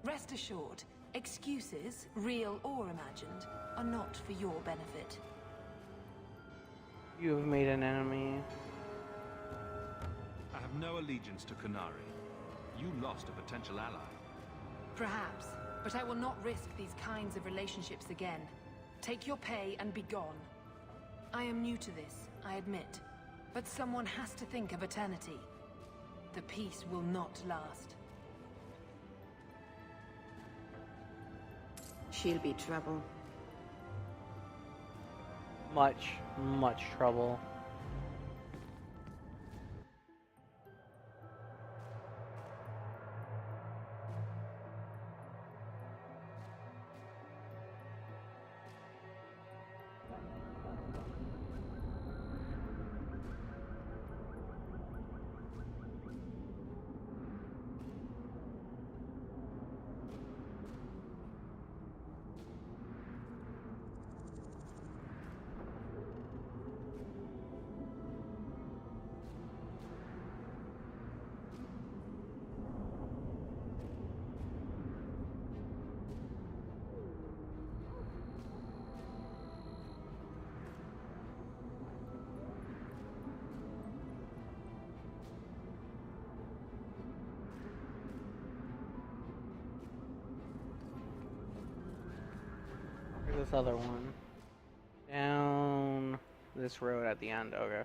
Rest assured, excuses, real or imagined, are not for your benefit. You have made an enemy. I have no allegiance to Kunari. You lost a potential ally. Perhaps, but I will not risk these kinds of relationships again. Take your pay and be gone. I am new to this, I admit, but someone has to think of eternity. The peace will not last. She'll be trouble. Much trouble. This other one. Down this road at the end, okay.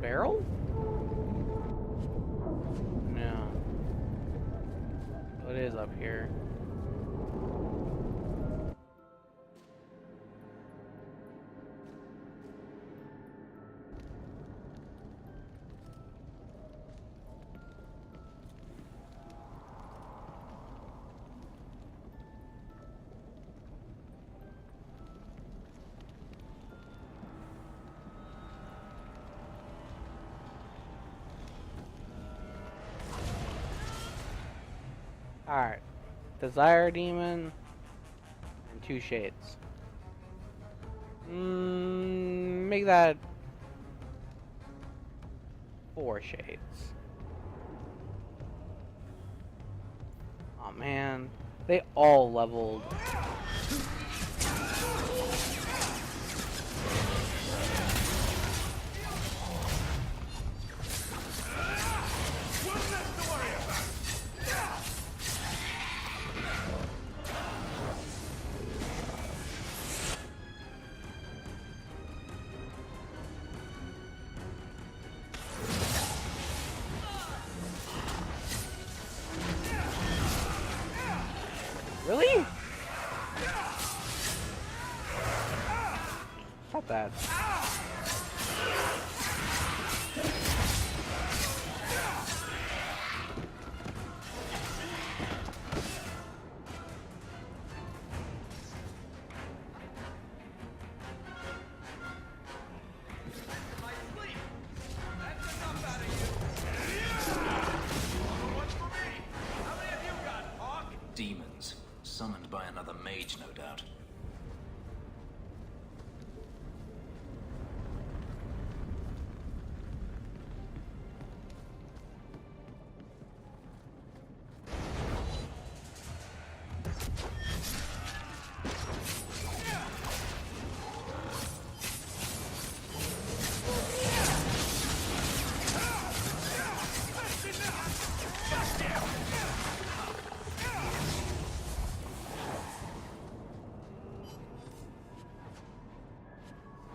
Barrel? No. It is up here. Alright. Desire Demon and 2 shades. Make that 4 shades. Oh man. They all leveled. bad. Demons, summoned by another mage, no doubt.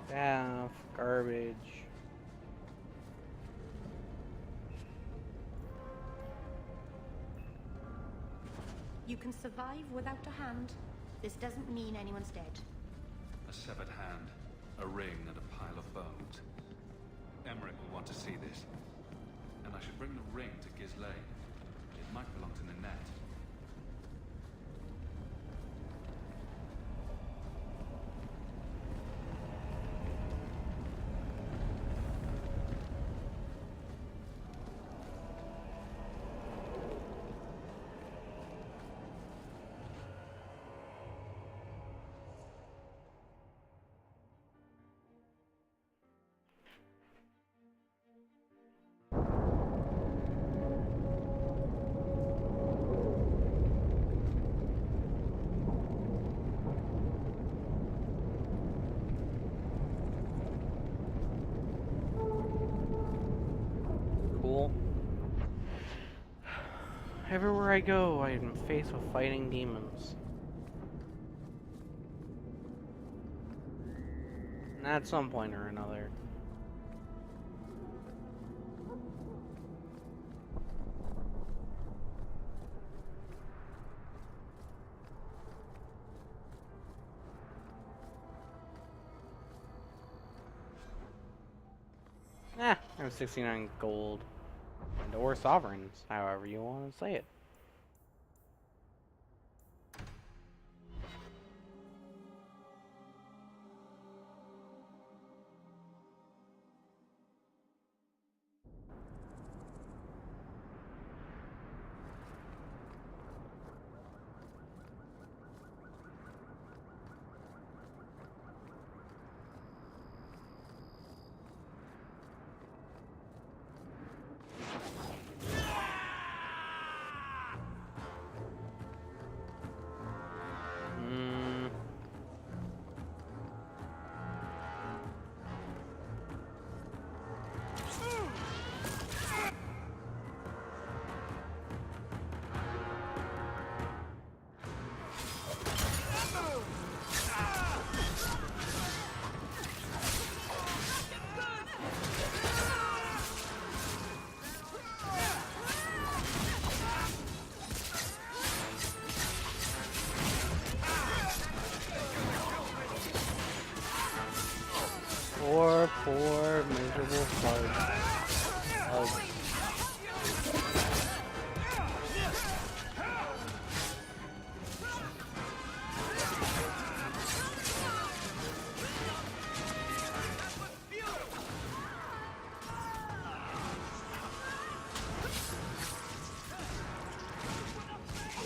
Staff, garbage. You can survive without a hand. This doesn't mean anyone's dead. A severed hand, a ring, and a pile of bones. Emmerich will want to see this. And I should bring the ring to Ghislaine. It might belong to Ninette. Cool. Everywhere I go, I am faced with fighting demons. At some point or another. I have 69 gold. And or sovereigns, however you want to say it. Poor miserable fudge. Oh.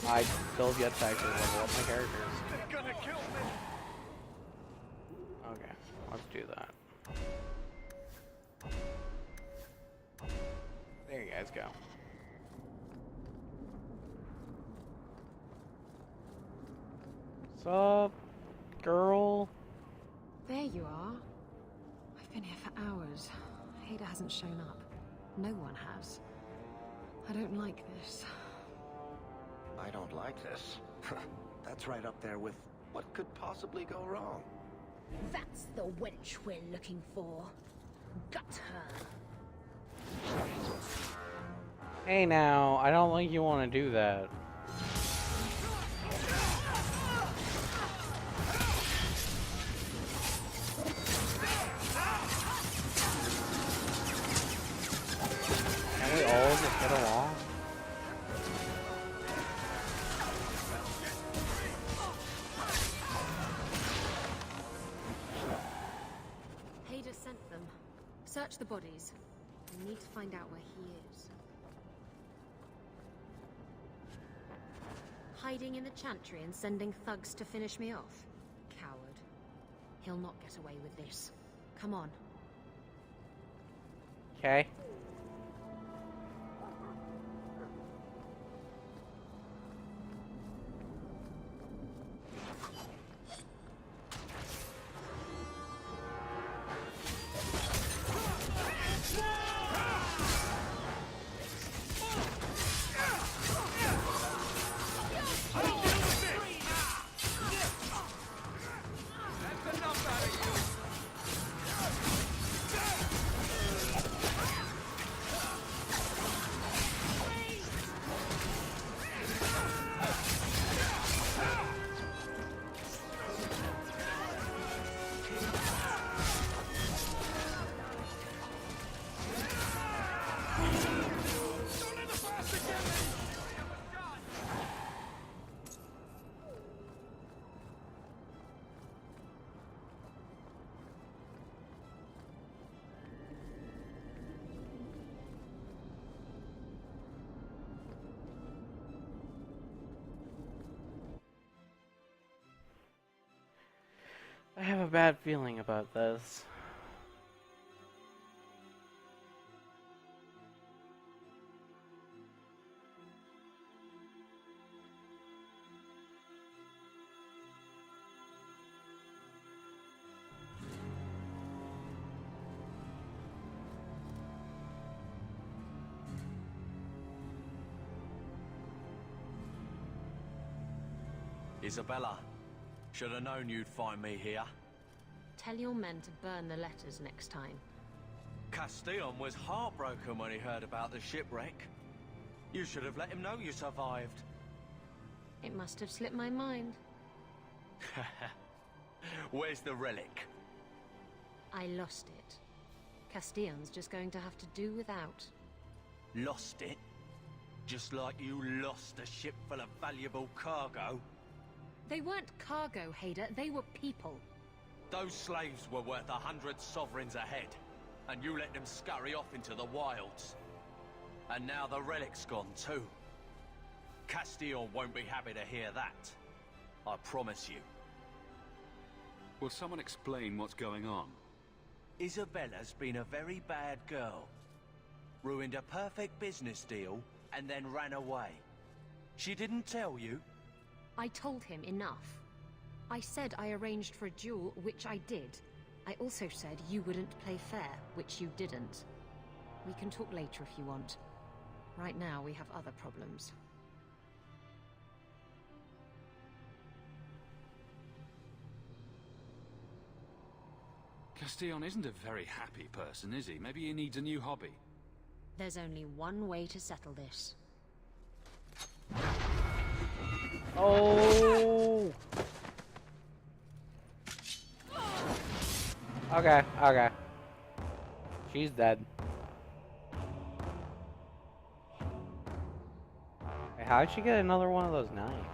I still have yet to actually level up my characters. Okay, let's do that. There you guys go. Sup, girl? There you are. I've been here for hours. Ada hasn't shown up. No one has. I don't like this. I don't like this. That's right up there with what could possibly go wrong. That's the wench we're looking for. Gut her. Hey now, I don't think you want to do that. get along. Hader sent them. Search the bodies. I need to find out where he is. Hiding in the chantry and sending thugs to finish me off? Coward. He'll not get away with this. Come on. Okay. I have a bad feeling about this. Isabella, should have known you'd find me here. Tell your men to burn the letters next time. Castillon was heartbroken when he heard about the shipwreck. You should have let him know you survived. It must have slipped my mind. Where's the relic? I lost it. Castillon's just going to have to do without. Lost it? Just like you lost a ship full of valuable cargo? They weren't cargo, Hader. They were people. Those slaves were worth 100 sovereigns a head, and you let them scurry off into the wilds. And now the relic's gone too. Castillon won't be happy to hear that. I promise you. Will someone explain what's going on? Isabella's been a very bad girl. Ruined a perfect business deal, and then ran away. She didn't tell you? I told him enough. I said I arranged for a duel, which I did. I also said you wouldn't play fair, which you didn't. We can talk later if you want. Right now, we have other problems. Castillon isn't a very happy person, is he? Maybe he needs a new hobby. There's only one way to settle this. Oh! Okay, okay. She's dead. Hey, how'd she get another one of those knives?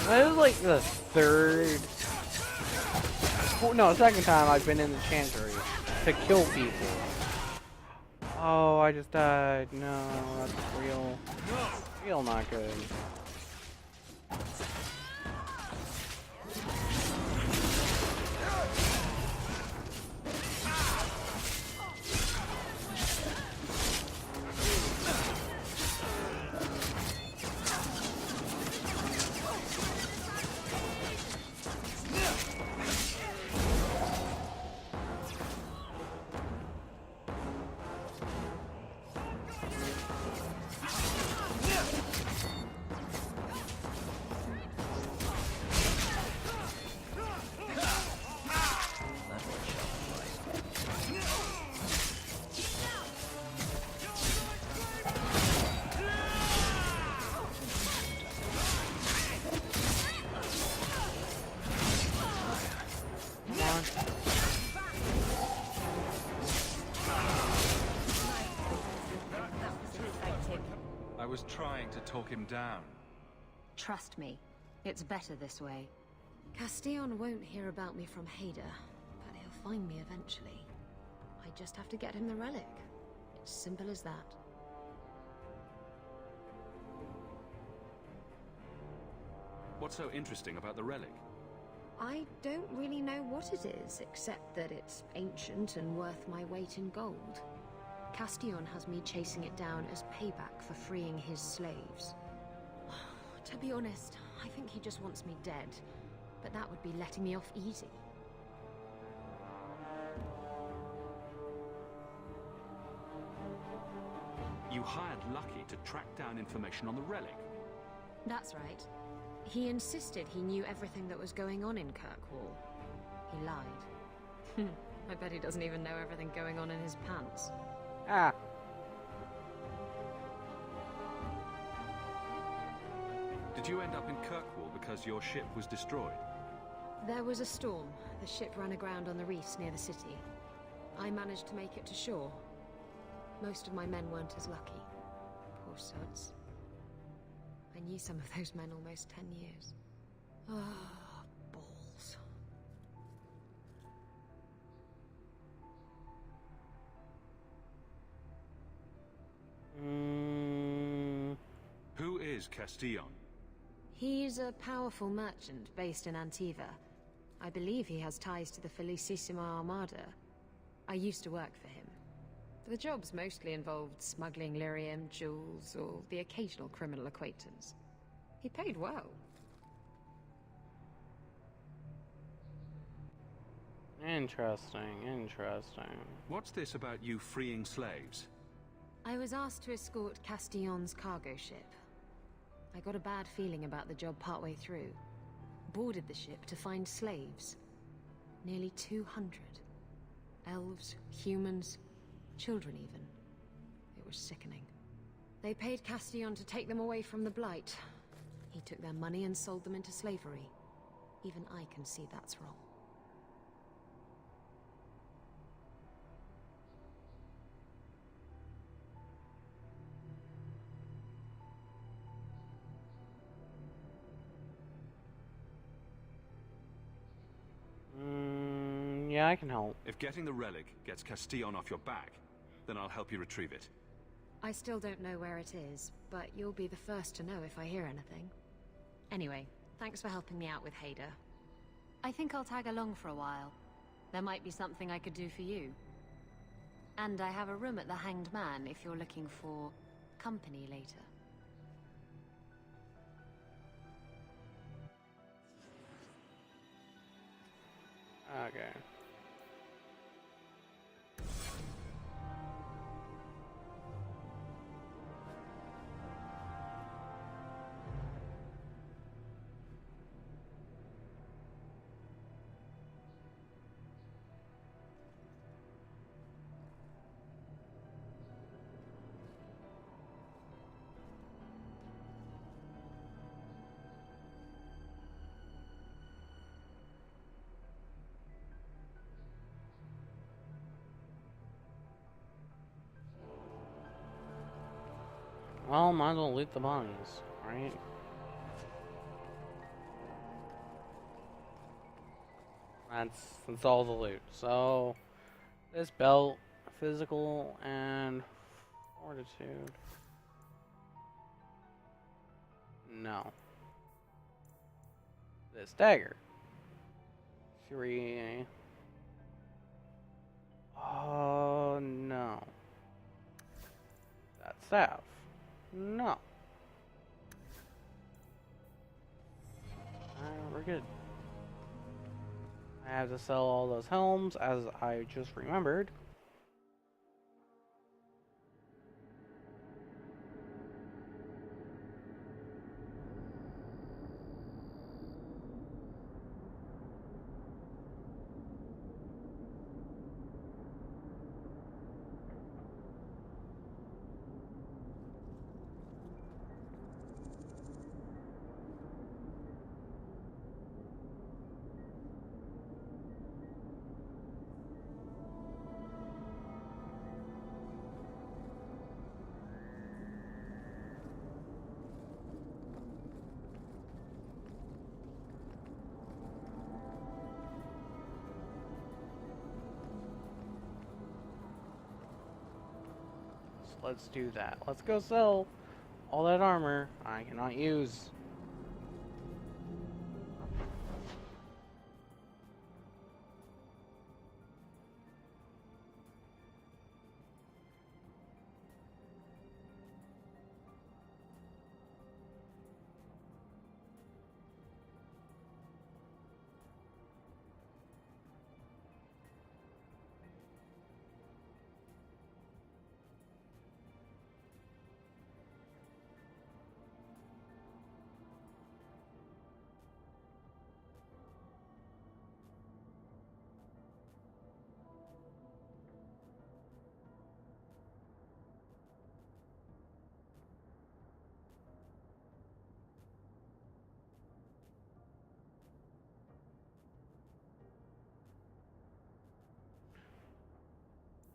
This is like the second time I've been in the Chantry to kill people. Oh, I just died. No, that's real not good. trying to talk him down. Trust me, it's better this way. Castillon won't hear about me from Hader, but he'll find me eventually. I just have to get him the relic. It's simple as that. What's so interesting about the relic? I don't really know what it is, except that it's ancient and worth my weight in gold. Castillon has me chasing it down as payback for freeing his slaves. To be honest, I think he just wants me dead, but that would be letting me off easy. You hired Lucky to track down information on the relic? That's right. He insisted he knew everything that was going on in Kirkwall. He lied. I bet he doesn't even know everything going on in his pants. Ah. Did you end up in Kirkwall because your ship was destroyed? There was a storm. The ship ran aground on the reefs near the city. I managed to make it to shore. Most of my men weren't as lucky. Poor sods. I knew some of those men almost 10 years. Ah, balls. Who is Castillon? He's a powerful merchant based in Antiva. I believe he has ties to the Felicissima Armada. I used to work for him. The jobs mostly involved smuggling lyrium, jewels, or the occasional criminal acquaintance. He paid well. Interesting, interesting. What's this about you freeing slaves? I was asked to escort Castillon's cargo ship. I got a bad feeling about the job partway through. Boarded the ship to find slaves. Nearly 200. Elves, humans, children even. It was sickening. They paid Castillon to take them away from the Blight. He took their money and sold them into slavery. Even I can see that's wrong. Yeah, I can help. If getting the relic gets Castillon off your back, then I'll help you retrieve it. I still don't know where it is, but you'll be the first to know if I hear anything. Anyway, thanks for helping me out with Hader. I think I'll tag along for a while. There might be something I could do for you. And I have a room at the Hanged Man if you're looking for company later. Okay. Well, might as well loot the bodies, right? That's all the loot. So, this belt, physical, and fortitude. No. This dagger. 3. Oh, no. That staff. No. We're good. I have to sell all those helms, as I just remembered. Let's do that. Let's go sell all that armor I cannot use.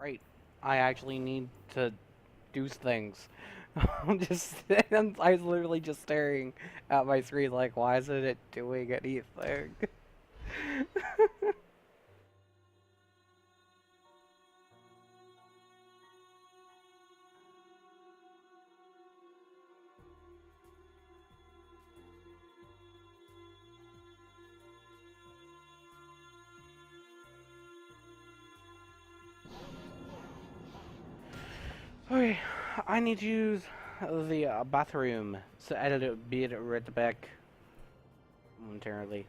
Right. I actually need to do things. I was literally just staring at my screen like, why isn't it doing anything? Okay, I need to use the bathroom to edit it, be it right back momentarily.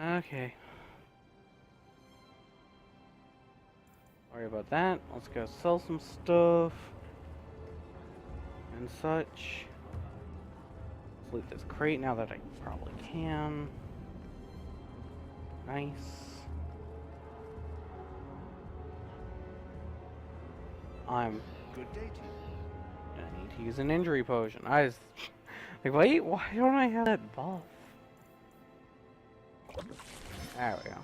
Okay. Sorry about that. Let's go sell some stuff and such. Let's loot this crate now that I probably can. Nice. I'm Good day to you. I need to use an injury potion. I was like, wait, why don't I have that buff? There we go.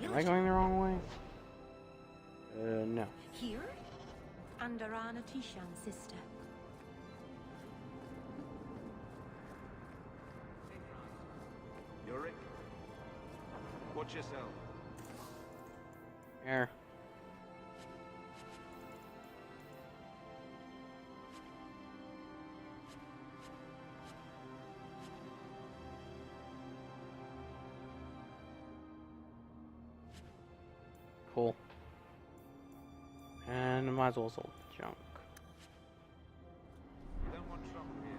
Am I going the wrong way? No. Here? Andarana Tishan's sister. Yorick, watch yourself. Here. Cool. And I might as well sell junk. Don't want trouble here.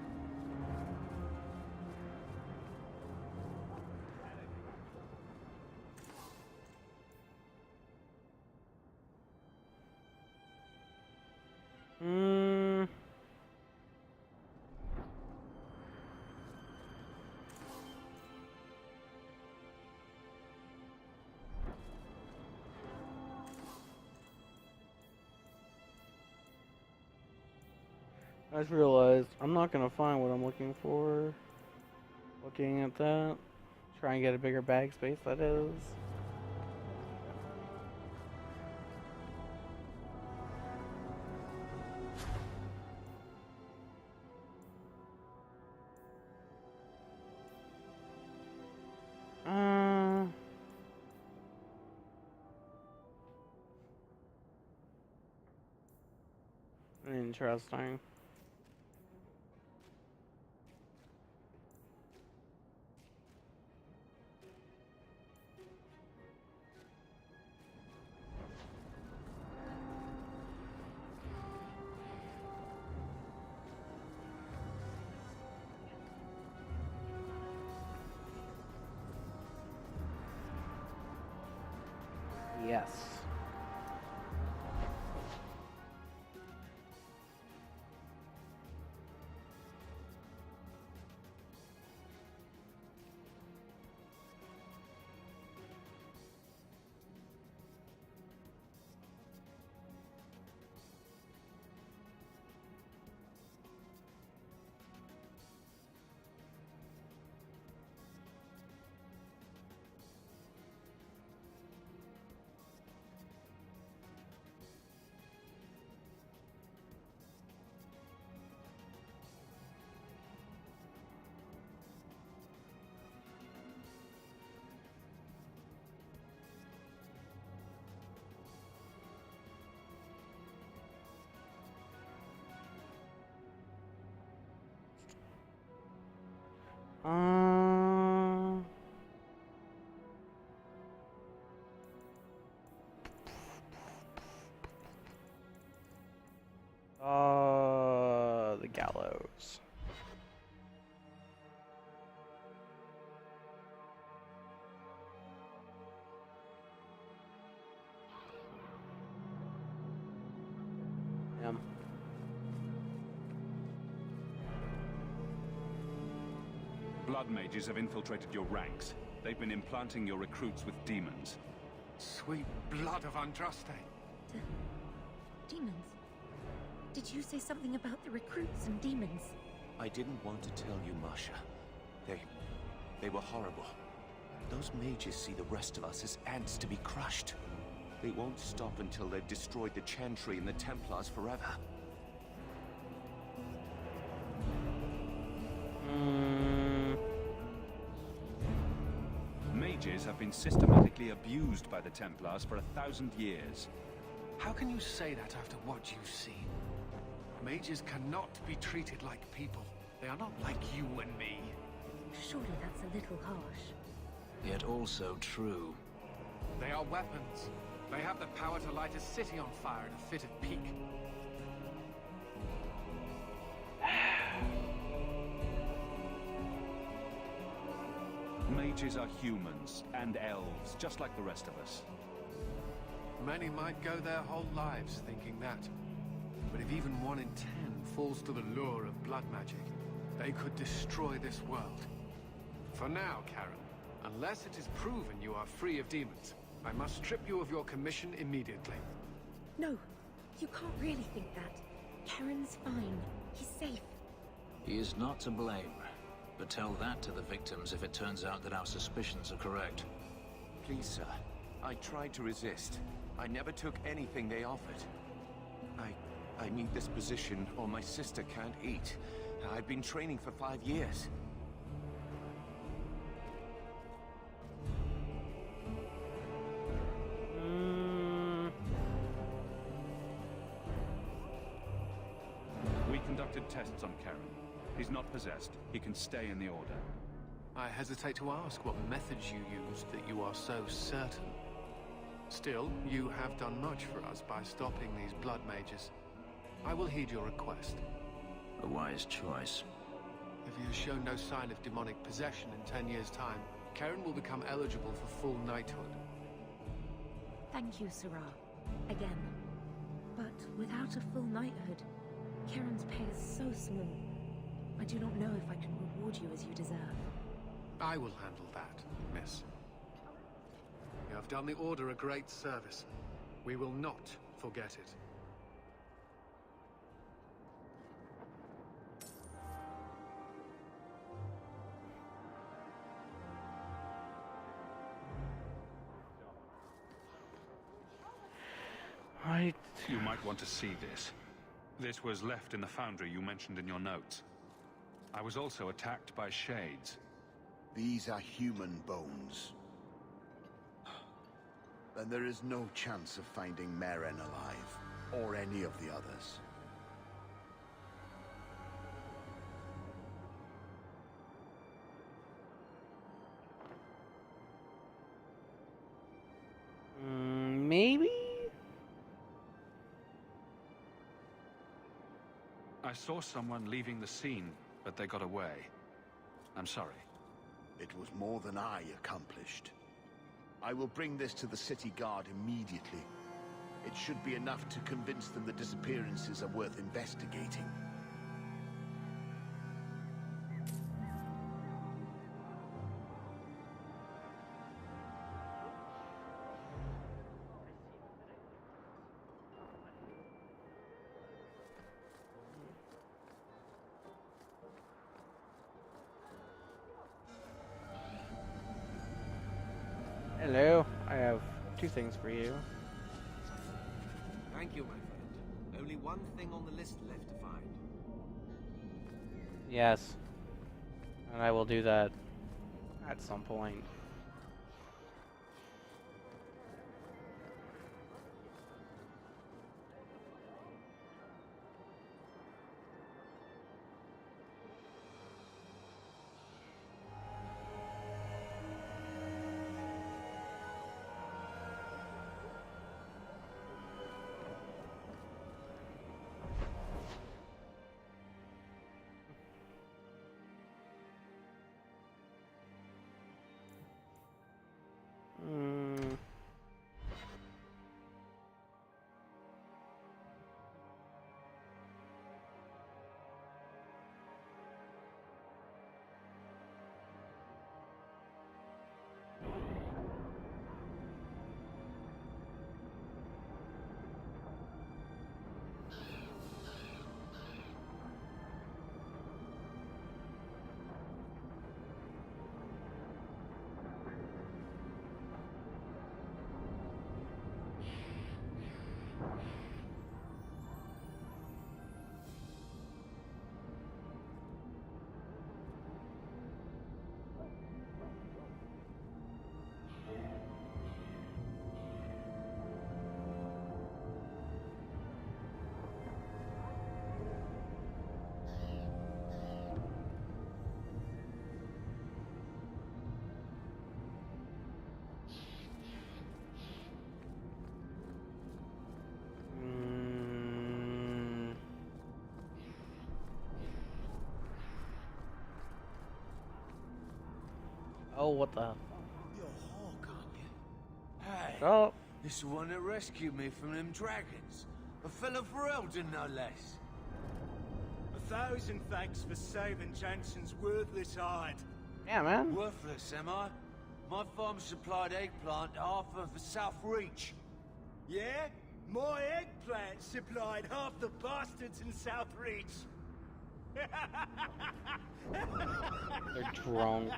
I just realized I'm not gonna find what I'm looking for. Looking at that. Try and get a bigger bag space, that is. Interesting. Yes. The gallows. Blood mages have infiltrated your ranks. They've been implanting your recruits with demons. Sweet blood of Andraste. Demons? Did you say something about the recruits and demons? I didn't want to tell you, Masha. They were horrible. Those mages see the rest of us as ants to be crushed. They won't stop until they've destroyed the Chantry and the Templars forever. Mages have been systematically abused by the Templars for 1,000 years. How can you say that after what you've seen? Mages cannot be treated like people. They are not like you and me. Surely that's a little harsh. Yet also true. They are weapons. They have the power to light a city on fire in a fit of pique. Mages are humans and elves, just like the rest of us. Many might go their whole lives thinking that. But if even 1 in 10 falls to the lure of blood magic, they could destroy this world. For now, Karen, unless it is proven you are free of demons, I must strip you of your commission immediately. No, you can't really think that. Karen's fine. He's safe. He is not to blame. But tell that to the victims if it turns out that our suspicions are correct. Please, sir. I tried to resist. I never took anything they offered. I need this position or my sister can't eat. I've been training for 5 years. We conducted tests on Karen. He's not possessed. He can stay in the Order. I hesitate to ask what methods you used that you are so certain. Still, you have done much for us by stopping these blood mages. I will heed your request. A wise choice. If you show no sign of demonic possession in 10 years' time, Karen will become eligible for full knighthood. Thank you, Sarah. Again. But without a full knighthood, Karen's pay is so small. I do not know if I can reward you as you deserve. I will handle that, miss. You have done the Order a great service. We will not forget it. You might want to see this. This was left in the foundry you mentioned in your notes. I was also attacked by shades. These are human bones. Then there is no chance of finding Meren alive, or any of the others. Maybe? I saw someone leaving the scene, but they got away. I'm sorry. It was more than I accomplished. I will bring this to the city guard immediately. It should be enough to convince them the disappearances are worth investigating. Hello, I have 2 things for you. Thank you, my friend. Only one thing on the list left to find. Yes. And I will do that at some point. Oh, what the? You're Hawk, aren't you? Hey, Oh. this is the one that rescued me from them dragons. A fellow for Eldon, no less. 1,000 thanks for saving Jansen's worthless hide. Yeah, man. Worthless, am I? My farm supplied eggplant to half of the South Reach. Yeah? My eggplant supplied half the bastards in South Reach. They're drunk.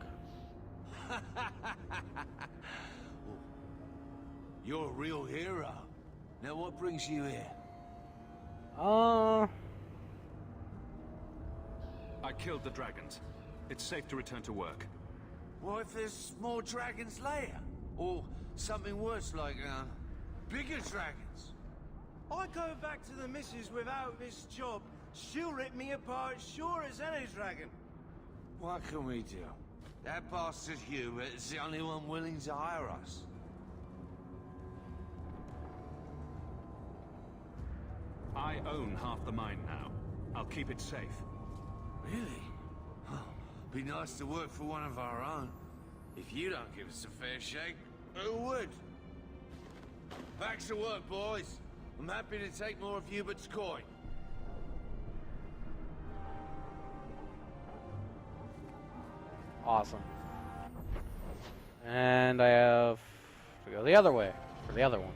You're a real hero. Now what brings you here? I killed the dragons. It's safe to return to work. What if there's more dragons later? Or something worse like, bigger dragons? I go back to the missus without this job. She'll rip me apart sure as any dragon. What can we do? That bastard Hubert is the only one willing to hire us. I own half the mine now. I'll keep it safe. Really? Oh, be nice to work for one of our own. If you don't give us a fair shake, who would? Back to work, boys. I'm happy to take more of Hubert's coin. Awesome. And I have to go the other way for the other one.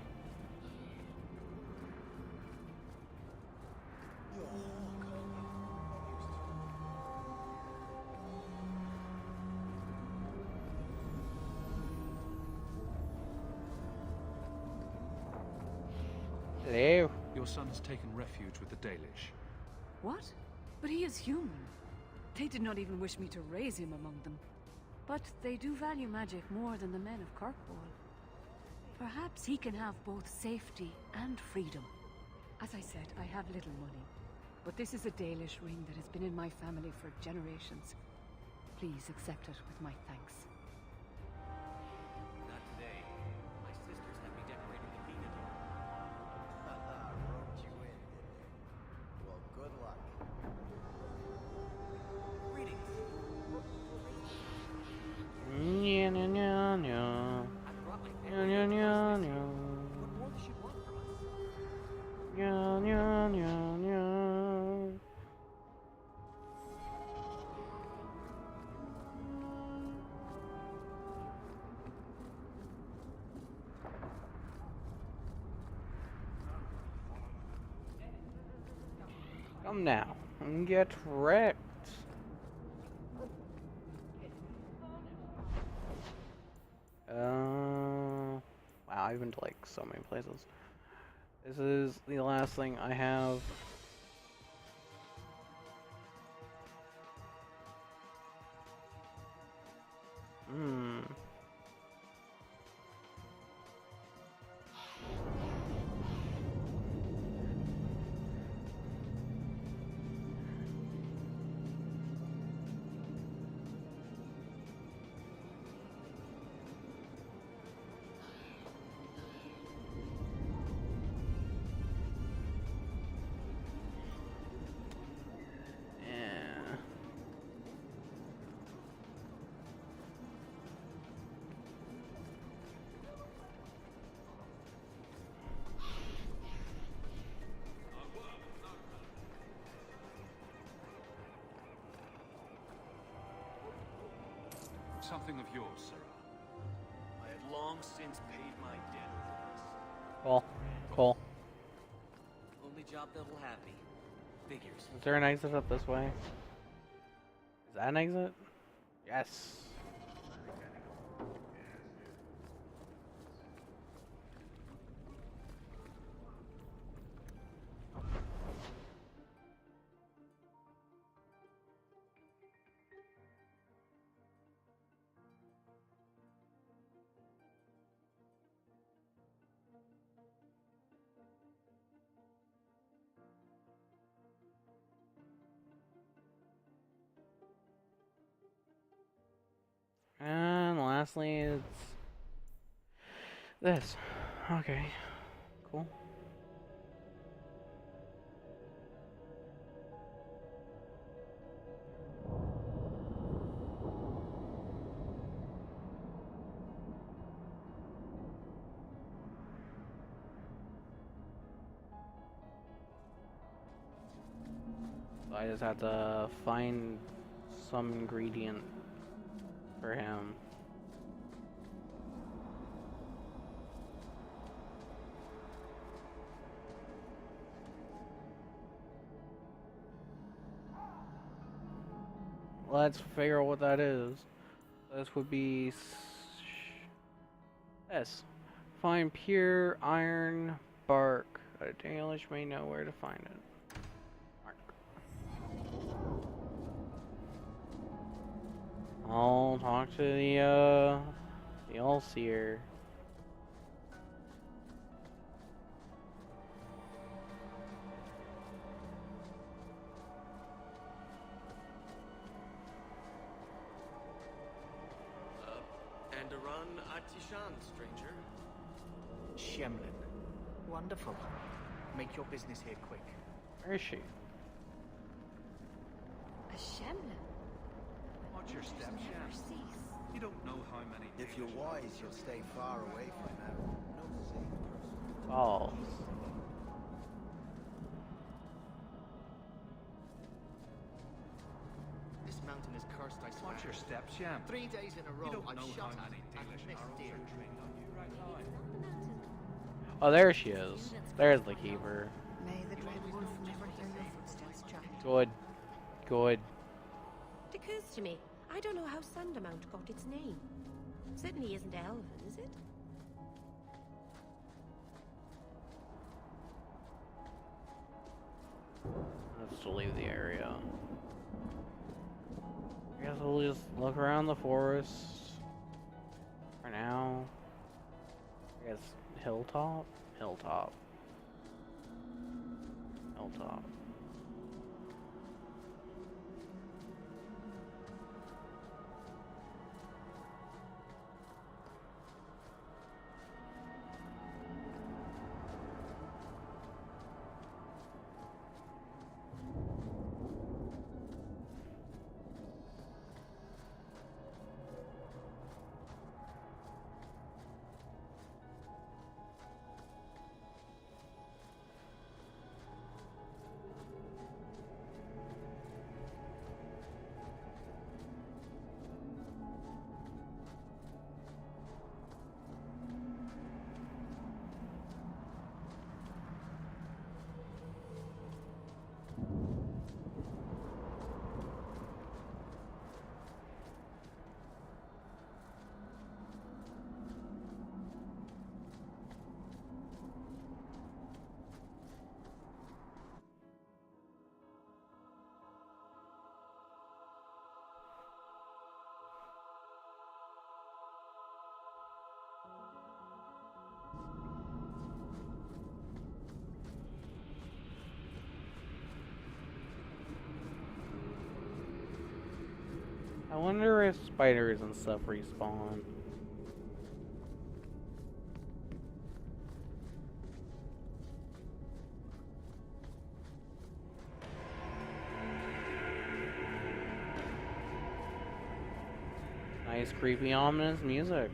Hello. Your son has taken refuge with the Dalish. What? But he is human. They did not even wish me to raise him among them. But they do value magic more than the men of Kirkwall. Perhaps he can have both safety and freedom. As I said, I have little money. But this is a Dalish ring that has been in my family for generations. Please accept it with my thanks. Not today. My sisters have me decorating the Venador. Roped you in, didn't they? Well, good luck. Greetings. Nya, nya, nya, nya. Nya, nya, nya, nya. What more does she want from us? Nya, nya, nya, nya. Come now and get wrecked. Wow, I've been to like so many places. This is the last thing I have. Something of yours, Sarah. I had long since paid my debt for this. Cool. Cool. Only job that will have me. Figures. Is there an exit up this way? Is that an exit? Yes. And lastly, it's this. Okay, cool. I just have to find some ingredient for him. Let's figure out what that is. This would be S. Find pure iron bark. A Dalish may know where to find it. Mark. I'll talk to the All-Seer. And a run at Tishan, stranger. Shemlin. Wonderful. Make your business here quick. Where is she? A Shemlin? Watch your step, Never Shem. cease. You don't know how many. If you're wise, you'll stay far away from them. No safe person. Balls. This mountain is cursed, I swear. Watch your step, Shem. 3 days in a row, You don't I've know shot how at many and Dalish missed arrows deer. are trained on you right now. Oh, there she is. There's the keeper. May the dread wolf never hear your footsteps, child. Good. Good. It occurs to me, I don't know how Sandamount got its name. Certainly isn't Elven, is it? Let's leave the area. I guess we'll just look around the forest. For now. I guess hilltop? Hilltop. Hilltop. I wonder if spiders and stuff respawn. Nice, creepy, ominous music.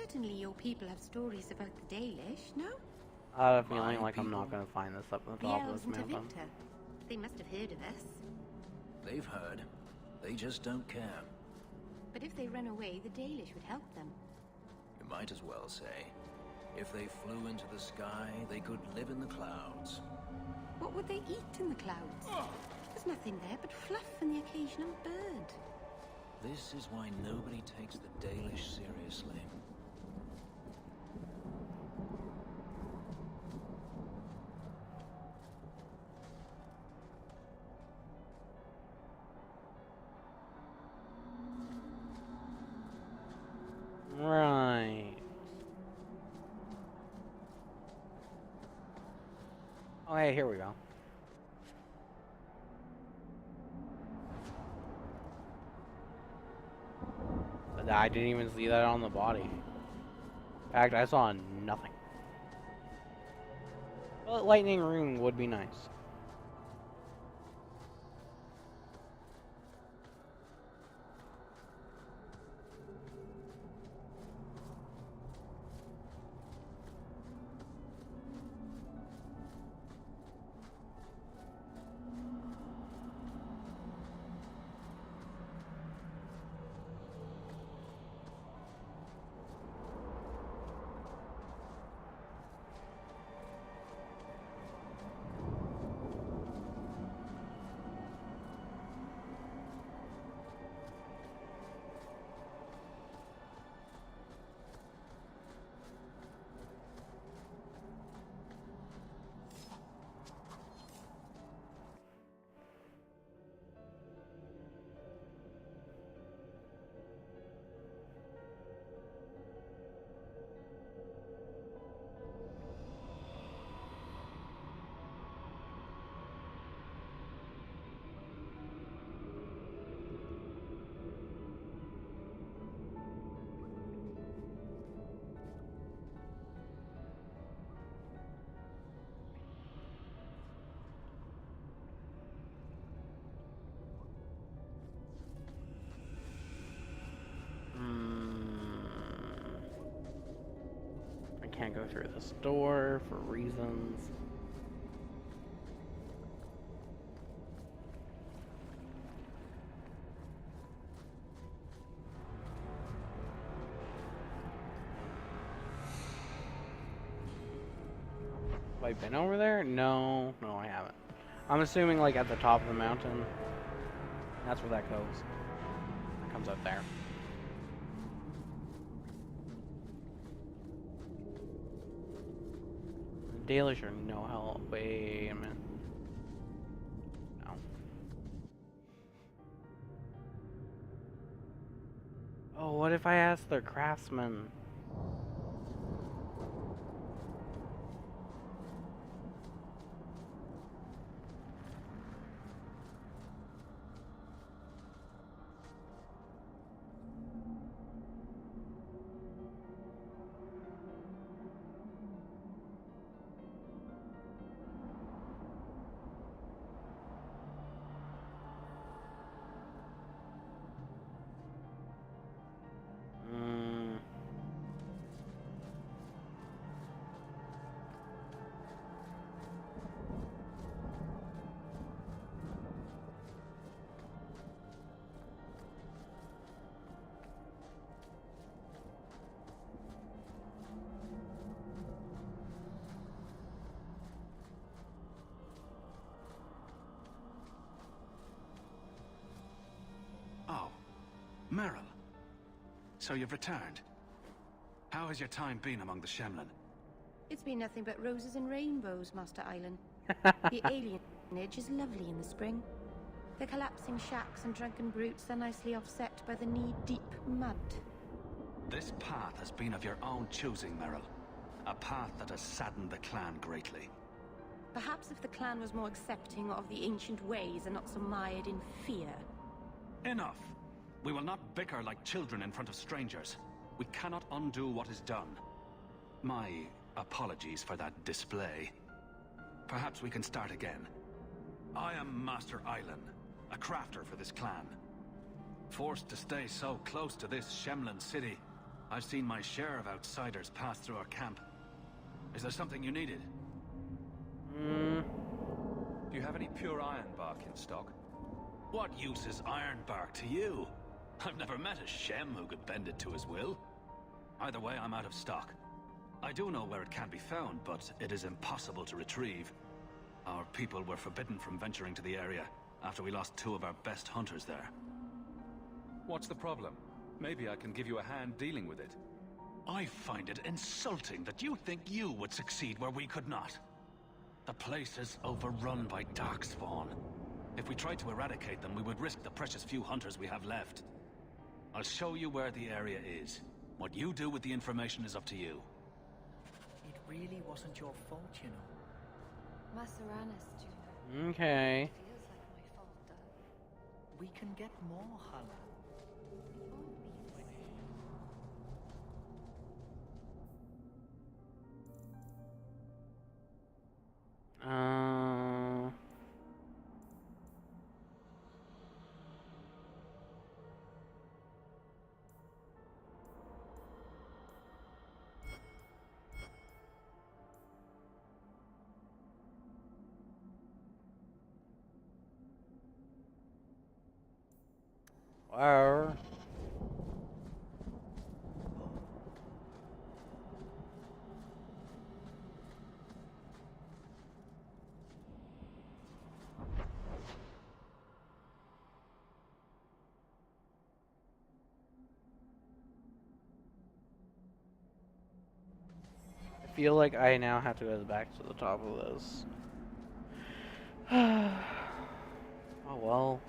Certainly your people have stories about the Dalish, no? I have a feeling like I'm not going to find this up at the The top of elves this and mountain. Tavicta. They must have heard of us. They've heard. They just don't care. But if they run away, the Dalish would help them. You might as well say, if they flew into the sky, they could live in the clouds. What would they eat in the clouds? There's nothing there but fluff and the occasional bird. This is why nobody takes the Dalish seriously. Right. Oh, hey, here we go. But I didn't even see that on the body. In fact, I saw nothing. But lightning rune would be nice. Can't go through this door for reasons. Have I been over there? No, I haven't. I'm assuming like at the top of the mountain. That's where that goes. That comes up there. Dalish are no help. Wait a minute. No. Oh, what if I ask the craftsman? Meryl, so you've returned. How has your time been among the Shemlin? It's been nothing but roses and rainbows, Master Island. The alienage is lovely in the spring. The collapsing shacks and drunken brutes are nicely offset by the knee-deep mud. This path has been of your own choosing, Meryl. A path that has saddened the clan greatly. Perhaps if the clan was more accepting of the ancient ways and not so mired in fear. Enough! We will not bicker like children in front of strangers. We cannot undo what is done. My apologies for that display. Perhaps we can start again. I am Master Island, a crafter for this clan. Forced to stay so close to this Shemlin city, I've seen my share of outsiders pass through our camp. Is there something you needed? Do you have any pure iron bark in stock? What use is iron bark to you? I've never met a Shem who could bend it to his will. Either way, I'm out of stock. I do know where it can be found, but it is impossible to retrieve. Our people were forbidden from venturing to the area after we lost 2 of our best hunters there. What's the problem? Maybe I can give you a hand dealing with it. I find it insulting that you think you would succeed where we could not. The place is overrun by darkspawn. If we tried to eradicate them, we would risk the precious few hunters we have left. I'll show you where the area is. What you do with the information is up to you. It really wasn't your fault, you know. Masaranas, Juno. Okay. Feels like my fault, though. We can get more Hala. Wow. I feel like I now have to go back to the top of this. Oh well.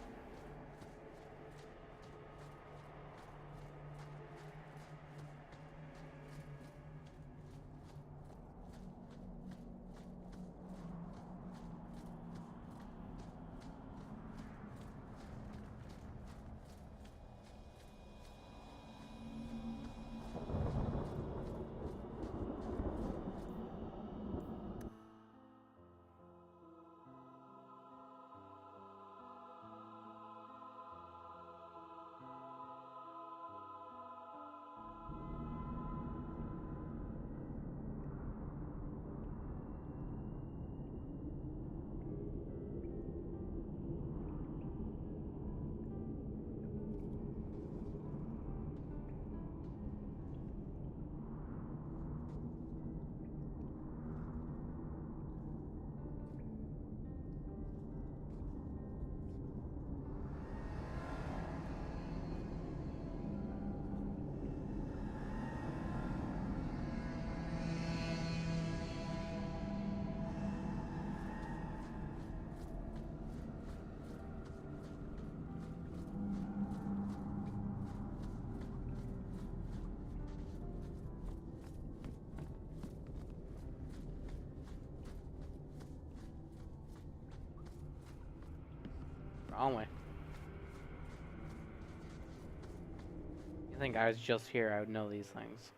Wrong way. You think I was just here, I would know these things.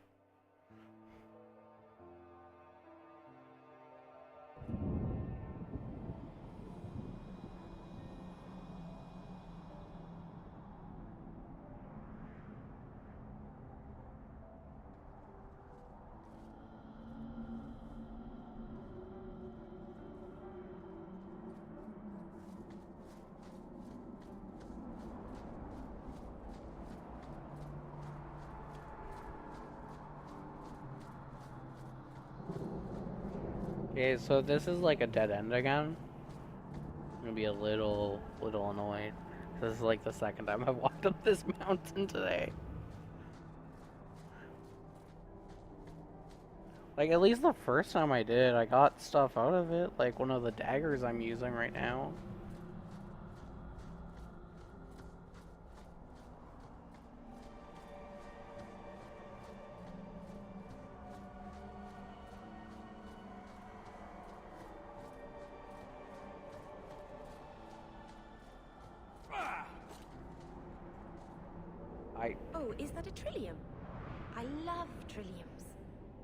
Okay, so this is like a dead end again. I'm gonna be a little annoyed. This is like the second time I've walked up this mountain today. Like, at least the first time I did, I got stuff out of it, like one of the daggers I'm using right now. Oh, is that a trillium? I love trilliums.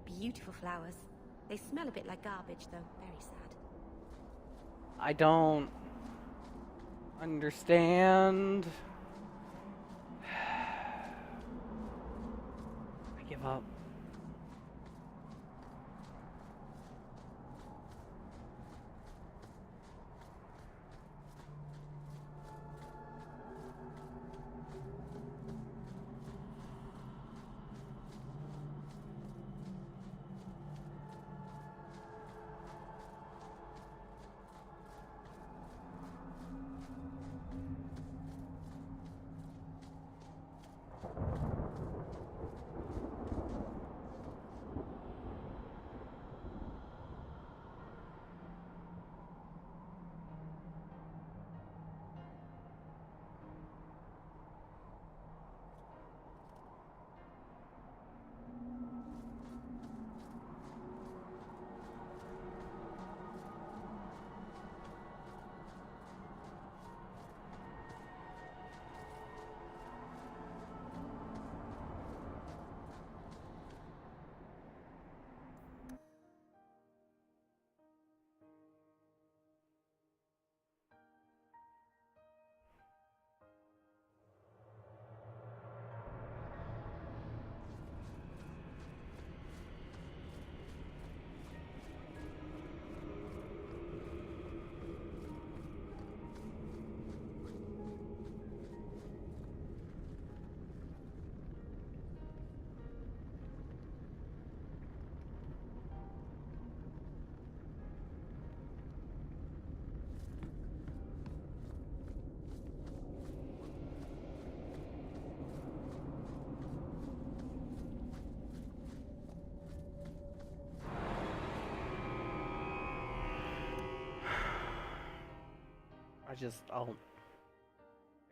Beautiful flowers. They smell a bit like garbage, though. Very sad. I don't understand. I give up.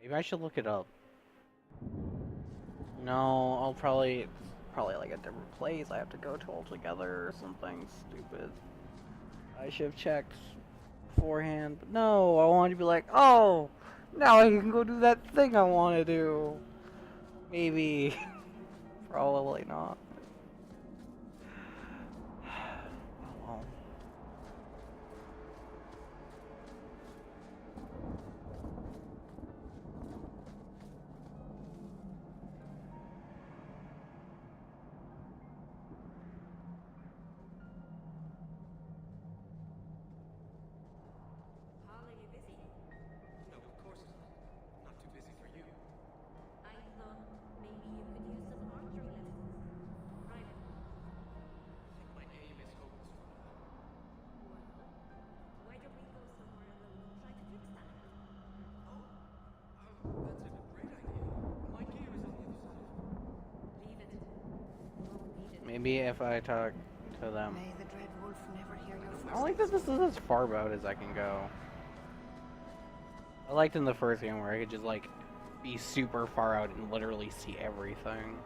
Maybe I should look it up. No, I'll probably like a different place I have to go to altogether or something stupid. I should have checked beforehand, but no, I wanted to be like, oh, now I can go do that thing I want to do. Maybe. Probably not. Oh well. Maybe if I talk to them. May the dread wolf never hear your I don't like that this is as far out as I can go. I liked in the first game where I could just like be super far out and literally see everything.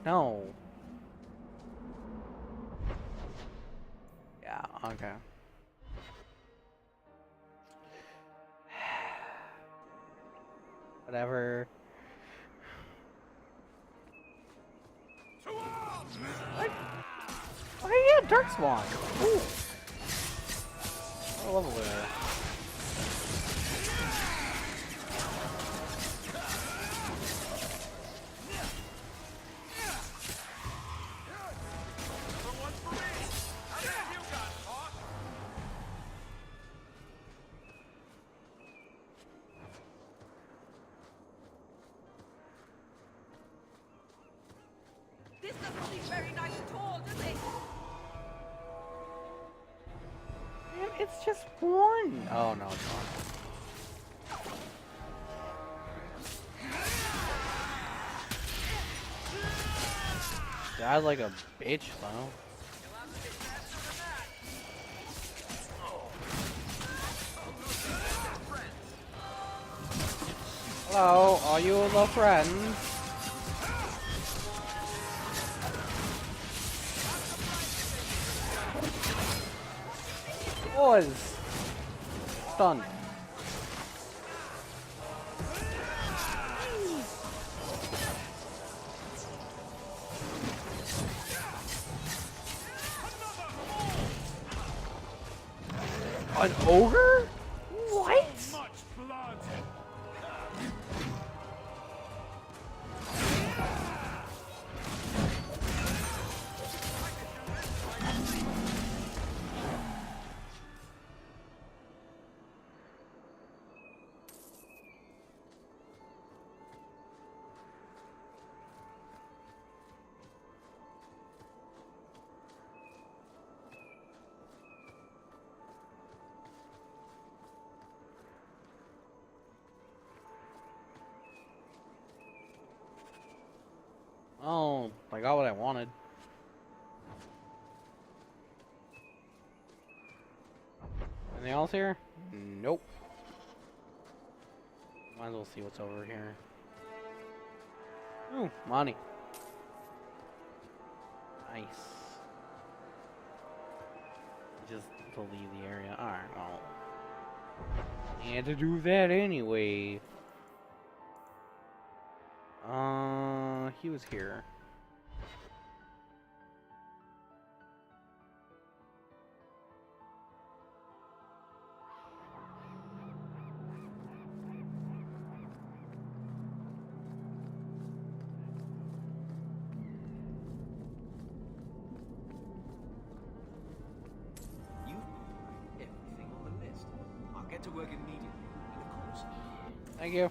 No. Yeah, okay. Whatever. What? Oh yeah, Dark Swan. Ooh. What level is that? This doesn't seem very nice at all, does it? Man, it's just one. Oh no, it's not. Died like a bitch though. Hello, are you the friends? Was stunned. An ogre? What? Oh, I got what I wanted. Anything else here? Nope. Might as well see what's over here. Ooh, money. Nice. Just to leave the area. Alright, well. I had to do that anyway. He was here. Everything on the list. I'll get to work immediately. And of course. Thank you.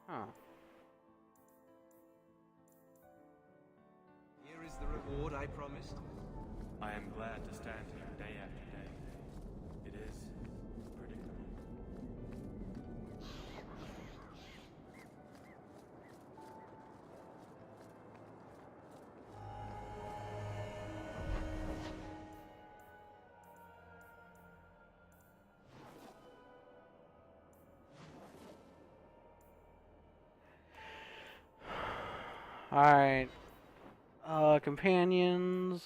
Huh. Here is the reward I promised. I am glad to stand here day after day. It is predictable. Alright. Companions.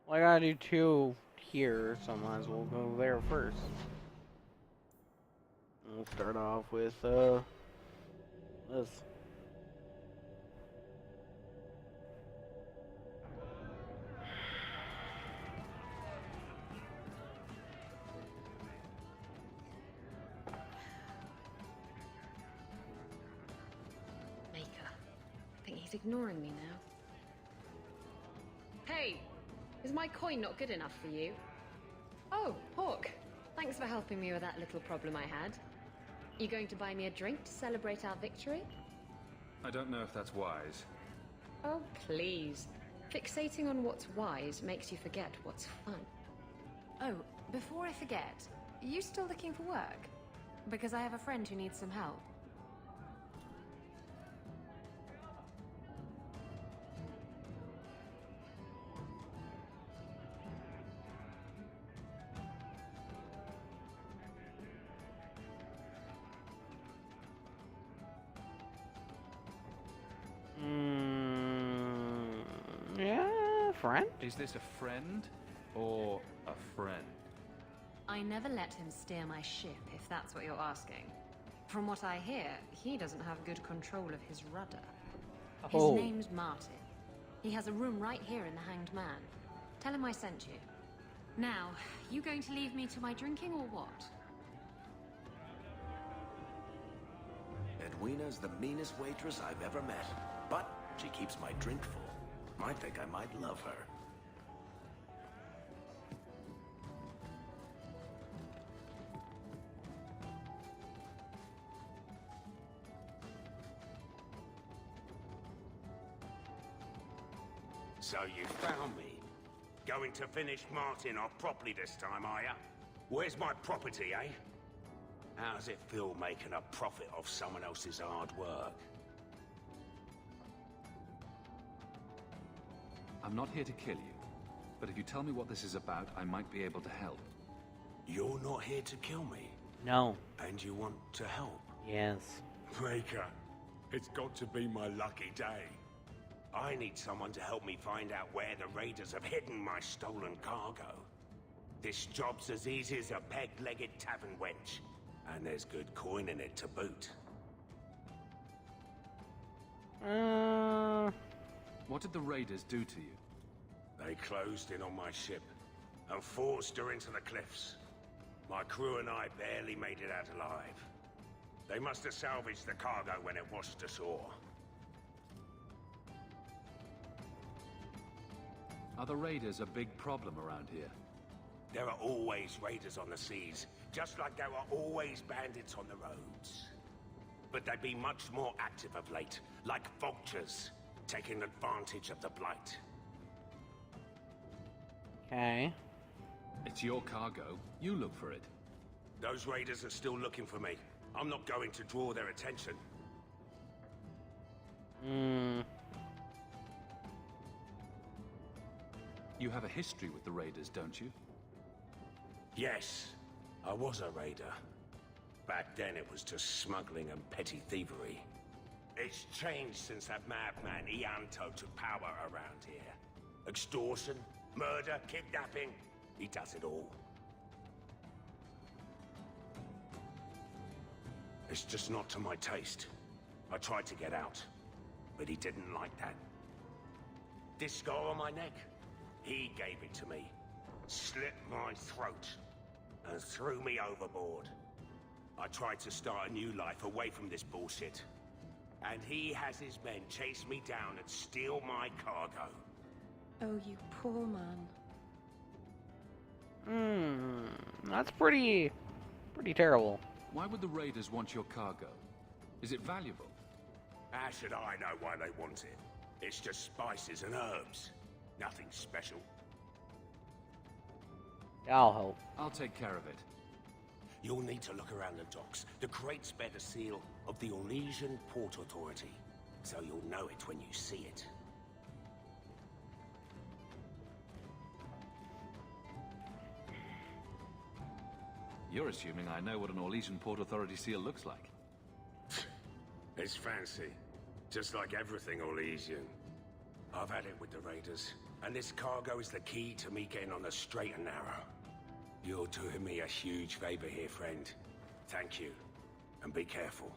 Well, I gotta do 2 here, so might as well go there first. We'll start off with, this. Maker. I think he's ignoring me now. Hey! Is my coin not good enough for you? Oh, Hawk. Thanks for helping me with that little problem I had. You going to buy me a drink to celebrate our victory? I don't know if that's wise. Oh, please. Fixating on what's wise makes you forget what's fun. Oh, before I forget, are you still looking for work? Because I have a friend who needs some help. Yeah, friend? Is this a friend or a friend? I never let him steer my ship, if that's what you're asking. From what I hear, he doesn't have good control of his rudder. His Oh. name's Martin. He has a room right here in the Hanged Man. Tell him I sent you. Now, you going to leave me to my drinking or what? Edwina's the meanest waitress I've ever met, but she keeps my drink full. I think I might love her. So you found me. Going to finish Martin off properly this time, are ya? Where's my property, eh? How's it feel making a profit off someone else's hard work? I'm not here to kill you, but if you tell me what this is about, I might be able to help. You're not here to kill me? No. And you want to help? Yes. Breaker, it's got to be my lucky day. I need someone to help me find out where the raiders have hidden my stolen cargo. This job's as easy as a peg-legged tavern wench, and there's good coin in it to boot. What did the raiders do to you? They closed in on my ship and forced her into the cliffs. My crew and I barely made it out alive. They must have salvaged the cargo when it washed ashore. Are the raiders a big problem around here? There are always raiders on the seas, just like there are always bandits on the roads. But they've been much more active of late, like vultures, taking advantage of the Blight. Okay. It's your cargo. You look for it. Those raiders are still looking for me. I'm not going to draw their attention. You have a history with the raiders, don't you? Yes, I was a raider. Back then it was just smuggling and petty thievery. It's changed since that madman Ianto took power around here. Extortion, murder, kidnapping, he does it all. It's just not to my taste. I tried to get out, but he didn't like that. This scar on my neck, he gave it to me, slit my throat, and threw me overboard. I tried to start a new life away from this bullshit. And he has his men chase me down and steal my cargo. Oh, you poor man. That's pretty terrible. Why would the raiders want your cargo? Is it valuable? How should I know why they want it? It's just spices and herbs. Nothing special. I'll help. I'll take care of it. You'll need to look around the docks. The crates bear the seal of the Orlesian Port Authority, so you'll know it when you see it. You're assuming I know what an Orlesian Port Authority seal looks like. It's fancy. Just like everything Orlesian. I've had it with the raiders, and this cargo is the key to me getting on the straight and narrow. You're doing me a huge favor here, friend. Thank you, and be careful.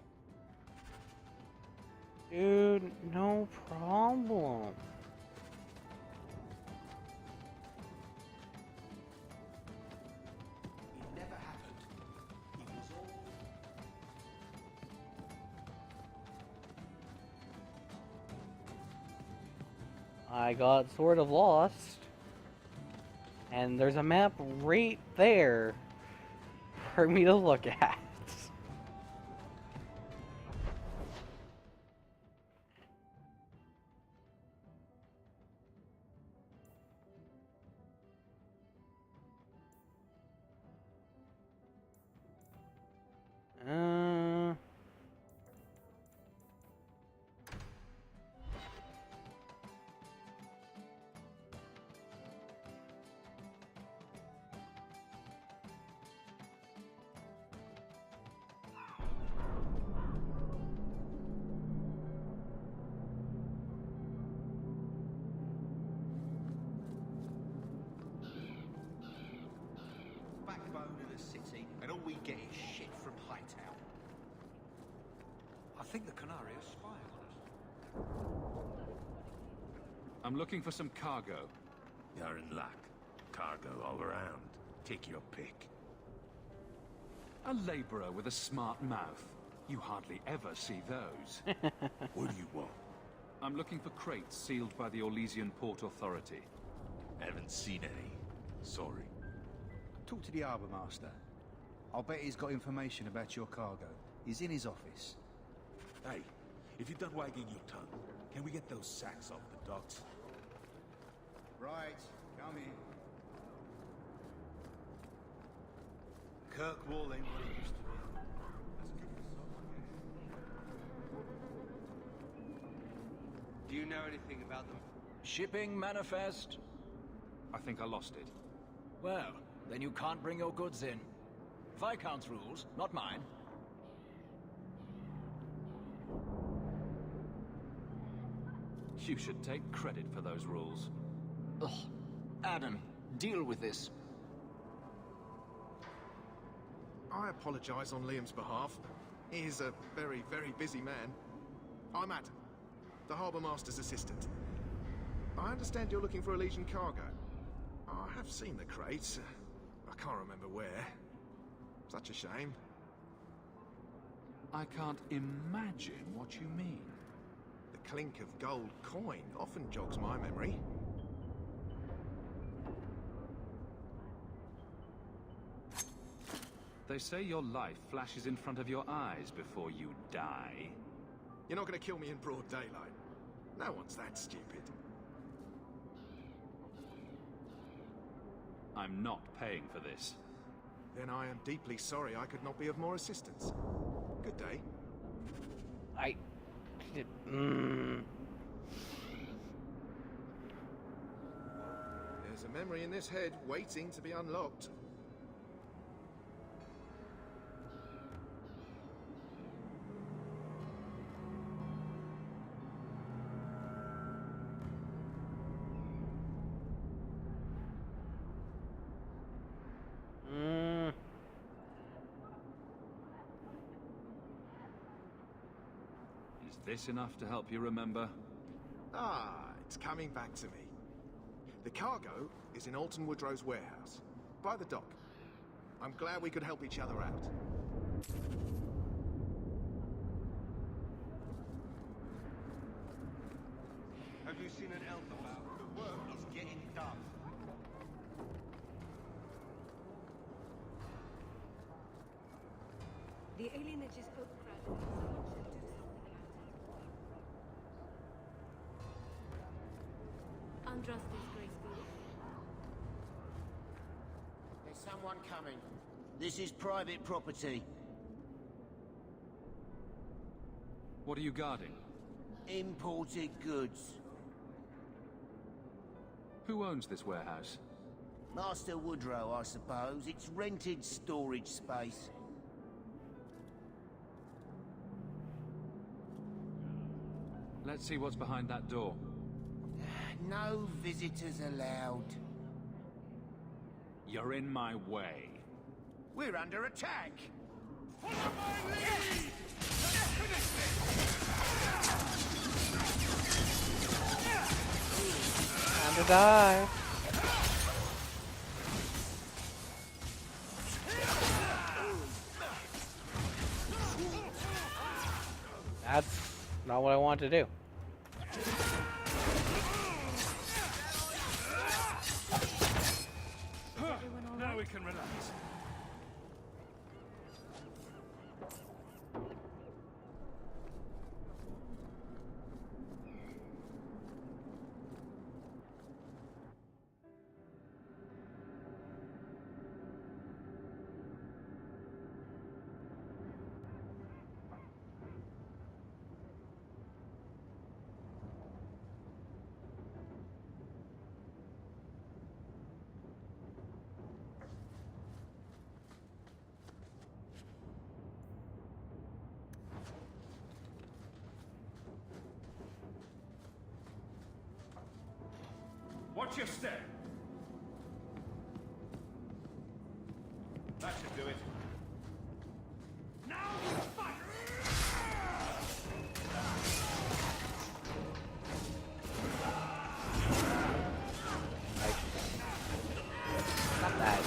Dude, no problem. It never happened. It was all... I got sort of lost. And there's a map right there for me to look at. backbone of the city, and all we get is shit from Hightown. I think the Canary is spying on us. I'm looking for some cargo. You're in luck. Cargo all around. Take your pick. A laborer with a smart mouth. You hardly ever see those. What do you want? I'm looking for crates sealed by the Orlesian Port Authority. Haven't seen any. Sorry. Talk to the harbour master. I'll bet he's got information about your cargo. He's in his office. Hey, if you're done wagging your tongue, can we get those sacks off the docks? Right, come in. Kirkwall ain't what it used to be. Do you know anything about them? Shipping manifest? I think I lost it. Well, then you can't bring your goods in. Viscount's rules, not mine. You should take credit for those rules. Ugh. Adam, deal with this. I apologize on Liam's behalf. He is a very, very busy man. I'm Adam, the Harbour Master's assistant. I understand you're looking for Elysian cargo. I have seen the crates. I can't remember where. Such a shame. I can't imagine what you mean. The clink of gold coin often jogs my memory. They say your life flashes in front of your eyes before you die. You're not going to kill me in broad daylight. No one's that stupid. I'm not paying for this. Then I am deeply sorry I could not be of more assistance. Good day. There's a memory in this head waiting to be unlocked. Is this enough to help you remember? Ah, it's coming back to me. The cargo is in Alton Woodrow's warehouse, by the dock. I'm glad we could help each other out. Have you seen an elf about? The work is getting done. The alienage's overcrowded. Someone should do something about it. Andraste's graceful. There's someone coming. This is private property. What are you guarding? Imported goods. Who owns this warehouse? Master Woodrow, I suppose. It's rented storage space. Let's see what's behind that door. No visitors allowed. You're in my way. We're under attack! Follow my lead! Let's finish this! Time to die. That's not what I want to do. Now we can relax. Watch your step. That should do it. Now fight! Not bad.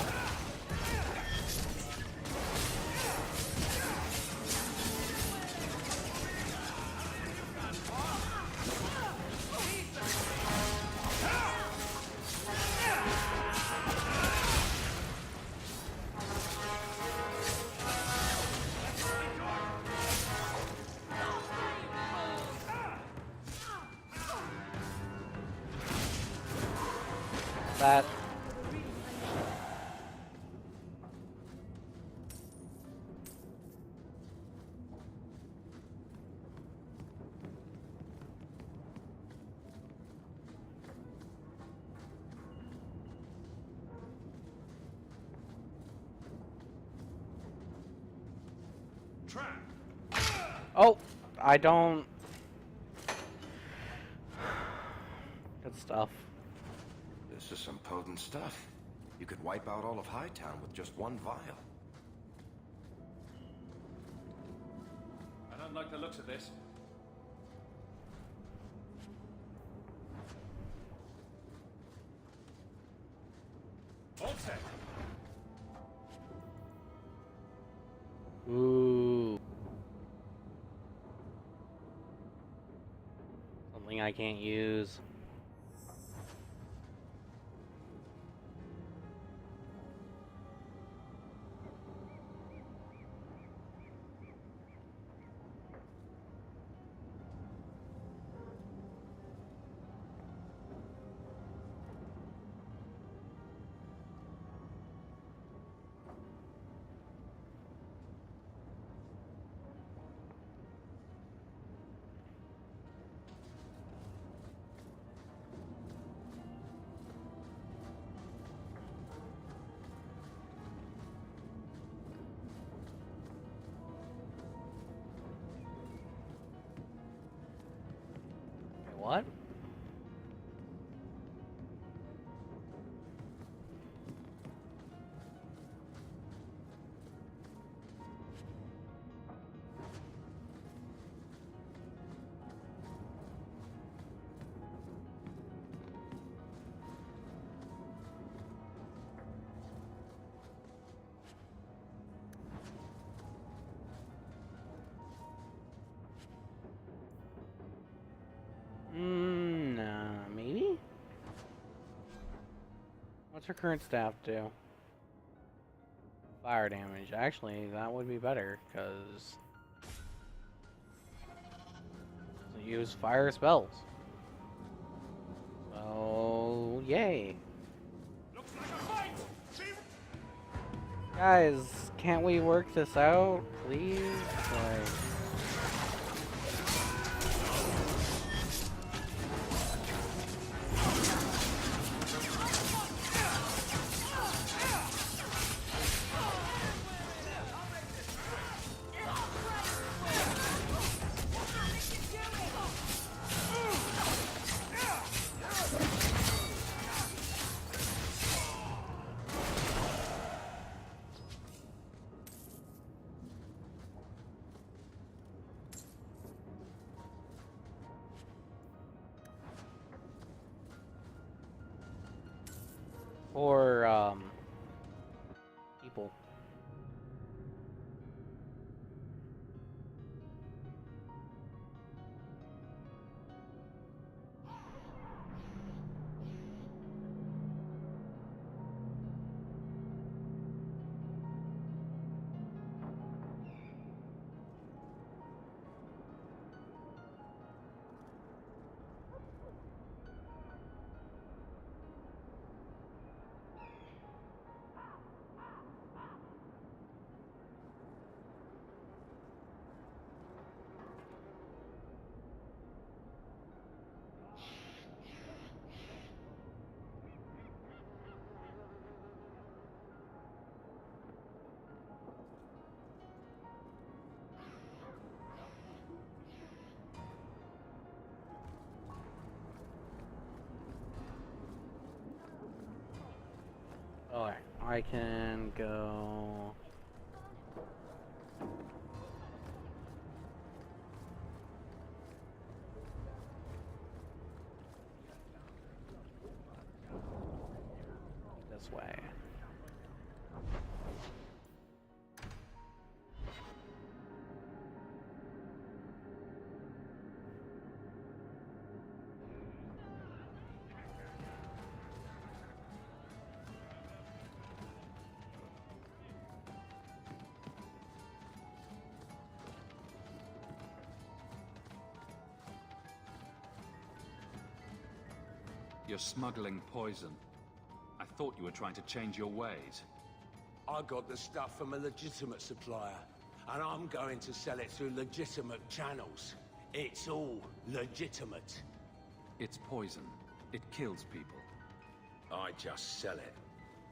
That. Trap. Oh, I don't. Good stuff. This is some potent stuff. You could wipe out all of Hightown with just one vial. I don't like the looks of this. All set. Ooh. Something I can't use. What? Nah, maybe? What's her current staff do? Fire damage. Actually, that would be better, because... use fire spells. So, yay. Guys, can't we work this out, please? Like... Or, people. Alright, I can go... this way. You're smuggling poison. I thought you were trying to change your ways. I got the stuff from a legitimate supplier, and I'm going to sell it through legitimate channels. It's all legitimate. It's poison. It kills people. I just sell it.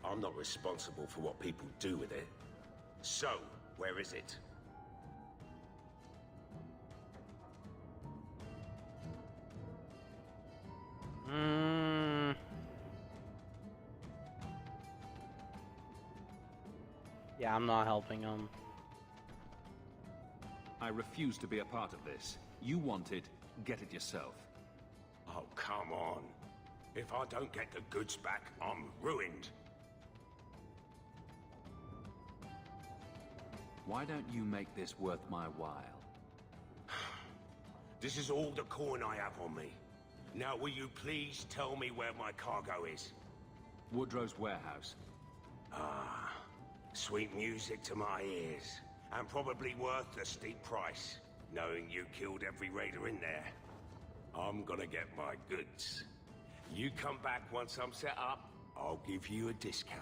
I'm not responsible for what people do with it. So, where is it? Yeah, I'm not helping him. I refuse to be a part of this. You want it, get it yourself. Oh, come on. If I don't get the goods back, I'm ruined. Why don't you make this worth my while? This is all the coin I have on me. Now, will you please tell me where my cargo is? Woodrow's warehouse. Ah, sweet music to my ears. And probably worth the steep price, knowing you killed every raider in there. I'm gonna get my goods. You come back once I'm set up, I'll give you a discount.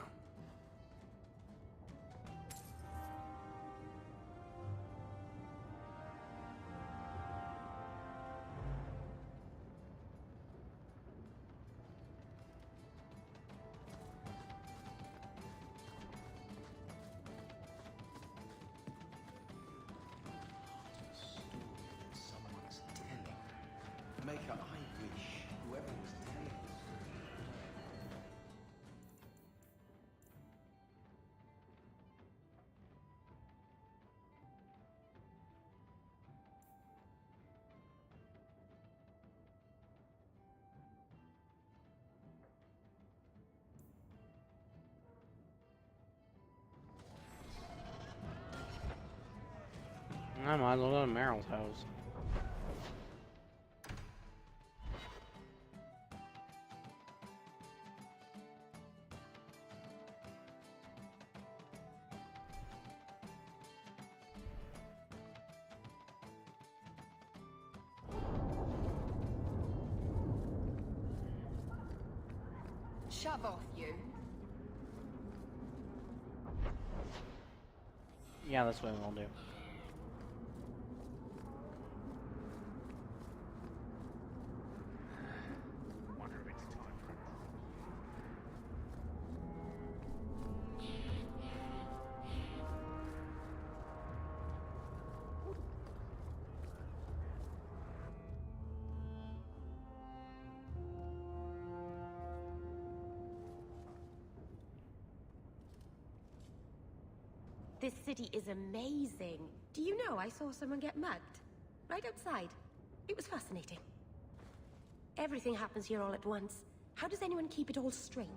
Maker, I I might as well go to Meryl's house. Shove off, you. Yeah, that's what we'll do. Wonder if it's time for This city is amazing. Do you know I saw someone get mugged? Right outside. It was fascinating. Everything happens here all at once. How does anyone keep it all straight?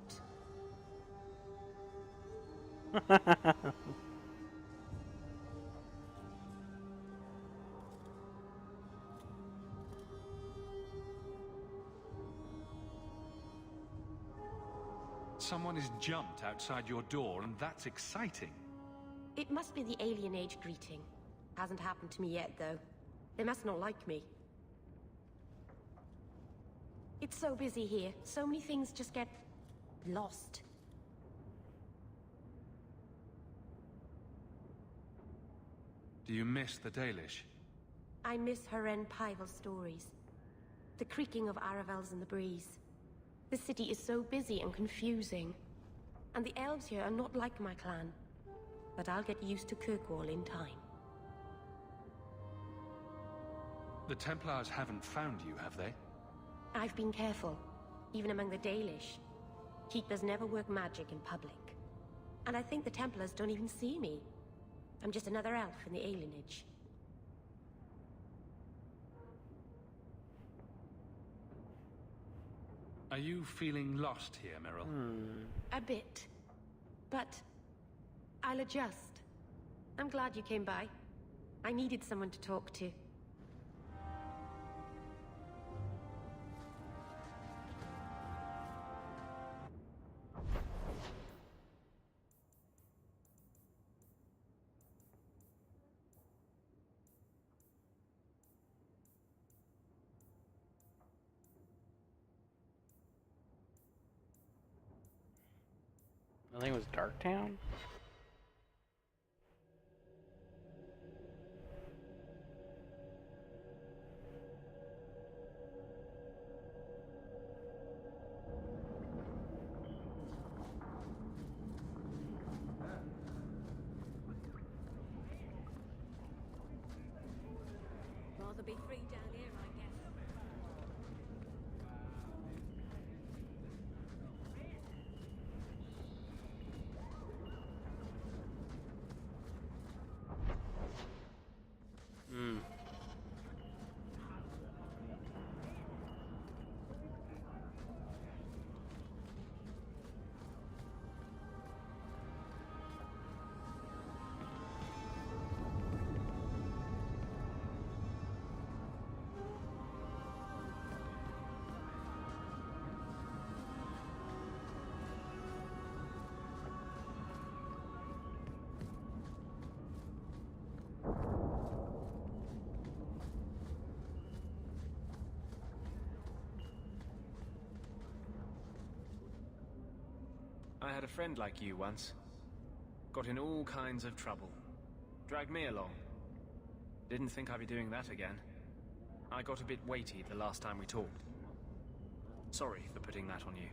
Someone has jumped outside your door, and that's exciting. It must be the alien age greeting. Hasn't happened to me yet, though. They must not like me. It's so busy here. So many things just get lost. Do you miss the Dalish? I miss Haren Pival stories. The creaking of Aravels in the breeze. The city is so busy and confusing. And the elves here are not like my clan. But I'll get used to Kirkwall in time. The Templars haven't found you, have they? I've been careful, even among the Dalish. Keepers never work magic in public. And I think the Templars don't even see me. I'm just another elf in the alienage. Are you feeling lost here, Meryl? A bit. But I'll adjust. I'm glad you came by. I needed someone to talk to. I think it was Darktown. Rather be free down here, I guess. I had a friend like you once. Got in all kinds of trouble. Dragged me along. Didn't think I'd be doing that again. I got a bit weighty the last time we talked. Sorry for putting that on you.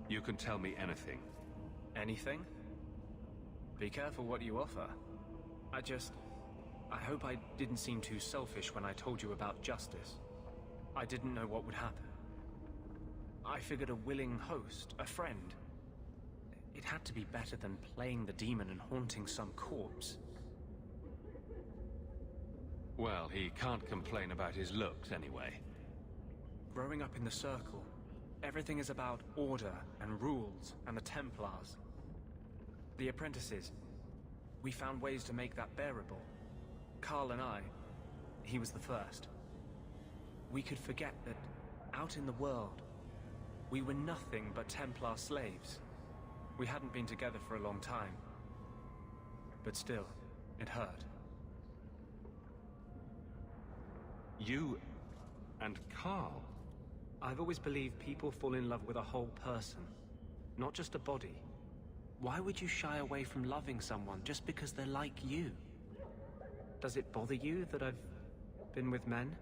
You can tell me anything. Anything? Be careful what you offer. I hope I didn't seem too selfish when I told you about justice. I didn't know what would happen. I figured a willing host, a friend. It had to be better than playing the demon and haunting some corpse. Well, he can't complain about his looks anyway. Growing up in the Circle, everything is about order and rules and the Templars. The apprentices, We found ways to make that bearable. Carl and I, he was the first. We could forget that out in the world, we were nothing but Templar slaves. We hadn't been together for a long time. But still, it hurt. You and Carl? I've always believed people fall in love with a whole person, not just a body. Why would you shy away from loving someone just because they're like you? Does it bother you that I've been with men?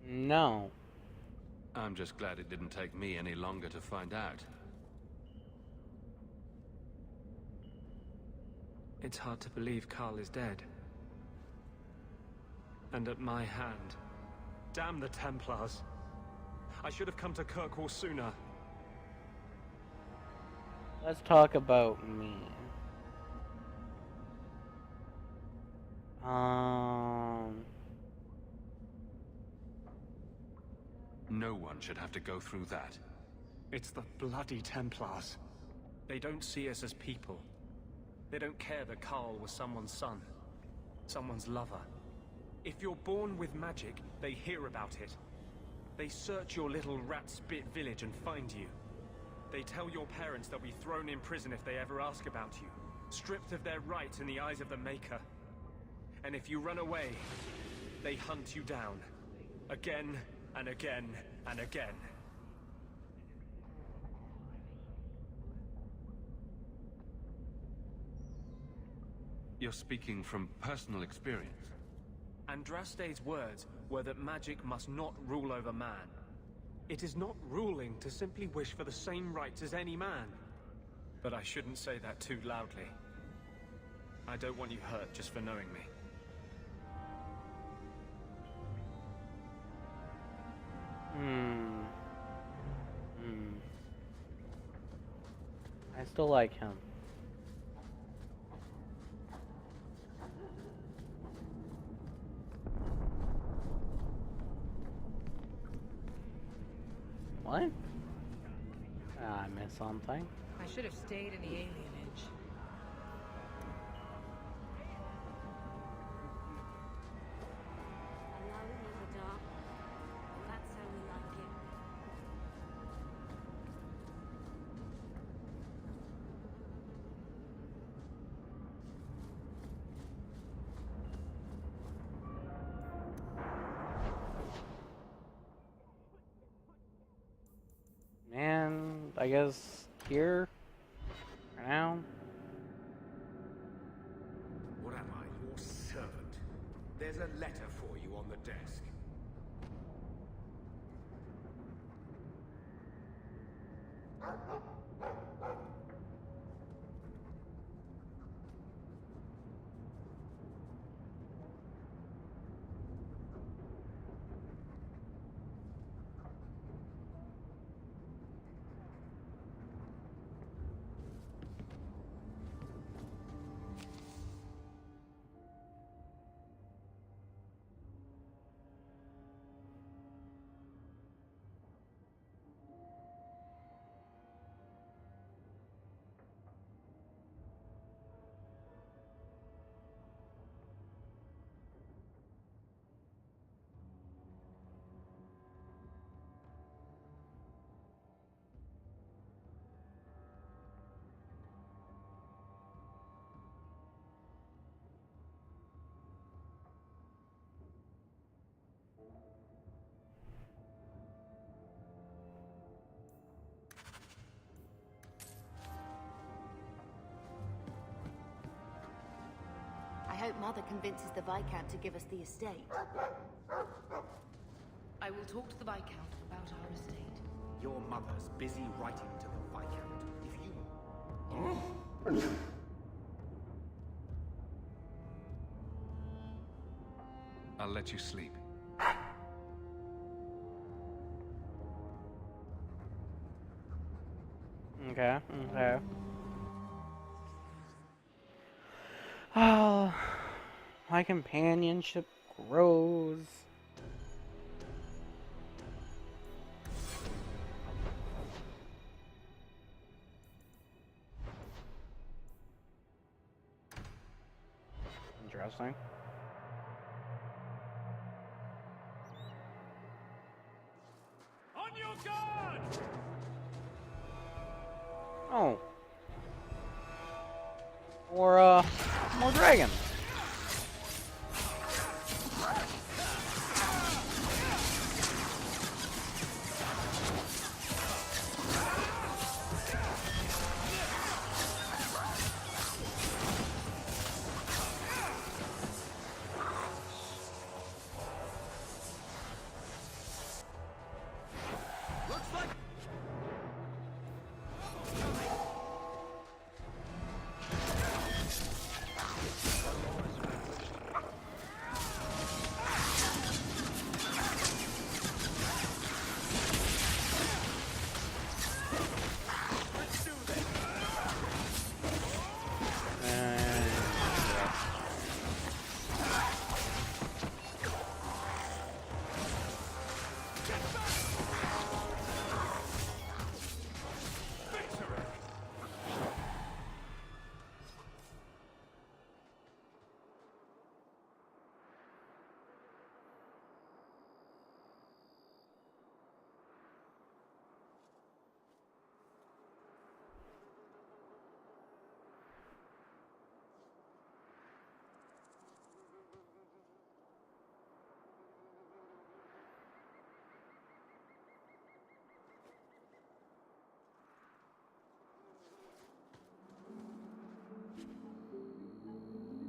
No. I'm just glad it didn't take me any longer to find out. It's hard to believe Carl is dead. And at my hand. Damn the Templars. I should have come to Kirkwall sooner. Let's talk about me. No one should have to go through that. It's the bloody Templars. They don't see us as people. They don't care that Carl was someone's son, someone's lover. If you're born with magic, they hear about it. They search your little rat-spit village and find you. They tell your parents they'll be thrown in prison if they ever ask about you, stripped of their rights in the eyes of the Maker. And if you run away, they hunt you down. Again and again and again. You're speaking from personal experience. Andraste's words were that magic must not rule over man. It is not ruling to simply wish for the same rights as any man. But I shouldn't say that too loudly. I don't want you hurt just for knowing me. I still like him. What? I missed something. I should have stayed in the alienage. Alone in the dark. That's how we like it. Man, I guess here, for now. What am I, your servant? There's a letter for you on the desk. I hope Mother convinces the Viscount to give us the estate. I will talk to the Viscount about our estate. Your mother's busy writing to the Viscount. If you... I'll let you sleep. Okay, okay. Oh, my companionship grows. interesting. On your guard! Oh. More dragons.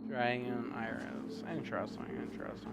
Dragon Iris. Interesting, interesting.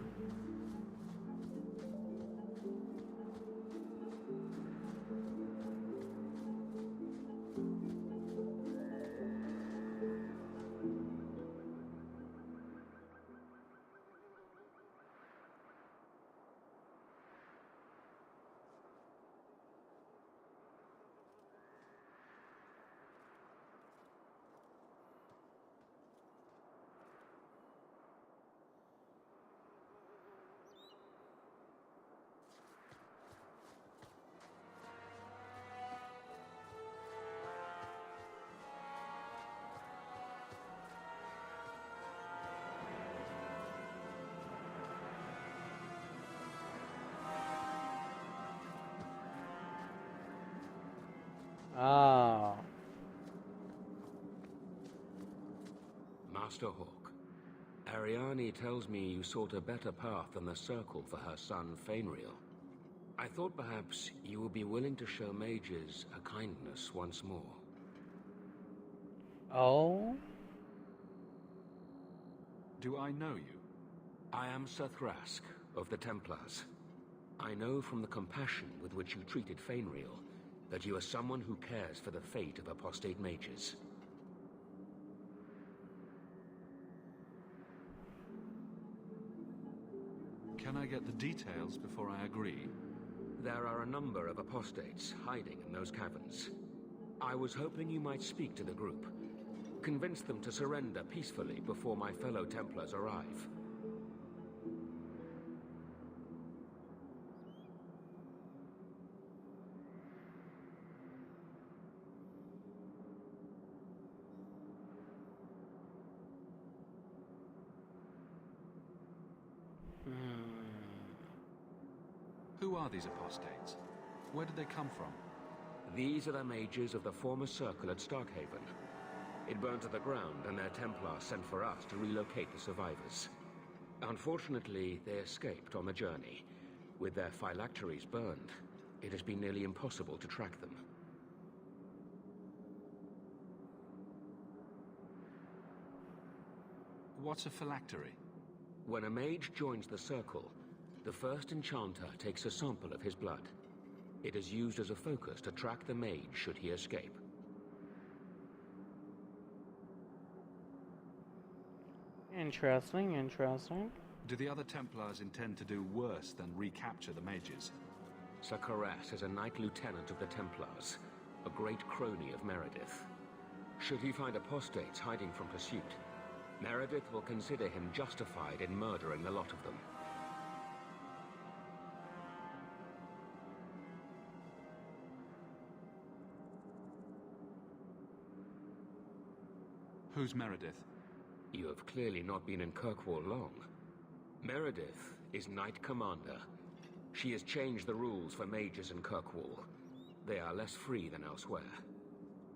Oh. Master Hawk, Ariane tells me you sought a better path than the Circle for her son, Fainriel. I thought perhaps you would be willing to show mages a kindness once more. Oh? Do I know you? I am Sir Thrask of the Templars. I know from the compassion with which you treated Fainriel that you are someone who cares for the fate of apostate mages. Can I get the details before I agree? There are a number of apostates hiding in those caverns. I was hoping you might speak to the group. Convince them to surrender peacefully before my fellow Templars arrive. Who are these apostates? Where did they come from? These are the mages of the former Circle at Starkhaven. It burned to the ground, and their Templars sent for us to relocate the survivors. Unfortunately, they escaped on the journey. With their phylacteries burned, it has been nearly impossible to track them. What's a phylactery? When a mage joins the Circle, the first enchanter takes a sample of his blood. It is used as a focus to track the mage should he escape. Interesting, interesting. Do the other Templars intend to do worse than recapture the mages? Sir Karas is a Knight Lieutenant of the Templars, a great crony of Meredith. Should he find apostates hiding from pursuit, Meredith will consider him justified in murdering the lot of them. Who's Meredith? You have clearly not been in Kirkwall long. Meredith is Knight Commander. She has changed the rules for mages in Kirkwall. They are less free than elsewhere.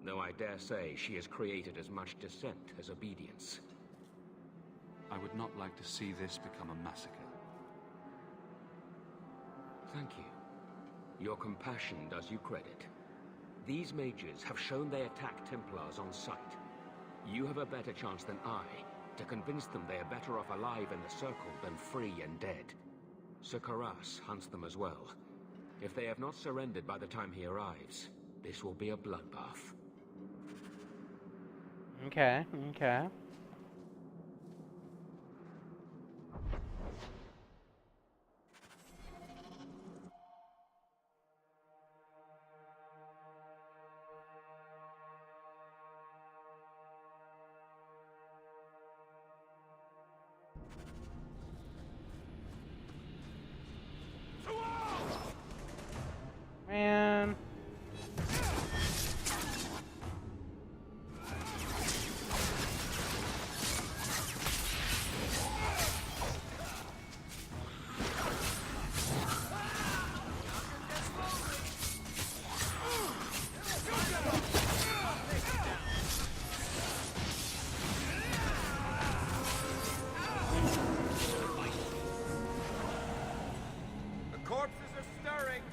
Though I dare say she has created as much dissent as obedience. I would not like to see this become a massacre. Thank you. Your compassion does you credit. These mages have shown they attack Templars on sight. You have a better chance than I to convince them they are better off alive in the Circle than free and dead. Sir Karas hunts them as well. If they have not surrendered by the time he arrives, this will be a bloodbath. Okay, okay. Man. The corpses are stirring.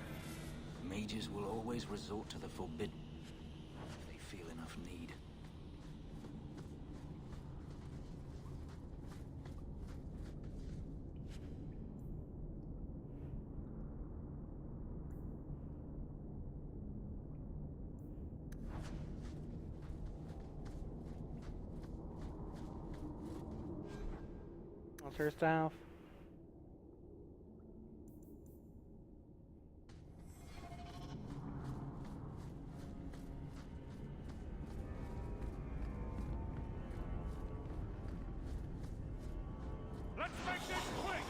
Mages will always resort to the forbidden if they feel enough need. What's her staff? Let's make this quick!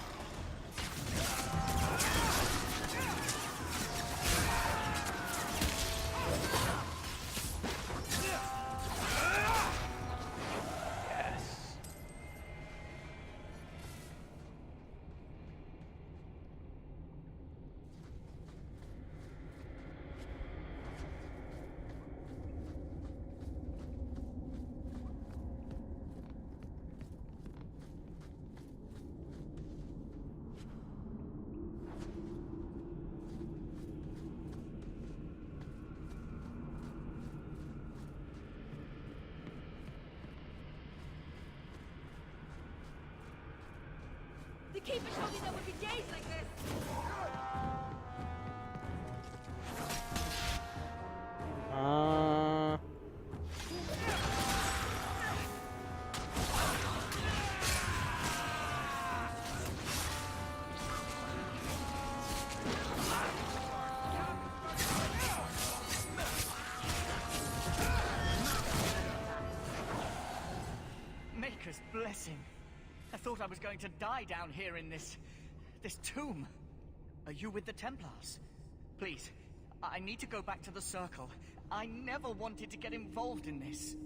Yes. The Keeper told me there would be days like this! Maker's blessing. I thought I was going to die down here in this tomb. Are you with the Templars? Please, I need to go back to the Circle. I never wanted to get involved in this.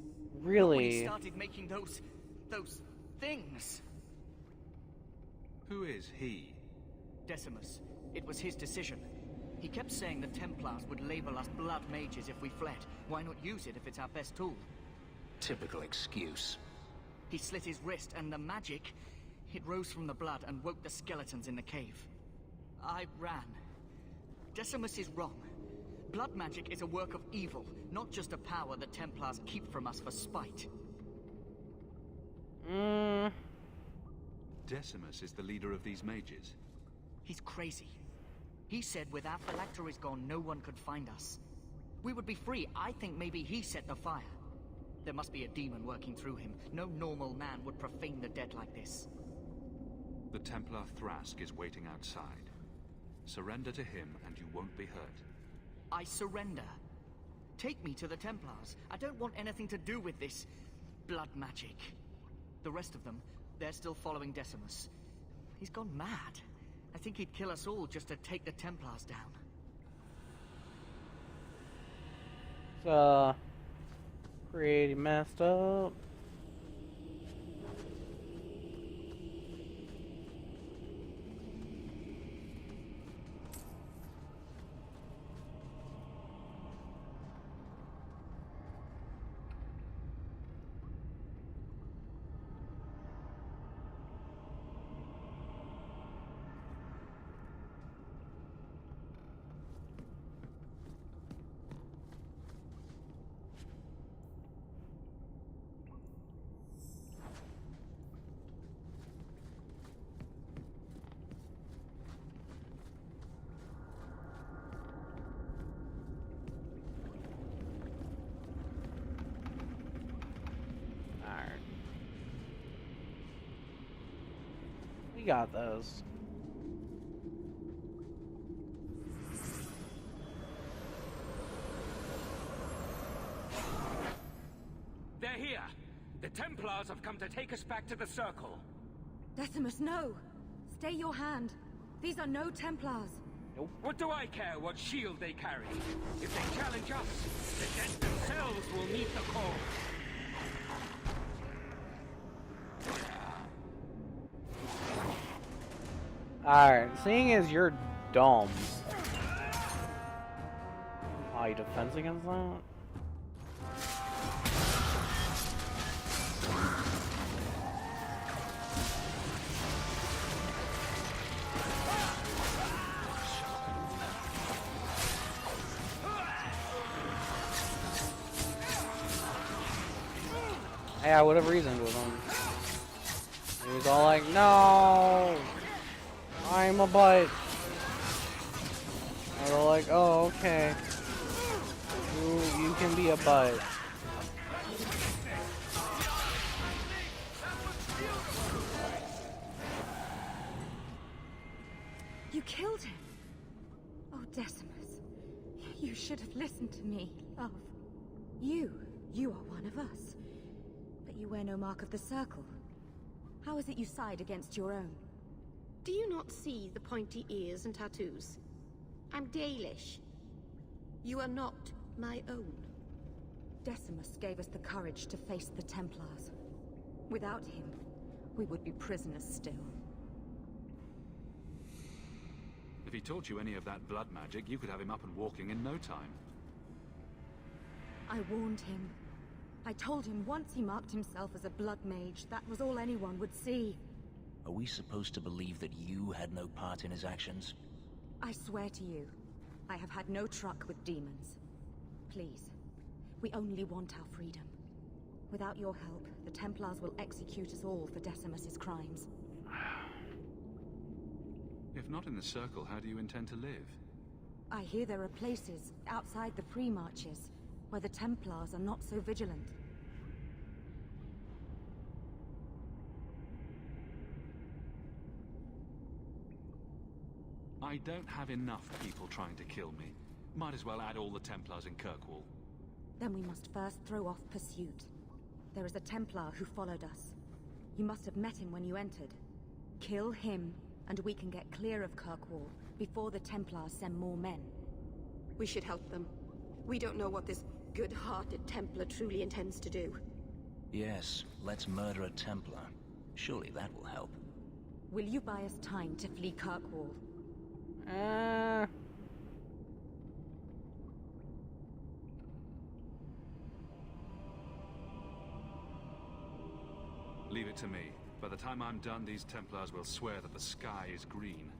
Really? When he started making those things. Who is he? Decimus. It was his decision. He kept saying the Templars would label us blood mages if we fled. Why not use it if it's our best tool? Typical excuse. He slit his wrist, and the magic, it rose from the blood and woke the skeletons in the cave. I ran. Decimus is wrong. Blood magic is a work of evil, not just a power the Templars keep from us for spite. Decimus is the leader of these mages. He's crazy. He said without Phylactery's gone, no one could find us. We would be free. I think maybe he set the fire. There must be a demon working through him. No normal man would profane the dead like this. The Templar Thrask is waiting outside. Surrender to him and you won't be hurt. I surrender. Take me to the Templars. I don't want anything to do with this blood magic. The rest of them, they're still following Decimus. He's gone mad. I think he'd kill us all just to take the Templars down. Pretty messed up. We got those. They're here! The Templars have come to take us back to the Circle. Decimus, no! Stay your hand. These are no Templars. Nope. What do I care what shield they carry? If they challenge us, the dead themselves will meet the call. Alright, seeing as you're dumb. How you defense against that? Hey, I would have reasoned with him. He was all like, no! I'm a butt. And they're like, oh, okay. You can be a butt. You killed him. Oh, Decimus. You should have listened to me, love. You are one of us. But you wear no mark of the Circle. How is it you side against your own? Do you not see the pointy ears and tattoos? I'm Dalish. You are not my own. Decimus gave us the courage to face the Templars. Without him, we would be prisoners still. If he taught you any of that blood magic, you could have him up and walking in no time. I warned him. I told him once he marked himself as a blood mage, that was all anyone would see. Are we supposed to believe that you had no part in his actions? I swear to you, I have had no truck with demons. Please, we only want our freedom. Without your help, the Templars will execute us all for Decimus's crimes. If not in the Circle, how do you intend to live? I hear there are places outside the pre-marches where the Templars are not so vigilant. I don't have enough people trying to kill me. Might as well add all the Templars in Kirkwall. Then we must first throw off pursuit. There is a Templar who followed us. You must have met him when you entered. Kill him, and we can get clear of Kirkwall before the Templars send more men. We should help them. We don't know what this good-hearted Templar truly intends to do. Yes, let's murder a Templar. Surely that will help. Will you buy us time to flee Kirkwall? Leave it to me. By the time I'm done, these Templars will swear that the sky is green.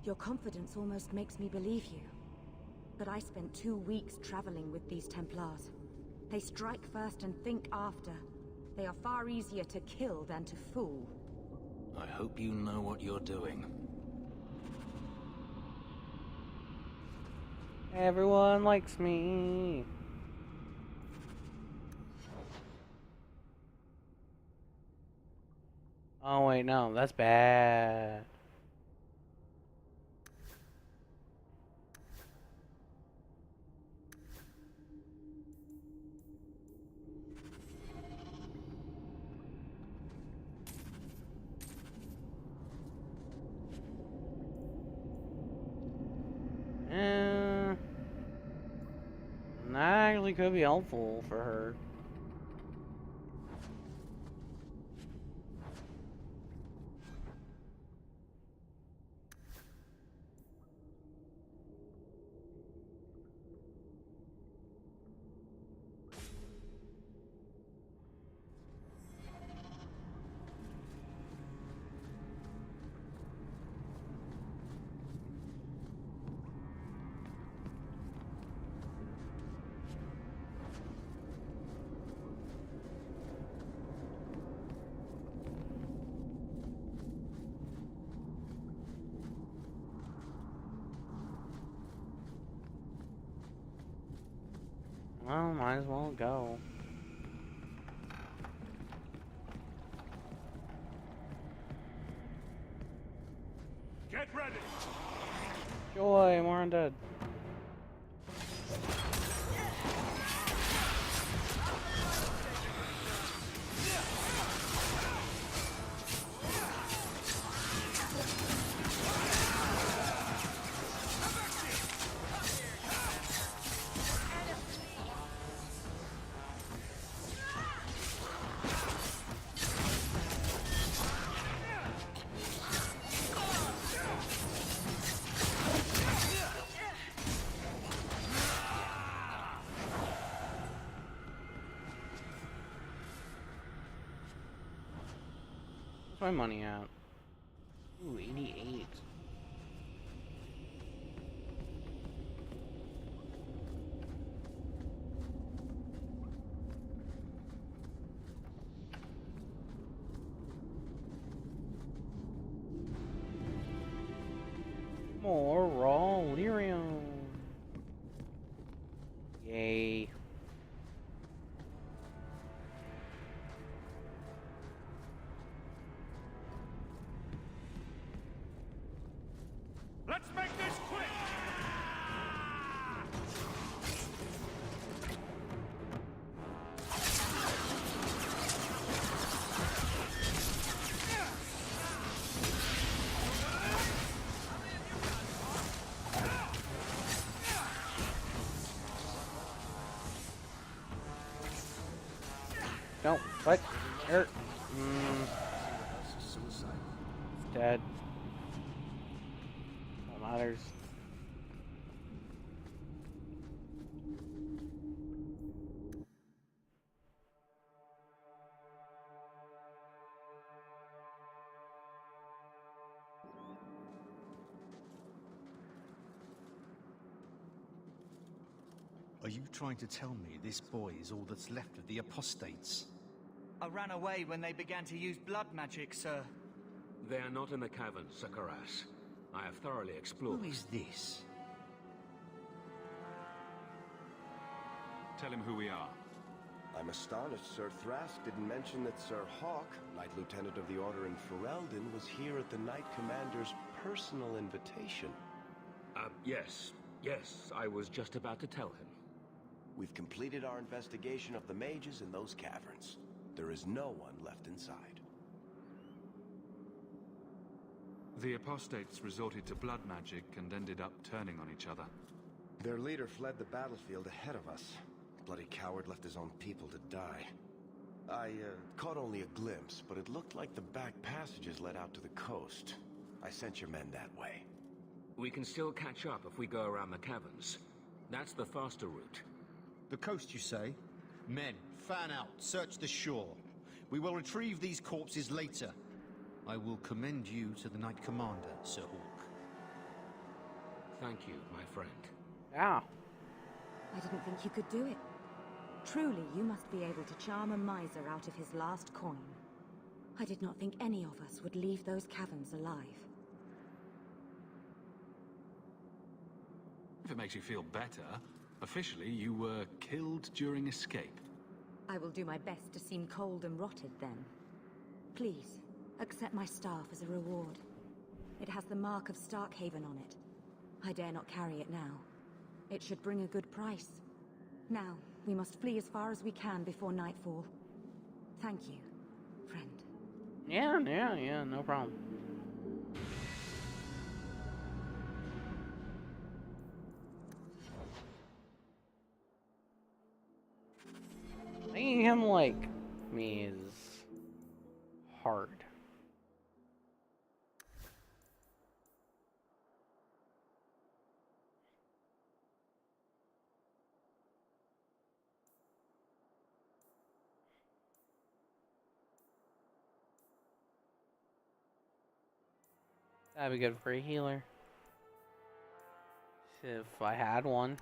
Your confidence almost makes me believe you. But I spent 2 weeks traveling with these Templars. They strike first and think after. They are far easier to kill than to fool. I hope you know what you're doing. Everyone likes me. Oh wait, no, that's bad. That actually could be helpful for her. Well, might as well go. Get ready! Joy, more undead. My money out. Ooh, 88. More raw lyrium. Yay. Let's make this quick! No, what? Hurt. Dead. All matters. Are you trying to tell me this boy is all that's left of the apostates? I ran away when they began to use blood magic, sir. They are not in the caverns, Sakaras. I have thoroughly explored. Who is this? Tell him who we are. I'm astonished Sir Thrask didn't mention that Sir Hawk, Knight Lieutenant of the Order in Ferelden, was here at the Knight Commander's personal invitation. Yes. Yes, I was just about to tell him. We've completed our investigation of the mages in those caverns. There is no one left inside. The apostates resorted to blood magic and ended up turning on each other. Their leader fled the battlefield ahead of us. Bloody coward left his own people to die. I caught only a glimpse, but it looked like the back passages led out to the coast. I sent your men that way. We can still catch up if we go around the caverns. That's the faster route. The coast, you say? Men, fan out, search the shore. We will retrieve these corpses later. I will commend you to the Knight Commander, Sir Hawk. Thank you, my friend. Yeah. I didn't think you could do it. Truly, you must be able to charm a miser out of his last coin. I did not think any of us would leave those caverns alive. If it makes you feel better, officially you were killed during escape. I will do my best to seem cold and rotted then. Please, accept my staff as a reward. It has the mark of Starkhaven on it. I dare not carry it now. It should bring a good price. Now, we must flee as far as we can before nightfall. Thank you, friend. Yeah, no problem. Making him like me is hard. That'd be good for a healer. If I had one.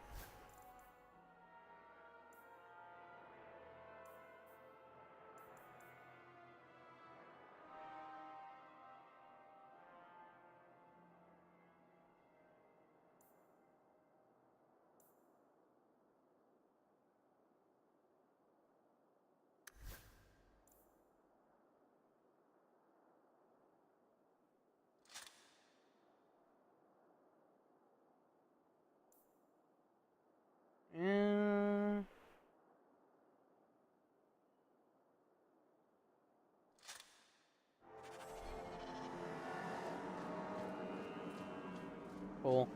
Cool.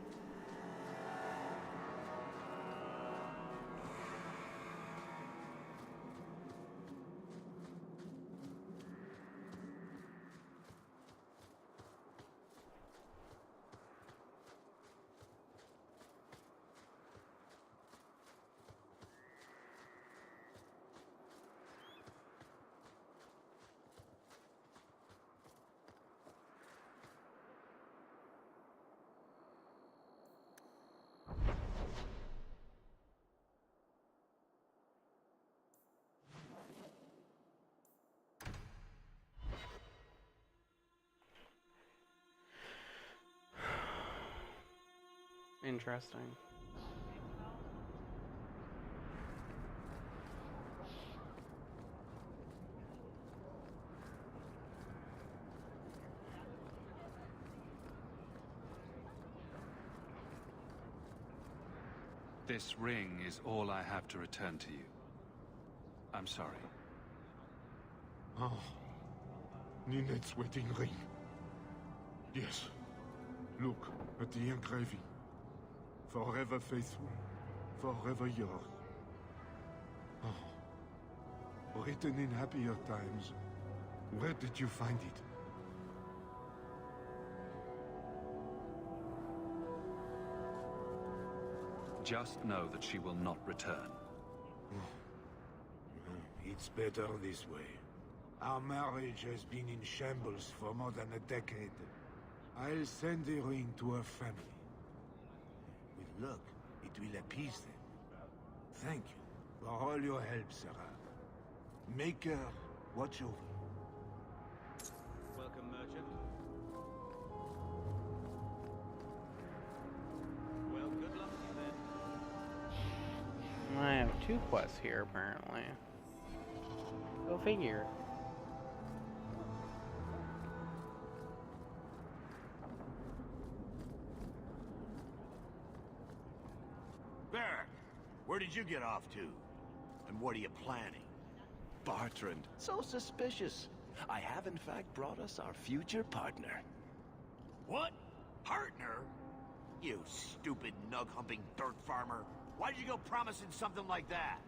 Interesting. This ring is all I have to return to you. I'm sorry. Oh, Ninette's wedding ring. Yes. Look at the engraving. Forever faithful, forever yours. Oh, written in happier times. Where did you find it? Just know that she will not return. It's better this way. Our marriage has been in shambles for more than a decade. I'll send the ring to her family. With luck, it will appease them. Thank you for all your help, Sarah. Make her watch over. Welcome, merchant. Well, good luck to you then. I have 2 quests here, apparently. Go figure. Barrack, where did you get off to? And what are you planning? Bartrand, so suspicious. I have in fact brought us our future partner. What? Partner? You stupid nug-humping dirt farmer. Why'd you go promising something like that?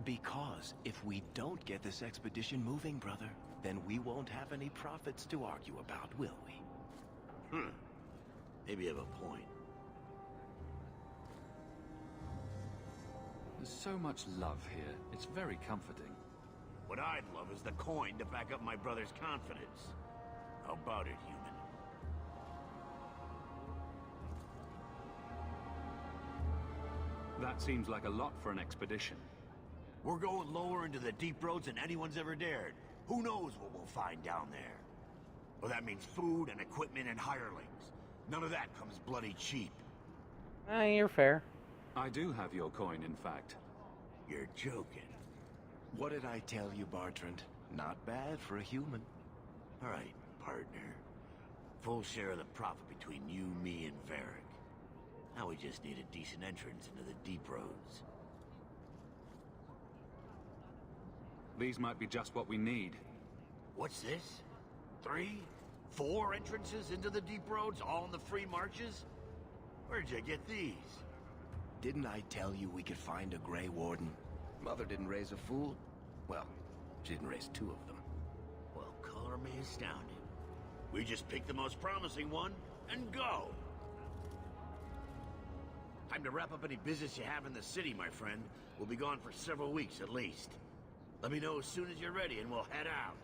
Because if we don't get this expedition moving, brother, then we won't have any profits to argue about, will we? Maybe you have a point. There's so much love here. It's very comforting. What I'd love is the coin to back up my brother's confidence. How about it, human? That seems like a lot for an expedition. We're going lower into the deep roads than anyone's ever dared. Who knows what we'll find down there? Well, that means food and equipment and hirelings. None of that comes bloody cheap. You're fair. I do have your coin, in fact. You're joking. What did I tell you, Bartrand? Not bad for a human. All right, partner. Full share of the profit between you, me, and Varric. Now we just need a decent entrance into the deep roads. These might be just what we need. What's this? 3? 4 entrances into the deep roads, all in the free marches? Where'd you get these? Didn't I tell you we could find a Grey Warden? Mother didn't raise a fool. Well, she didn't raise 2 of them. Well, color me astounded. We just pick the most promising one and go. Time to wrap up any business you have in the city, my friend. We'll be gone for several weeks at least. Let me know as soon as you're ready and we'll head out.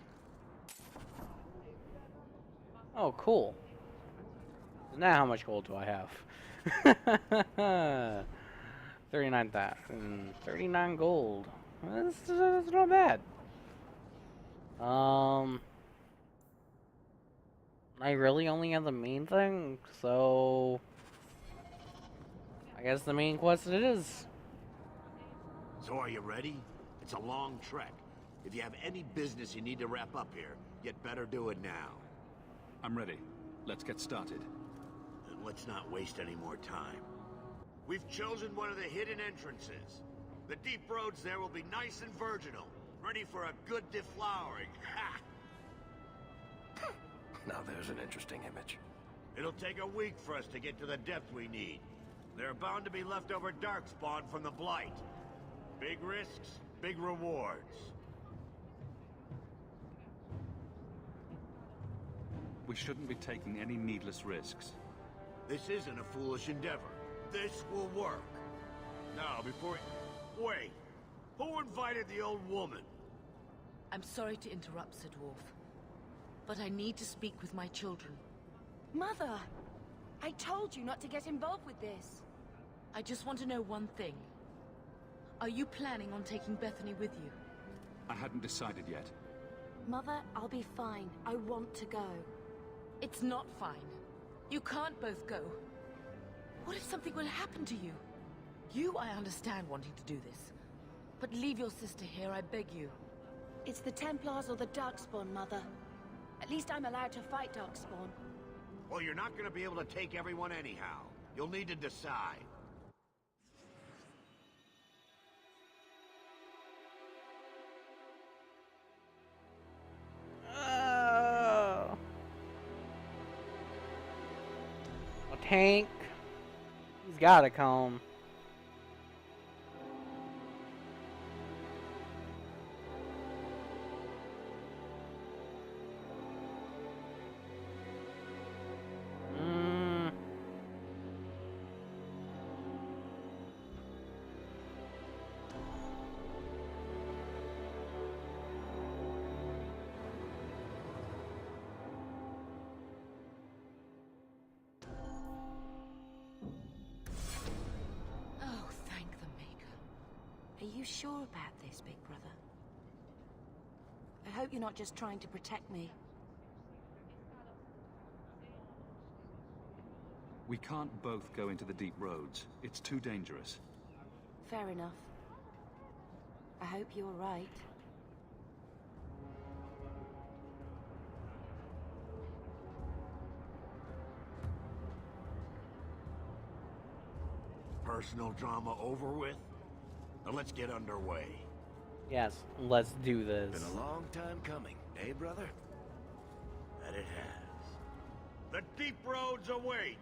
Oh, cool. Now how much gold do I have? 39,000. 39 gold. That's not bad. I really only have the main thing, so I guess the main quest it is. So are you ready? It's a long trek. If you have any business you need to wrap up here, you'd better do it now. I'm ready. Let's get started. And let's not waste any more time. We've chosen one of the hidden entrances. The deep roads there will be nice and virginal, ready for a good deflowering. Ha! Now there's an interesting image. It'll take a week for us to get to the depth we need. There are bound to be leftover darkspawn from the Blight. Big risks, big rewards. We shouldn't be taking any needless risks. This isn't a foolish endeavor. This will work. Now, before... Wait! Who invited the old woman? I'm sorry to interrupt, Sir Dwarf, but I need to speak with my children. Mother! I told you not to get involved with this. I just want to know one thing. Are you planning on taking Bethany with you? I hadn't decided yet. Mother, I'll be fine. I want to go. It's not fine. You can't both go. What if something will happen to you? You, I understand wanting to do this. But leave your sister here, I beg you. It's the Templars or the Darkspawn, Mother. At least I'm allowed to fight Darkspawn. Well, you're not gonna be able to take everyone anyhow. You'll need to decide. Oh. A tank. He's gotta come. Oh, thank the Maker. Are you sure about this, Big Brother? I hope you're not just trying to protect me. We can't both go into the deep roads. It's too dangerous. Fair enough. I hope you're right. Personal drama over with? Now let's get underway. Yes, let's do this. Been a long time coming, eh, brother? That it has. The deep roads await!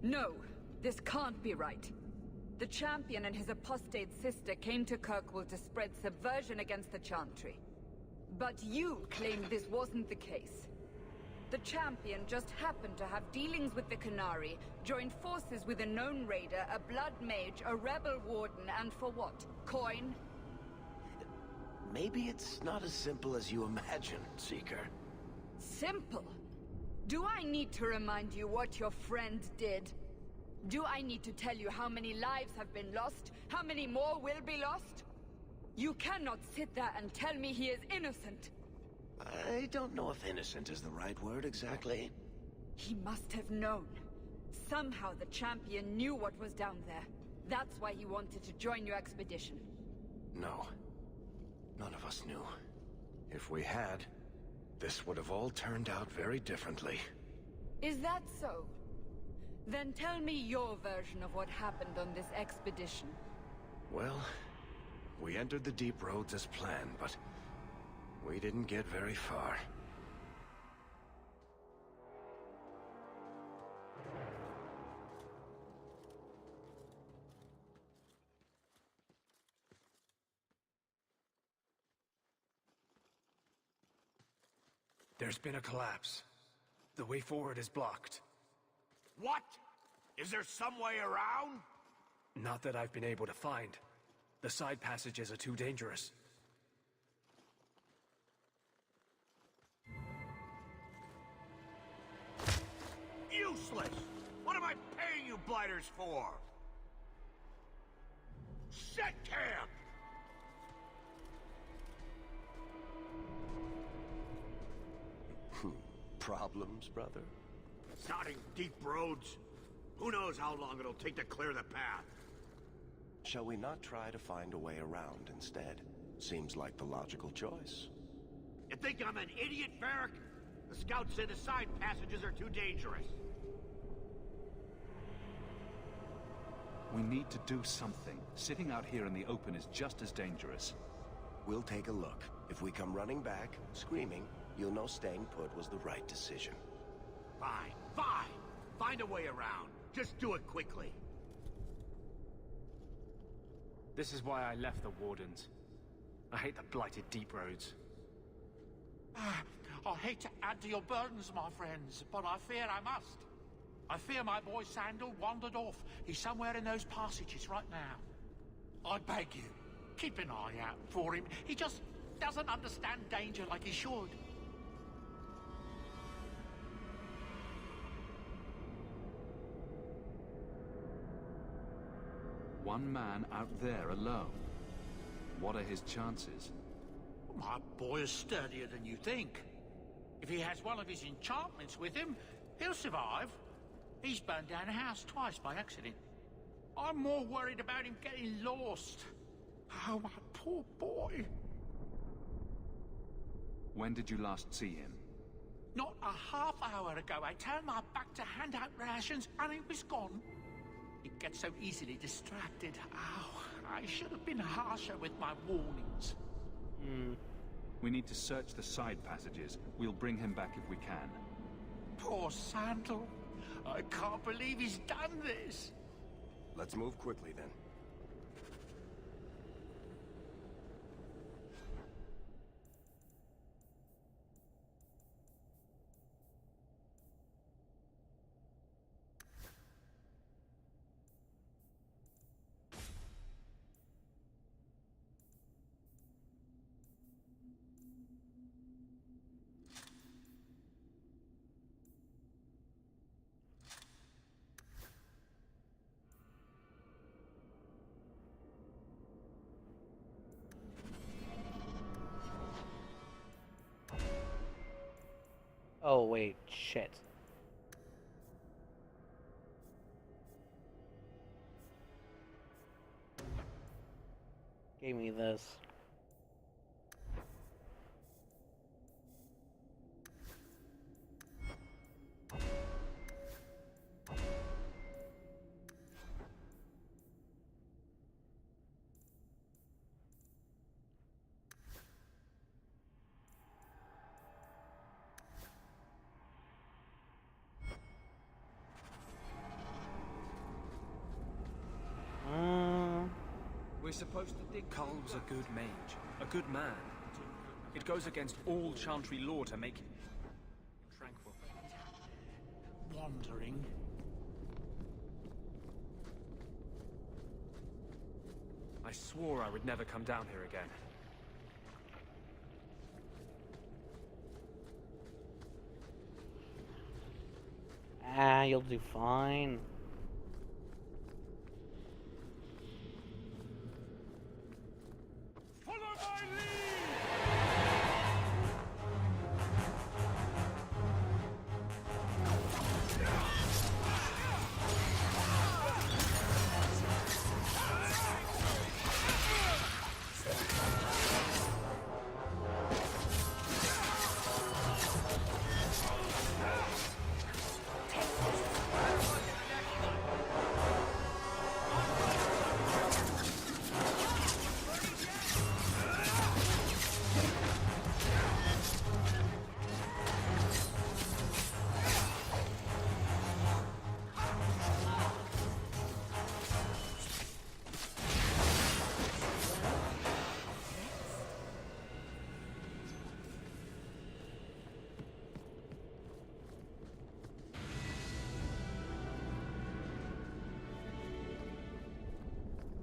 No, this can't be right. The Champion and his apostate sister came to Kirkwall to spread subversion against the Chantry. But you claim this wasn't the case. The Champion just happened to have dealings with the Canary, joined forces with a known raider, a blood mage, a rebel warden, and for what? Coin? Maybe it's not as simple as you imagine, Seeker. Simple? Do I need to remind you what your friend did? Do I need to tell you how many lives have been lost? How many more will be lost? You cannot sit there and tell me he is innocent. I don't know if innocent is the right word exactly. He must have known. Somehow the Champion knew what was down there. That's why he wanted to join your expedition. No. None of us knew. If we had, this would have all turned out very differently. Is that so? Then tell me your version of what happened on this expedition. Well, we entered the deep roads as planned, but we didn't get very far. There's been a collapse. The way forward is blocked. What? Is there some way around? Not that I've been able to find. The side passages are too dangerous. Useless! What am I paying you blighters for? Set camp! Problems, brother? Starting deep roads? Who knows how long it'll take to clear the path? Shall we not try to find a way around instead? Seems like the logical choice. You think I'm an idiot, Varric? The scouts say the side passages are too dangerous. We need to do something. Sitting out here in the open is just as dangerous. We'll take a look. If we come running back, screaming, you'll know staying put was the right decision. Fine, fine! Find a way around. Just do it quickly. This is why I left the Wardens. I hate the blighted deep roads. I hate to add to your burdens, my friends, but I fear I must. I fear my boy Sandal wandered off. He's somewhere in those passages right now. I beg you, keep an eye out for him. He just doesn't understand danger like he should. One man out there alone. What are his chances? My boy is sturdier than you think. If he has one of his enchantments with him, he'll survive. He's burned down a house twice by accident. I'm more worried about him getting lost. Oh, my poor boy. When did you last see him? Not a half hour ago, I turned my back to hand out rations, and he was gone. He gets so easily distracted. Oh, I should have been harsher with my warnings. We need to search the side passages. We'll bring him back if we can. Poor Sandal. I can't believe he's done this. Let's move quickly, then. Oh, wait, shit. Gave me this. We're supposed to dig. Cull's a good mage, a good man. It goes against all Chantry law to make him tranquil. Wandering. I swore I would never come down here again. Ah, you'll do fine.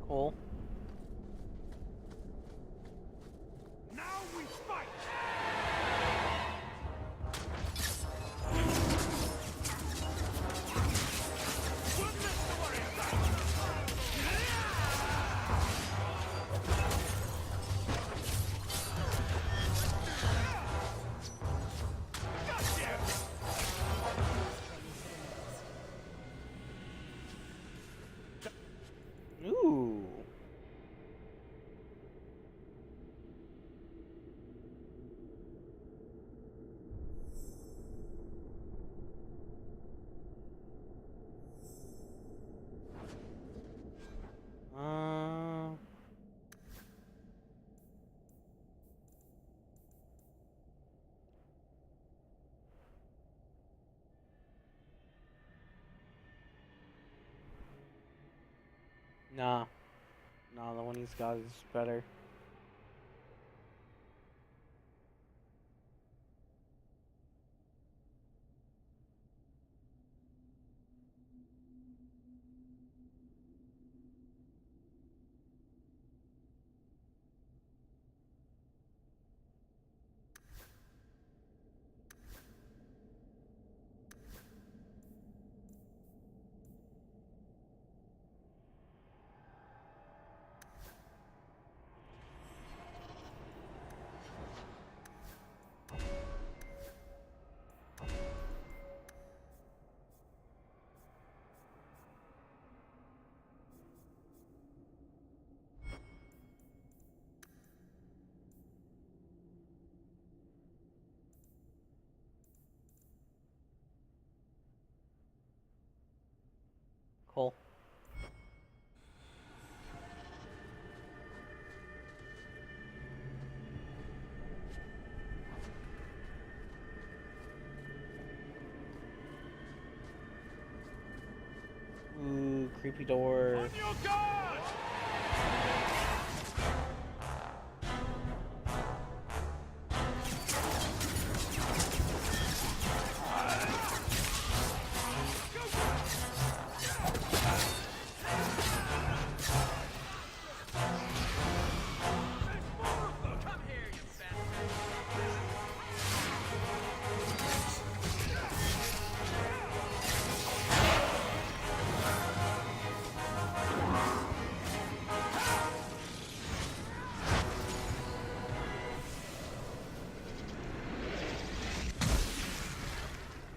Cool. Now we fight! Ooh. Nah. Nah, the one he's got is better. Cool. Ooh, creepy door. On your guard!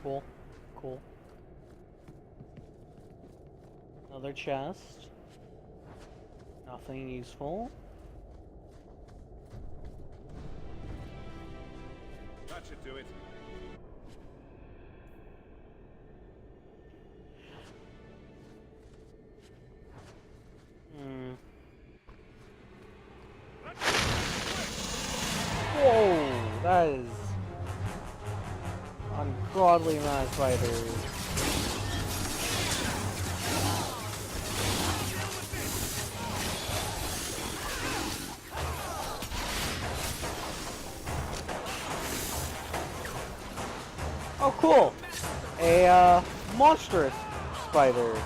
Cool. Cool. Another chest. Nothing useful. That should do it. Whoa, that is ungodly amount of spiders. Oh, cool! A monstrous spider.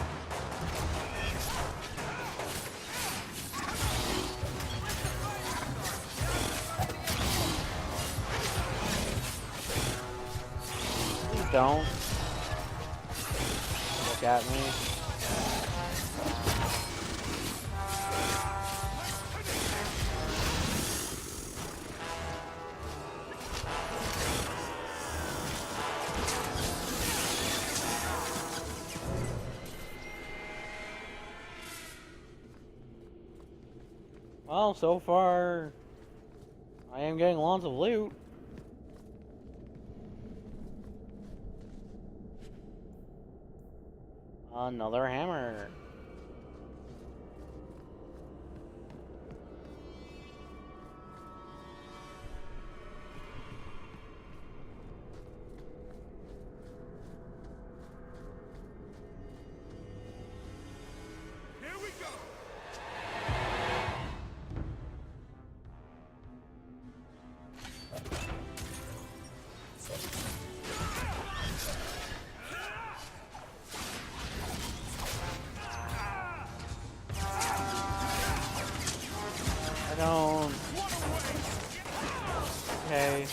Don't look at me. Well, so far, I am getting lots of loot. Another hammer. Here we go! I don't. Okay.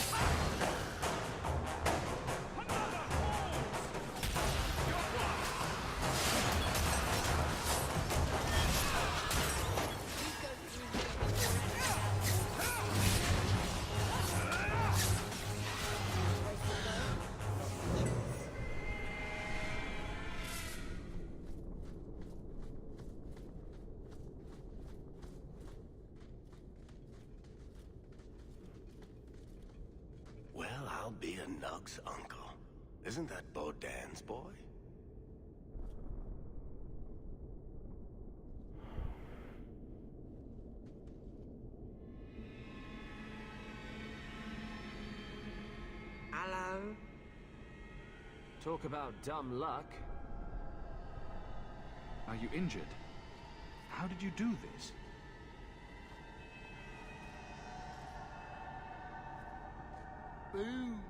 Well, I'll be a Nug's uncle. Isn't that Bodan's boy? Hello? Talk about dumb luck. Are you injured? How did you do this? Boom.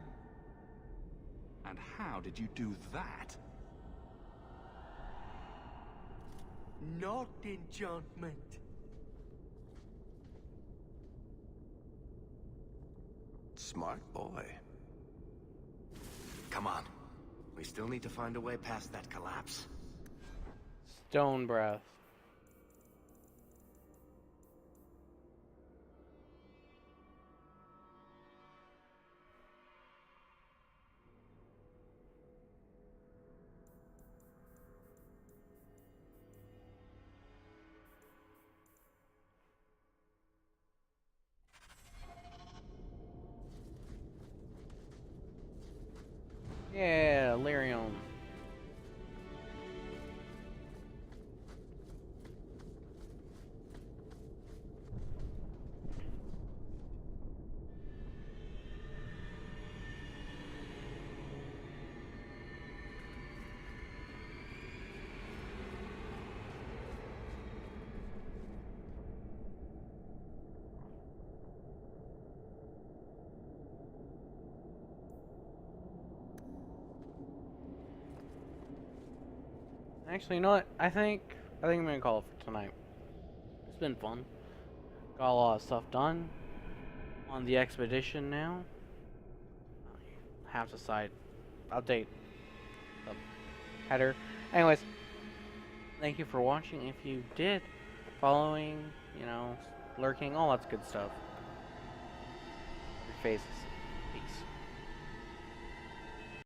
And how did you do that? Not enchantment. Smart boy. Come on. We still need to find a way past that collapse. Stone breath. Yeah, Lyrium. Actually, you know what? I think I'm gonna call it for tonight. It's been fun. Got a lot of stuff done on the expedition now. Have to side update the header. Anyways, thank you for watching. If you did, following, you know, lurking, all that good stuff. Your faces. Peace.